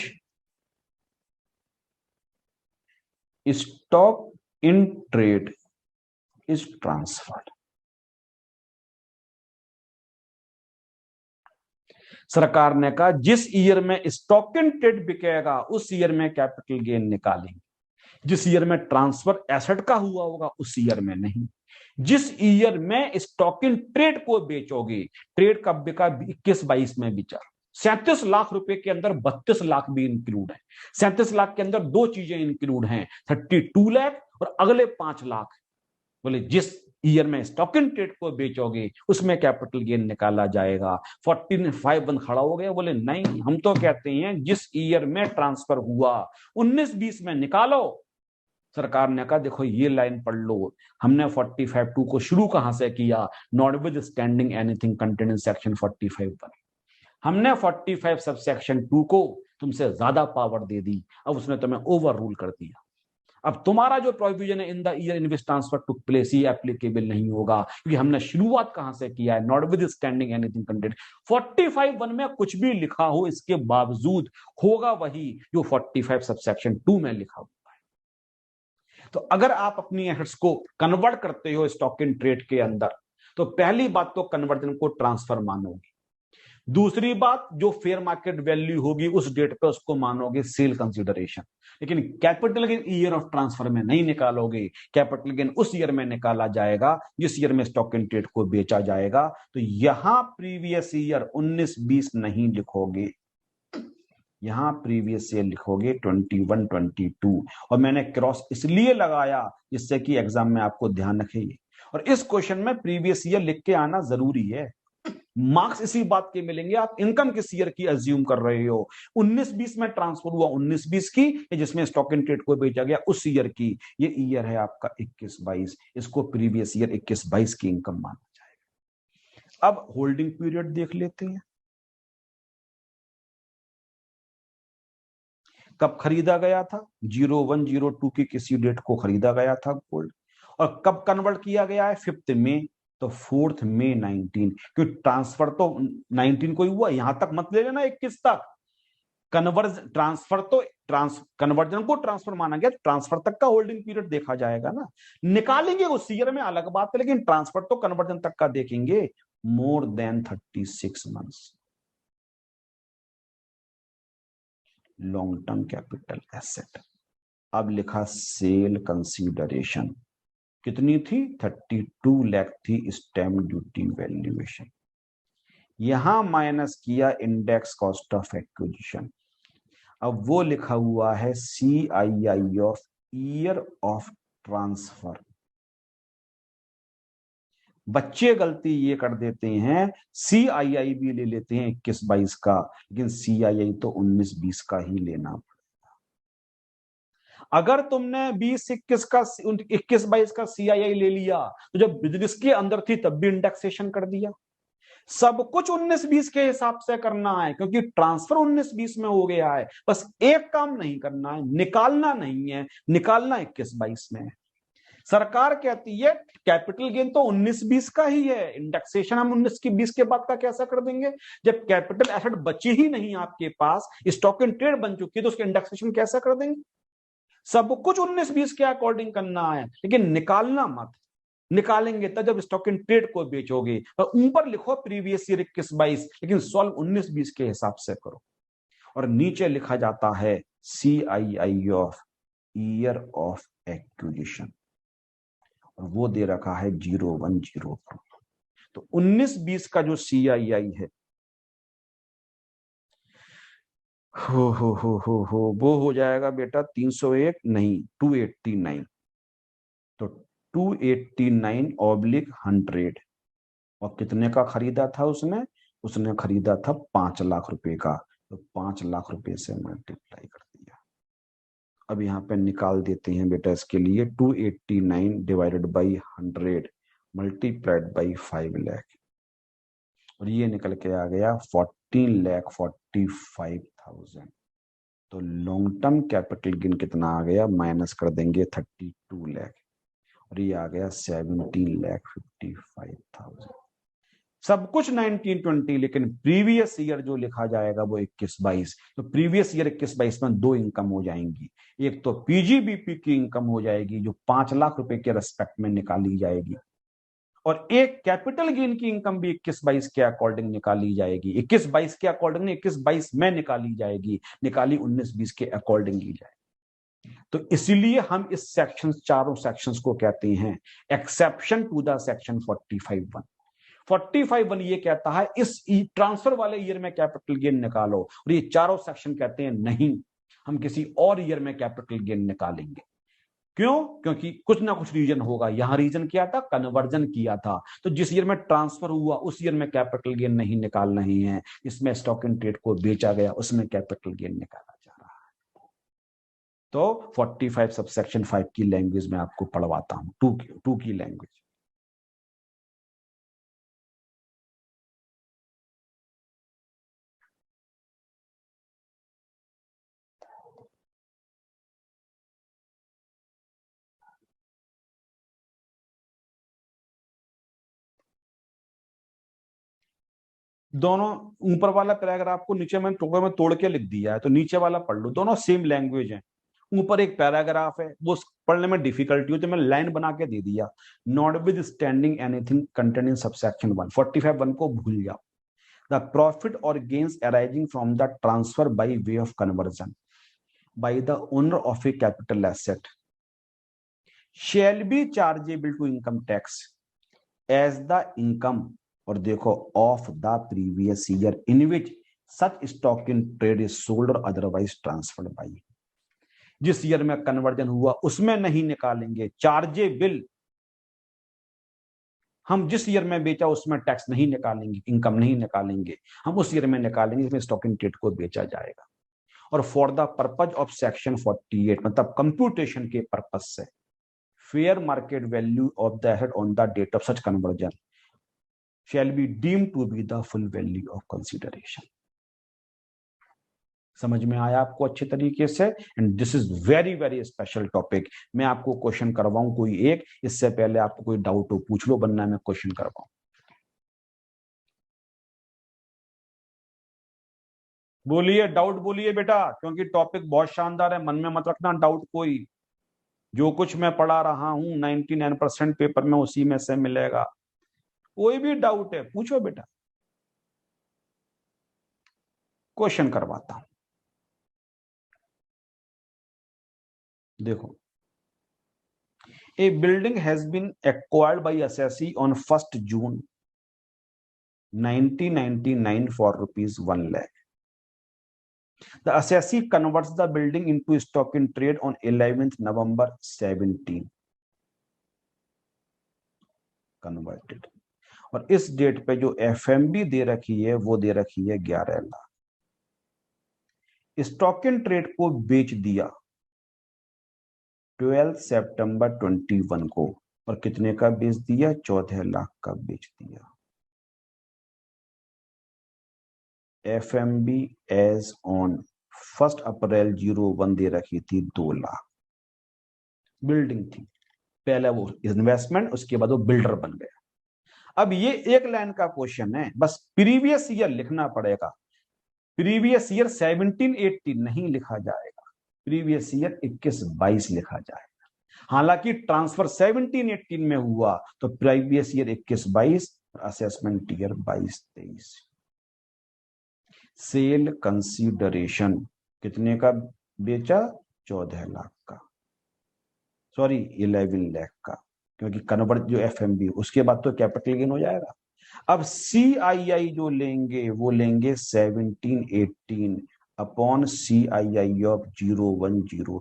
stock in trade is transferred। सरकार ने कहा जिस ईयर में स्टॉक इन ट्रेड बिकेगा उस ईयर में कैपिटल गेन निकालेंगे, जिस ईयर में ट्रांसफर एसेट का हुआ होगा उस ईयर में नहीं। जिस ईयर में स्टॉक इन ट्रेड को बेचोगे, ट्रेड कब बिका, 21-22 में बिचा, 37 लाख रुपए के अंदर 32 लाख भी इंक्लूड है। 37 लाख के अंदर दो चीजें इंक्लूड हैं, 32 लाख और अगले 5 लाख। बोले जिस ईयर में स्टॉक इन ट्रेड को बेचोगे उसमें कैपिटल गेन निकाला जाएगा। 45 खड़ा हो गया, बोले नहीं, हम तो कहते हैं जिस ईयर में ट्रांसफर हुआ 19-20 में निकालो। सरकार ने कहा देखो ये लाइन पढ़ लो, हमने 45(2) को शुरू कहां से किया, not with standing anything contain in section 45(1). हमने 45 सब सेक्शन 2 को तुमसे ज्यादा पावर दे दी, अब उसने तुम्हें ओवर रूल कर दिया। अब तुम्हारा जो प्रोविजन है इन the year in which transfer took place ये एप्लीकेबल नहीं होगा, क्योंकि हमने शुरुआत कहां से किया है, not with standing anything content. 45(1) में कुछ भी लिखा हो इसके बावजूद होगा वही जो 45 सबसेक्शन 2 में लिखा हुआ है। तो अगर आप अपनी एसेट्स को कन्वर्ट करते हो स्टॉक इन ट्रेड के अंदर, तो पहली बात तो कन्वर्जन को ट्रांसफर मानोगे, दूसरी बात जो फेयर मार्केट वैल्यू होगी उस डेट पे उसको मानोगे सेल कंसीडरेशन। लेकिन capital gain year of transfer में नहीं निकालोगे, कैपिटल गेन उस ईयर में निकाला जाएगा जिस ईयर में स्टॉक इन ट्रेड को बेचा जाएगा। तो यहां प्रीवियस ईयर 19-20 नहीं लिखोगे, यहां प्रीवियस ईयर लिखोगे 21-22। और मैंने क्रॉस इसलिए लगाया जिससे कि एग्जाम में आपको ध्यान रखे। और इस क्वेश्चन में प्रीवियस ईयर लिख के आना जरूरी है, मार्क्स इसी बात के मिलेंगे। आप इनकम किस ईयर की अज्यूम कर रहे हो, 19-20 में ट्रांसफर हुआ 19-20 की, जिसमें स्टॉक इन ट्रेड को बेचा गया उस ईयर की, ये ईयर है आपका 21-22, इसको प्रीवियस ईयर 21-22 की इनकम माना जाएगा। अब होल्डिंग पीरियड देख लेते हैं, कब खरीदा गया था, 01/02 की किसी डेट को खरीदा गया था गोल्ड, और कब कन्वर्ट किया गया है, 5 मई, तो 4 मई 19, क्योंकि ट्रांसफर तो 19 को ही हुआ, यहां तक मत ले लेना 21 तक, कन्वर्जन को ट्रांसफर माना गया, ट्रांसफर तक का होल्डिंग पीरियड देखा जाएगा ना, निकालेंगे उस ईयर में अलग बात है, लेकिन ट्रांसफर तो कन्वर्जन तक का देखेंगे, more than 36 months. Long term capital asset. अब लिखा सेल कंसीडरेशन, कितनी थी, 32 लाख थी स्टैम्प ड्यूटी वैल्यूएशन, यहां माइनस किया इंडेक्स कॉस्ट ऑफ एक्विजिशन। अब वो लिखा हुआ है CII of year of transfer. बच्चे गलती ये कर देते हैं, CII भी ले लेते हैं 21-22 का, लेकिन CII तो 19-20 का ही लेना पड़ेगा। अगर तुमने 20-21 का 21-22 का CII ले लिया, तो जब बिजनेस के अंदर थी तब भी इंडेक्सेशन कर दिया। सब कुछ 19-20 के हिसाब से करना है, क्योंकि ट्रांसफर 19-20 में हो गया है, बस एक काम नहीं करना है, निकालना नहीं है, निकालना 21-22 में है। सरकार कहती है कैपिटल गेन तो 19-20 का ही है, इंडेक्सेशन हम 19-20 के बाद का कैसा कर देंगे, जब कैपिटल एसेट बची ही नहीं आपके पास, स्टॉक इन ट्रेड बन चुकी है, तो उसके इंडेक्सेशन कैसा कर देंगे। सब कुछ 19-20 के अकॉर्डिंग करना है, लेकिन निकालना मत, निकालेंगे तब जब स्टॉक इन ट्रेड को बेचोगे, और ऊपर लिखो प्रीवियस ईयर 21-22, लेकिन सॉल्व 19-20 के हिसाब से करो, और नीचे लिखा जाता है CII of year of acquisition, और वो दे रखा है 01/02। तो 19-20 का जो CII है वो हो जाएगा बेटा 301 नहीं 289, तो 289/100, और कितने का खरीदा था उसने, उसने खरीदा था 5 लाख रुपए का, तो 5 लाख रुपए से मल्टीप्लाई कर दिया। अब यहाँ पे निकाल देते हैं बेटा इसके लिए, 289 divided by 100 multiplied by 5 lakh, और ये निकल के आ गया 14,45,000। तो लॉन्ग टर्म कैपिटल गेन कितना आ गया, माइनस कर देंगे 32 लाख, और ये आ गया 17,55,000। सब कुछ 19-20, लेकिन प्रीवियस ईयर जो लिखा जाएगा वो 21-22। तो प्रीवियस ईयर 21-22 में 2 इनकम हो जाएंगी, एक तो PGBP की इनकम हो जाएगी जो 5 लाख रुपए के रेस्पेक्ट में निकाली जाएगी, और एक कैपिटल गेन की इनकम भी 21-22 के अकॉर्डिंग निकाली जाएगी, 21-22 के अकॉर्डिंग नहीं, 21-22 में निकाली जाएगी, निकाली 19-20 के अकॉर्डिंग की जाएगी। तो इसलिए हम इस सेक्शन, चारों सेक्शंस को कहते हैं एक्सेप्शन टू द सेक्शन 45(1). 45(1) ये कहता है इस ट्रांसफर वाले ईयर में कैपिटल गेन निकालो, और ये चारों सेक्शन कहते हैं नहीं, हम किसी और ईयर में कैपिटल गेन निकालेंगे। क्यों, क्योंकि कुछ ना कुछ रीजन होगा। यहां रीजन क्या था, कन्वर्जन किया था, तो जिस ईयर में ट्रांसफर हुआ उस ईयर में कैपिटल गेन नहीं निकालना ही है, इसमें स्टॉक इन ट्रेड को बेचा गया उसमें कैपिटल गेन निकाला जा रहा है। तो 45 सबसेक्शन 5 की लैंग्वेज में आपको पढ़वाता हूं, टू की लैंग्वेज। दोनों, ऊपर वाला पैराग्राफ को नीचे मैंने टुकड़ों में तोड़ के लिख दिया है, तो नीचे वाला पढ़ लो, दोनों सेम लैंग्वेज है। ऊपर एक पैराग्राफ है, वो पढ़ने में डिफिकल्टी हो तो मैं लाइन बना के दे दिया, notwithstanding anything contain in subsection 1। 45(1) को भूल जाओ। द प्रॉफिट और gains arising from the transfer by way of conversion by the owner of a capital asset shall be chargeable to income tax as the income, और देखो, of the previous year in which such stock in trade is sold और अदरवाइज ट्रांसफर्ड बाय। जिस ईयर में कन्वर्जन हुआ उसमें नहीं निकालेंगे, चार्जेबल हम जिस ईयर में बेचा उसमें टैक्स नहीं निकालेंगे, इनकम नहीं निकालेंगे, हम उस ईयर में निकालेंगे जिसमें स्टॉक इन ट्रेड को बेचा जाएगा। और for the purpose of section 48 मतलब कंप्यूटेशन के पर्पज से fair market value of the asset on the date of such conversion shall be deemed to be the full value of consideration. समझ में आया आपको अच्छे तरीके से? And this is very very special topic. मैं आपको क्वेश्चन करवाऊं कोई एक, इससे पहले आपको कोई डाउट हो पूछ लो, वरना मैं क्वेश्चन करवाऊं। बोलिए, डाउट बोलिए बेटा, क्योंकि टॉपिक बहुत शानदार है, मन में मत रखना डाउट कोई। जो कुछ मैं पढ़ा रहा हूं 99% पेपर में उसी में से मिलेगा। कोई भी डाउट है पूछो बेटा, क्वेश्चन करवाता हूं। देखो, a building has been acquired by SSC on 1 June 1999 for rupees 1 lakh. The assessee converts the building into stock in trade on 11th November 17 converted। और इस डेट पे जो एफएमबी दे रखी है वो दे रखी है 11 लाख। स्टॉक इन ट्रेड को बेच दिया 12 सितंबर 21 को, और कितने का बेच दिया? 14 लाख का बेच दिया। एफएमबी एज ऑन 1 अप्रैल 01 दे रखी थी 2 लाख। बिल्डिंग थी, पहले वो इन्वेस्टमेंट, उसके बाद वो बिल्डर बन गया। अब ये एक लाइन का क्वेश्चन है, बस प्रीवियस ईयर लिखना पड़ेगा। प्रीवियस ईयर 17-18 नहीं लिखा जाएगा, प्रीवियस ईयर 21-22 लिखा जाएगा। हालांकि ट्रांसफर 17-18 में हुआ तो previous year 21-22, assessment year 22-23। Sale consideration कितने का बेचा? 14 लाख का, सॉरी 11 लाख का, क्योंकि कन्वर्ट जो एफएमबी उसके बाद तो कैपिटल गेन हो जाएगा। अब सीआईआई जो लेंगे वो लेंगे 17-18 अपॉन सीआईआई ऑफ 0102।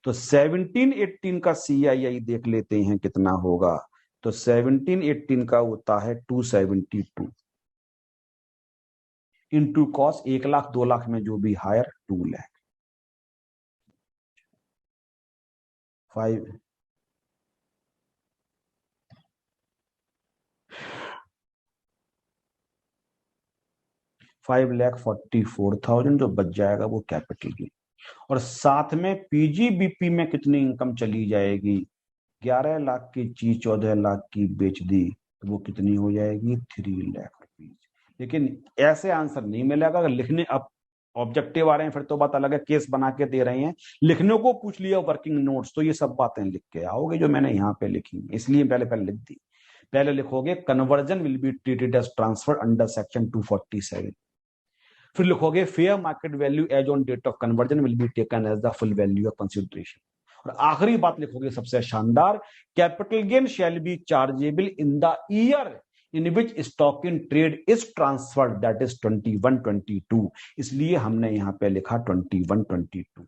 तो 17-18 का सीआईआई देख लेते हैं कितना होगा। तो 17-18 का होता है 272 इंटू कॉस्ट 1 लाख 2 लाख में जो भी हायर 2 लाख 5,44,000 जो बच जाएगा वो कैपिटल गेन। और साथ में पीजीबीपी में कितनी इनकम चली जाएगी? 11 लाख की चीज 14 लाख की बेच दी तो वो कितनी हो जाएगी? 3 लाख रुपीज। लेकिन ऐसे आंसर नहीं मिलेगा। अगर लिखने अब ऑब्जेक्टिव आ रहे हैं फिर तो बात अलग है, केस बना के दे रहे हैं, लिखने को पूछ लिया वर्किंग नोट्स तो ये सब बातें लिख के आओगे जो मैंने यहाँ पे लिखी, इसलिए पहले पहले लिख दी। पहले लिखोगे conversion will be treated as transfer under section 247। फिर लिखोगे fair market value as on date of conversion will be taken as the full value of consideration. और आखिरी बात लिखोगे सबसे शानदार, capital gain shall be chargeable in the year in which stock in trade is transferred that is 21-22। इसलिए हमने यहां पे लिखा 21-22,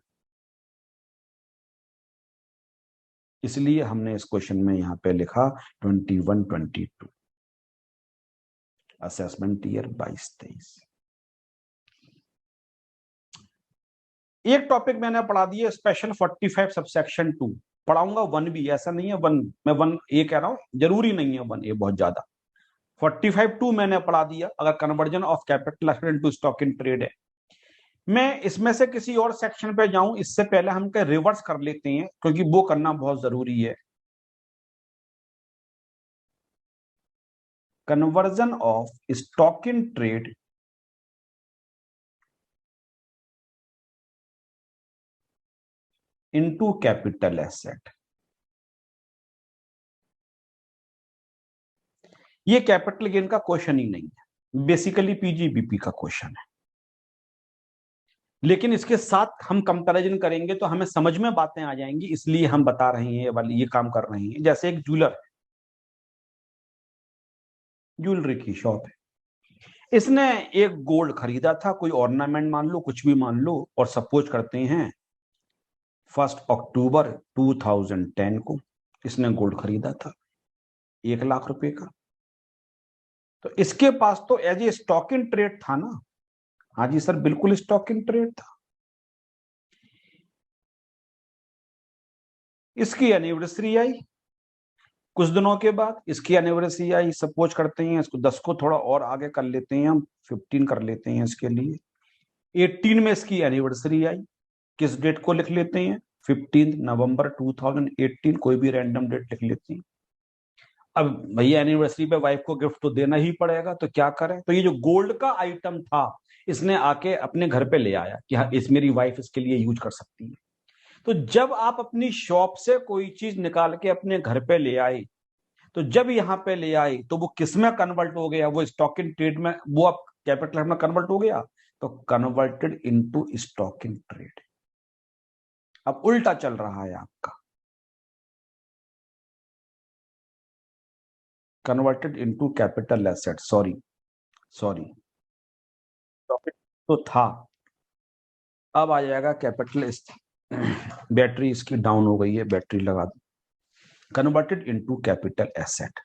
इसलिए हमने इस क्वेश्चन में यहां पे लिखा 21-22। Assessment year 22-23। एक टॉपिक मैंने पढ़ा दिया स्पेशल 45 सबसेक्शन 2, पढ़ाऊंगा 1 भी, ऐसा नहीं है 1 मैं 1 ए कह रहा हूं, जरूरी नहीं है 1 ए बहुत ज्यादा। 45-2 मैंने पढ़ा दिया, अगर conversion of capital asset into stock in trade है। मैं इसमें से किसी और सेक्शन पे जाऊं इससे पहले हम रिवर्स कर लेते हैं क्योंकि वो करना बहुत जरूरी है। Conversion of stock in trade into capital asset. ये कैपिटल गेन का क्वेश्चन ही नहीं है, बेसिकली पीजीबीपी का क्वेश्चन है, लेकिन इसके साथ हम कंपैरिजन करेंगे तो हमें समझ में बातें आ जाएंगी, इसलिए हम बता रहे हैं वाली ये काम कर रहे हैं। जैसे एक ज्वेलर, ज्वेलरी की शॉप है, इसने एक गोल्ड खरीदा था, कोई ऑर्नामेंट मान लो, कुछ भी मान लो, और सपोज करते हैं 1 अक्टूबर 2010 को इसने गोल्ड खरीदा था। 1 लाख रुपए का। तो इसके पास तो as a stock in trade था ना। हाँ जी सर, बिल्कुल स्टॉक इन ट्रेड था। इसकी एनिवर्सरी आई कुछ दिनों के बाद, इसकी एनिवर्सरी आई, सपोज करते हैं इसको 10 को थोड़ा और आगे कर लेते हैं हम, 15 कर लेते हैं इसके लिए। 18 में इसकी एनिवर्सरी आई, किस डेट को लिख लेते हैं, 15 नवंबर 2018, कोई भी रैंडम डेट लिख लेते हैं। अब भैया एनिवर्सरी पे वाइफ को गिफ्ट तो देना ही पड़ेगा, तो क्या करें, तो ये जो गोल्ड का आइटम था इसने आके अपने घर पे ले आया कि हाँ इस मेरी वाइफ इसके लिए यूज कर सकती है। तो जब आप अपनी शॉप से कोई चीज निकाल के अपने घर पे ले आए, तो जब यहां पे ले आए तो वो किस में कन्वर्ट हो गया, वो स्टॉक इन ट्रेड में, वो अब कैपिटल में कन्वर्ट हो गया, तो converted into stock in trade. अब उल्टा चल रहा है आपका, converted into capital asset, sorry profit तो था, अब आ जाएगा कैपिटल। बैटरी इसकी डाउन हो गई है, बैटरी लगा दो। Converted into capital asset.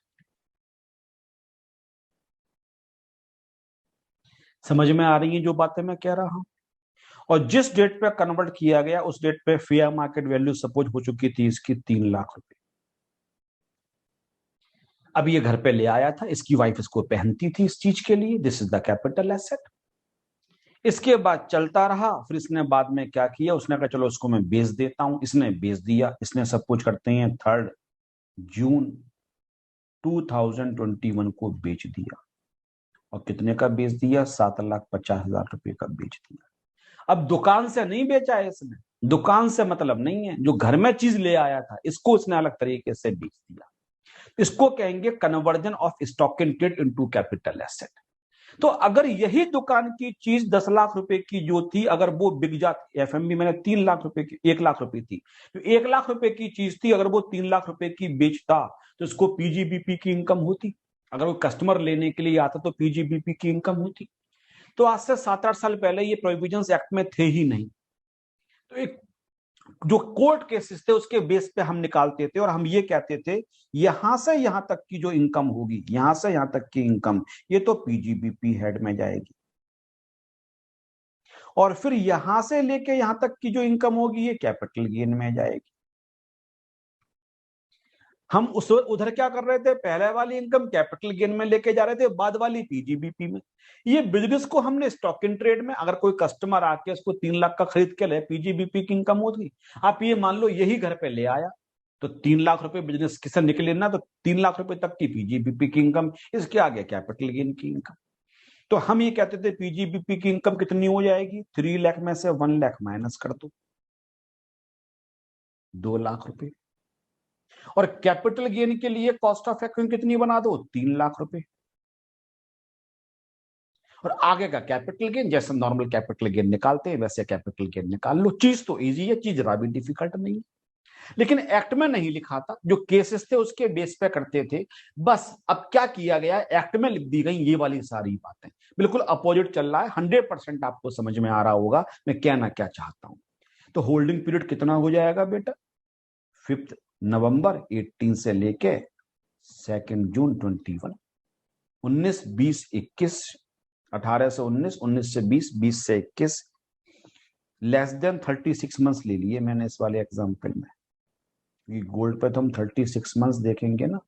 समझ में आ रही है जो बातें मैं कह रहा हूं। और जिस डेट पे कन्वर्ट किया गया उस डेट पे फेयर मार्केट वैल्यू सपोज हो चुकी थी इसकी 3 लाख रुपए। अब ये घर पे ले आया था, इसकी वाइफ इसको पहनती थी इस चीज के लिए, this is the capital asset. इसके बाद चलता रहा, फिर इसने बाद में क्या किया, उसने कहा चलो इसको मैं बेच देता हूं, इसने बेच दिया। इसने सपोज करते हैं 3 जून 2021 को बेच दिया। और कितने का बेच दिया, 7,50,000 रुपए का बेच दिया। अब दुकान से नहीं बेचा है इसने, दुकान से मतलब नहीं है, जो घर में चीज ले आया था इसको उसने अलग तरीके से बेच दिया। इसको कहेंगे conversion of stock in trade into capital asset. तो अगर यही दुकान की चीज 10 लाख रुपए की जो थी, अगर वो बिक जाती, एफएमबी मैंने 3 लाख रुपए की, 1 लाख रुपए थी, तो 1 लाख रुपए की चीज थी, अगर वो 3 लाख रुपए की बेचता तो इसको पीजीबीपी की इनकम होती। अगर वो कस्टमर लेने के लिए आता तो पीजीबीपी की इनकम होती। तो आज से 7-8 साल पहले ये प्रोविजंस एक्ट में थे ही नहीं। तो एक जो कोर्ट केसेस थे उसके बेस पे हम निकालते थे, और हम ये कहते थे यहां से यहां तक की जो इनकम होगी, यहां से यहां तक की इनकम, ये तो पीजीबीपी हेड में जाएगी, और फिर यहां से लेके यहां तक की जो इनकम होगी ये कैपिटल गेन में जाएगी। हम उस उधर क्या कर रहे थे, पहले वाली इनकम कैपिटल गेन में लेके जा रहे थे, बाद वाली पीजीबीपी में। ये बिजनेस को हमने स्टॉक इन ट्रेड में, अगर कोई कस्टमर आके उसको 3 लाख का खरीद के ले, पीजीबीपी की इनकम होगी। आप ये मान लो यही घर पे ले आया, तो 3 लाख रुपए बिजनेस किसे निकले ना, तो 3 लाख रुपए तक की पीजीबीपी की इनकम, इसके आगे कैपिटल गेन की इनकम। तो हम ये कहते थे पीजीबीपी की इनकम कितनी हो जाएगी, 3 लाख में से 1 लाख माइनस कर दो, 2 लाख रुपए। और कैपिटल गेन के लिए कॉस्ट ऑफ एक्विजिशन कितनी बना दो, 3 लाख रुपए। और आगे का कैपिटल गेन, जैसे नॉर्मल कैपिटल गेन निकालते हैं वैसे कैपिटल गेन निकाल लो। चीज तो इजी है, चीज जरा भी डिफिकल्ट नहीं है, लेकिन एक्ट में नहीं लिखा था, जो केसेस थे उसके बेस पे करते थे बस। अब क्या किया गया, एक्ट में लिख दी गई ये वाली सारी बातें, बिल्कुल अपोजिट चल रहा है। 100% आपको समझ में आ रहा होगा मैं कहना क्या चाहता हूं। तो होल्डिंग पीरियड कितना हो जाएगा बेटा, 5 नवंबर 18 से लेके 2 जून 21, 19, 20, 21, 18 से 19, 19 से 20, 20 से 21, लेस देन 36 मंथ्स ले लिए मैंने इस वाले एग्जाम्पल में। ये गोल्ड पे तो हम 36 मंथ्स देखेंगे ना,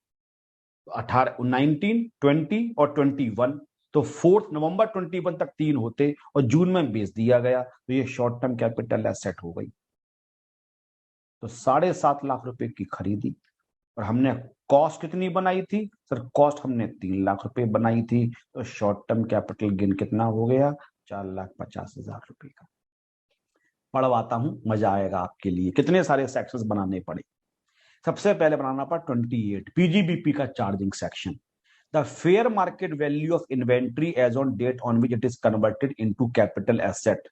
18, 19, 20 और 21, तो 4 नवंबर 21 तक 3 होते और जून में बेच दिया गया, तो ये शॉर्ट टर्म कैपिटल एसेट हो गई। तो 7.5 लाख रुपए की खरीदी, और हमने कॉस्ट कितनी बनाई थी सर, कॉस्ट हमने 3 लाख रुपए बनाई थी, तो शॉर्ट टर्म कैपिटल गेन कितना हो गया, 4,50,000 रुपए का। पढ़वाता हूं, मजा आएगा आपके लिए। कितने सारे सेक्शंस बनाने पड़े। सबसे पहले बनाना पड़ा 28 पीजीबीपी का charging section, the fair market value of inventory as on date on which it is converted into capital asset.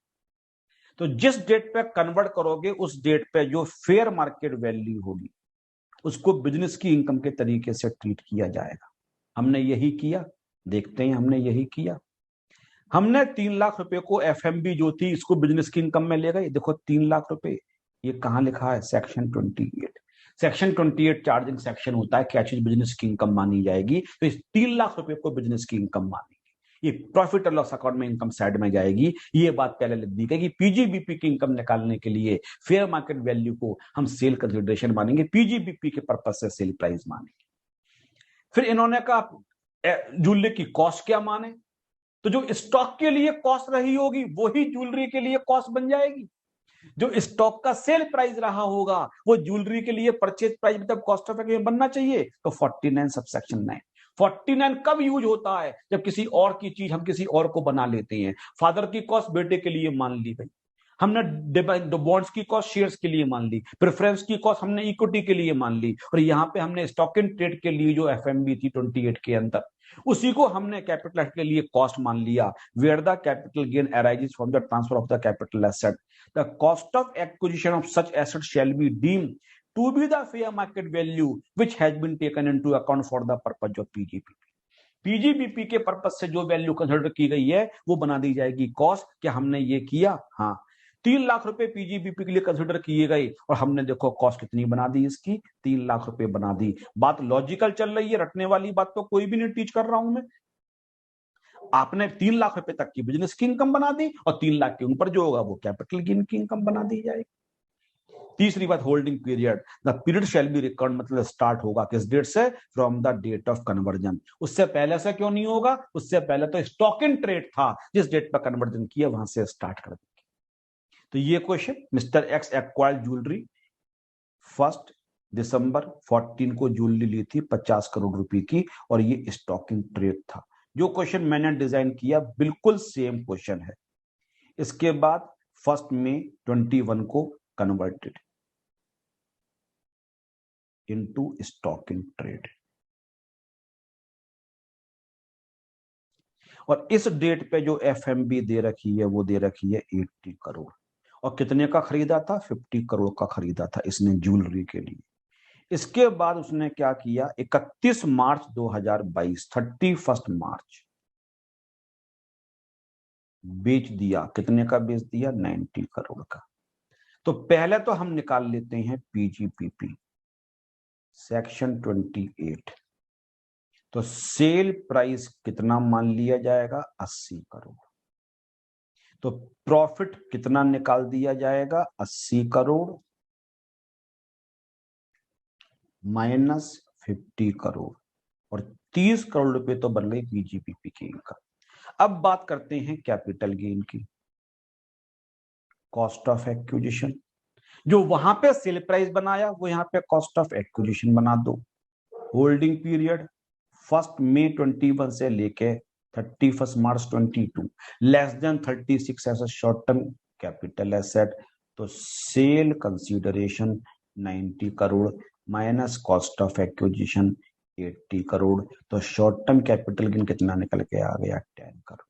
तो जिस डेट पे कन्वर्ट करोगे उस डेट पे जो फेयर मार्केट वैल्यू होगी उसको बिजनेस की इनकम के तरीके से ट्रीट किया जाएगा। हमने यही किया, देखते हैं हमने यही किया। हमने 3 लाख रुपए को एफएमबी जो थी इसको बिजनेस की इनकम में ले गए। देखो 3 लाख रुपए, ये कहां लिखा है, सेक्शन 28। सेक्शन 28 चार्जिंग सेक्शन होता है, क्या चीज बिजनेस की इनकम मानी जाएगी, तो इस 3 लाख रुपए को बिजनेस की इनकम मानेंगे, ये प्रॉफिट और लॉस अकाउंट में इनकम साइड में जाएगी। ये बात पहले लिख दी गई कि पीजीबीपी की इनकम निकालने के लिए फेयर मार्केट वैल्यू को हम सेल कंसिडरेशन मानेंगे, पीजीबीपी के पर्पज से सेल प्राइस मानेंगे। फिर इन्होंने कहा ज्वेलरी की कॉस्ट क्या माने, तो जो स्टॉक के लिए कॉस्ट रही होगी वही ज्वेलरी के लिए कॉस्ट बन जाएगी। जो स्टॉक का सेल प्राइस रहा होगा वो ज्वेलरी के लिए परचेज प्राइस मतलब कॉस्ट ऑफ एक्विजिशन बनना चाहिए। तो 49 सबसेक्शन 9, 49 कब यूज होता है, जब किसी और की चीज हम किसी और को बना लेते हैं। फादर की कॉस्ट बेटे के लिए मान ली गई, हमने बॉन्ड्स की कॉस्ट शेयर्स के लिए मान ली, प्रेफरेंस की कॉस्ट हमने इक्विटी के लिए मान ली, और यहां पे हमने स्टॉक इन ट्रेड के लिए जो एफएमबी थी 28 के अंदर उसी को हमने कैपिटल के लिए कॉस्ट मान लिया। Where the capital gain arises from the transfer of the capital asset, the cost of acquisition of such asset shall be deemed to be the fair market value which has been taken into account for the purpose of PGBP. PGBP के पर्पज से जो वैल्यू कंसिडर की गई है वो बना दी जाएगी कॉस्ट। क्या हमने ये किया? हाँ, 3 लाख रुपए पीजीबीपी के लिए कंसिडर किए गए और हमने देखो कॉस्ट कितनी बना दी इसकी, 3 लाख रुपए बना दी। बात लॉजिकल चल रही है, रटने वाली बात तो कोई भी नहीं टीच कर रहा हूं मैं। आपने 3 लाख रुपए तक की बिजनेस की इनकम बना दी और 3 लाख के ऊपर जो होगा वो कैपिटल गेन की इनकम बना दी जाएगी। तीसरी बात, holding period, the period shall be record मतलब स्टार्ट होगा किस डेट से? From the date of conversion. उससे पहले से क्यों नहीं होगा? उससे पहले तो स्टॉक इन ट्रेड था, जिस डेट पर कन्वर्जन किया वहां से स्टार्ट कर देंगे। तो ये question, mister x acquired jewellery 1 दिसंबर 14 को ज्वेलरी ली थी 50 करोड़ रुपए की और ये स्टॉक इन ट्रेड था। जो क्वेश्चन मैंने डिजाइन किया बिल्कुल सेम क्वेश्चन है। इसके बाद 1 मई 21 को converted into stock in trade, और इस डेट पे जो एफएमबी दे रखी है वो दे रखी है 80 करोड़। और कितने का खरीदा था? 50 करोड़ का खरीदा था इसने ज्वेलरी के लिए। इसके बाद उसने क्या किया, 31 मार्च 2022 31 मार्च बेच दिया। कितने का बेच दिया? 90 करोड़ का। तो पहले तो हम निकाल लेते हैं पीजीपीपी सेक्शन 28। तो सेल प्राइस कितना मान लिया जाएगा? 80 करोड़। तो प्रॉफिट कितना निकाल दिया जाएगा? 80 करोड़ माइनस 50 करोड़, और 30 करोड़ रुपए तो बन गई पीजीपीपी की इनकम। अब बात करते हैं कैपिटल गेन की। कॉस्ट ऑफ एक्विजिशन, जो वहां पे सेल प्राइस बनाया वो यहां पे कॉस्ट ऑफ एक्विजिशन बना दो। होल्डिंग पीरियड 1 मई 21 से लेके 31 March 22, less than 36 as a short term capital asset. तो sale consideration 90 crore minus cost of acquisition 80 crore. तो शॉर्ट टर्म कैपिटल गेन कितना निकल के आ गया? 10 करोड़।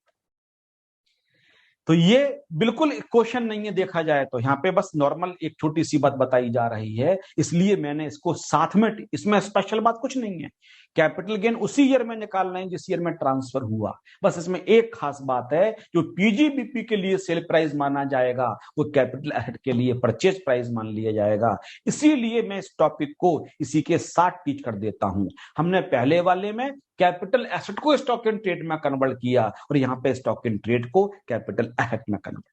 तो ये बिल्कुल क्वेश्चन नहीं है देखा जाए तो, यहाँ पे बस नॉर्मल एक छोटी सी बात बताई जा रही है, इसलिए मैंने इसको साथ में, इसमें स्पेशल बात कुछ नहीं है। कैपिटल गेन उसी ईयर में निकालना है जिस ईयर में ट्रांसफर हुआ। बस इसमें एक खास बात है, जो पीजीबीपी के लिए सेल प्राइस माना जाएगा वो कैपिटल एसेट के लिए परचेज प्राइस मान लिया जाएगा। इसीलिए मैं इस टॉपिक को इसी के साथ टीच कर देता हूं। हमने पहले वाले में कैपिटल एसेट को स्टॉक इन ट्रेड में कन्वर्ट किया और यहां पे स्टॉक इन ट्रेड को कैपिटल एसेट में कन्वर्ट किया।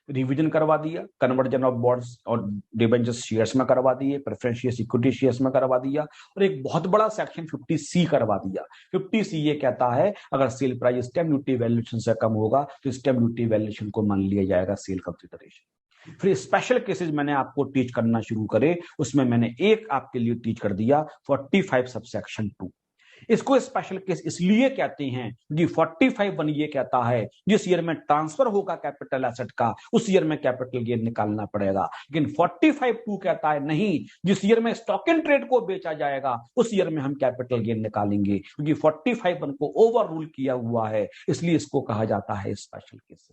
रिवीजन करवा दिया, कन्वर्जन ऑफ बॉन्ड्स और डिबेंचर्स शेयर्स में करवा दिए, प्रेफरेंस शेयर्स इक्विटी शेयर्स में करवा दिया, और एक बहुत बड़ा सेक्शन 50C करवा दिया। 50C ये कहता है अगर cell price stamp duty valuation से कम होगा तो स्टैम्प ड्यूटी वैल्यूएशन को मान लिया जाएगा सेल कंसीडरेशन। फिर स्पेशल केसेस मैंने आपको टीच करना शुरू करे, उसमें मैंने एक आपके लिए टीच कर दिया 45 सबसेक्शन 2। इसको स्पेशल केस इसलिए कहते हैं कि 45(1) ये कहता है जिस ईयर में ट्रांसफर होगा कैपिटल एसेट का उस ईयर में कैपिटल गेन निकालना पड़ेगा। लेकिन 45(2) कहता है नहीं, जिस ईयर में स्टॉक इन ट्रेड को बेचा जाएगा उस ईयर में हम कैपिटल गेन निकालेंगे, क्योंकि 45(1) को ओवर रूल किया हुआ है, इसलिए इसको कहा जाता है स्पेशल केस।